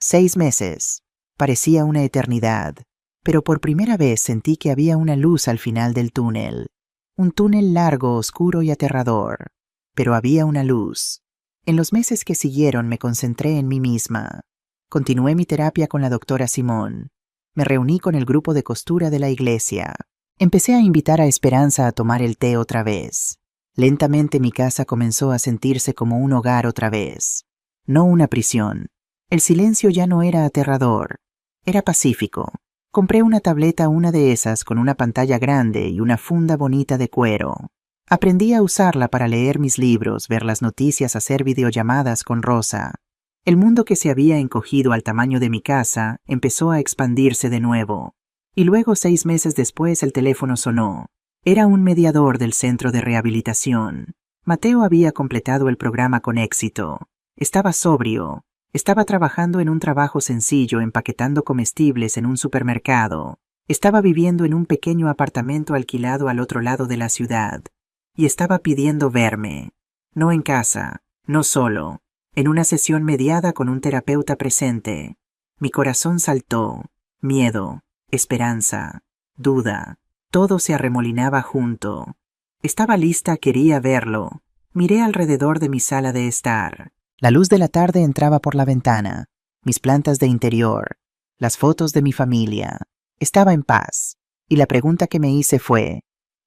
6 meses. Parecía una eternidad, pero por primera vez sentí que había una luz al final del túnel. Un túnel largo, oscuro y aterrador, pero había una luz. En los meses que siguieron me concentré en mí misma. Continué mi terapia con la doctora Simón. Me reuní con el grupo de costura de la iglesia. Empecé a invitar a Esperanza a tomar el té otra vez. Lentamente mi casa comenzó a sentirse como un hogar otra vez. No una prisión. El silencio ya no era aterrador. Era pacífico. Compré una tableta, una de esas, con una pantalla grande y una funda bonita de cuero. Aprendí a usarla para leer mis libros, ver las noticias, hacer videollamadas con Rosa. El mundo que se había encogido al tamaño de mi casa empezó a expandirse de nuevo. Y luego 6 meses después el teléfono sonó. Era un mediador del centro de rehabilitación. Mateo había completado el programa con éxito. Estaba sobrio. Estaba trabajando en un trabajo sencillo empaquetando comestibles en un supermercado. Estaba viviendo en un pequeño apartamento alquilado al otro lado de la ciudad. Y estaba pidiendo verme. No en casa, no solo, en una sesión mediada con un terapeuta presente. Mi corazón saltó. Miedo, esperanza, duda. Todo se arremolinaba junto. Estaba lista, quería verlo. Miré alrededor de mi sala de estar. La luz de la tarde entraba por la ventana, mis plantas de interior, las fotos de mi familia. Estaba en paz, y la pregunta que me hice fue,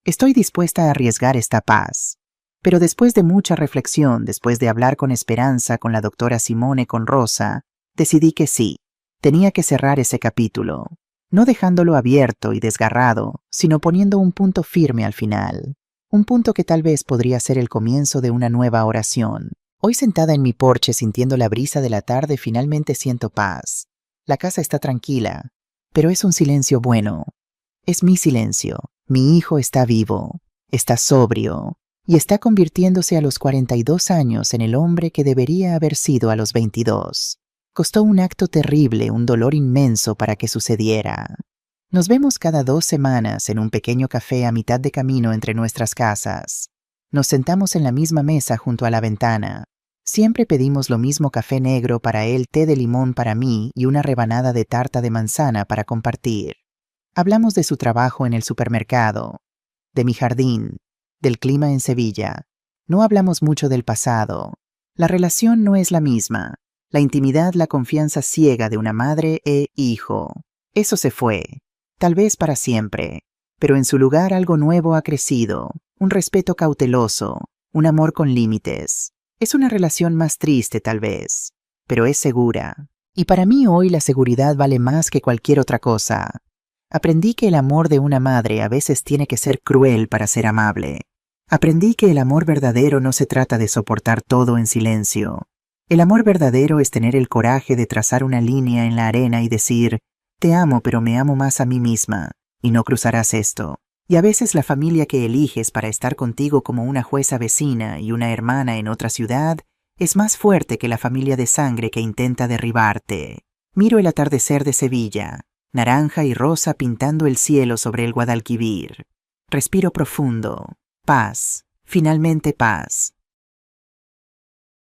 ¿estoy dispuesta a arriesgar esta paz? Pero después de mucha reflexión, después de hablar con Esperanza, con la doctora Simone, con Rosa, decidí que sí, tenía que cerrar ese capítulo, no dejándolo abierto y desgarrado, sino poniendo un punto firme al final, un punto que tal vez podría ser el comienzo de una nueva oración. Hoy sentada en mi porche sintiendo la brisa de la tarde finalmente siento paz. La casa está tranquila, pero es un silencio bueno. Es mi silencio. Mi hijo está vivo, está sobrio y está convirtiéndose a los 42 años en el hombre que debería haber sido a los 22. Costó un acto terrible, un dolor inmenso para que sucediera. Nos vemos cada 2 semanas en un pequeño café a mitad de camino entre nuestras casas. Nos sentamos en la misma mesa junto a la ventana. Siempre pedimos lo mismo: café negro para él, té de limón para mí y una rebanada de tarta de manzana para compartir. Hablamos de su trabajo en el supermercado, de mi jardín, del clima en Sevilla. No hablamos mucho del pasado. La relación no es la misma. La intimidad, la confianza ciega de una madre e hijo. Eso se fue, tal vez para siempre, pero en su lugar algo nuevo ha crecido, un respeto cauteloso, un amor con límites. Es una relación más triste tal vez, pero es segura. Y para mí hoy la seguridad vale más que cualquier otra cosa. Aprendí que el amor de una madre a veces tiene que ser cruel para ser amable. Aprendí que el amor verdadero no se trata de soportar todo en silencio. El amor verdadero es tener el coraje de trazar una línea en la arena y decir, te amo pero me amo más a mí misma, y no cruzarás esto. Y a veces la familia que eliges para estar contigo como una jueza vecina y una hermana en otra ciudad es más fuerte que la familia de sangre que intenta derribarte. Miro el atardecer de Sevilla, naranja y rosa pintando el cielo sobre el Guadalquivir. Respiro profundo. Paz. Finalmente paz.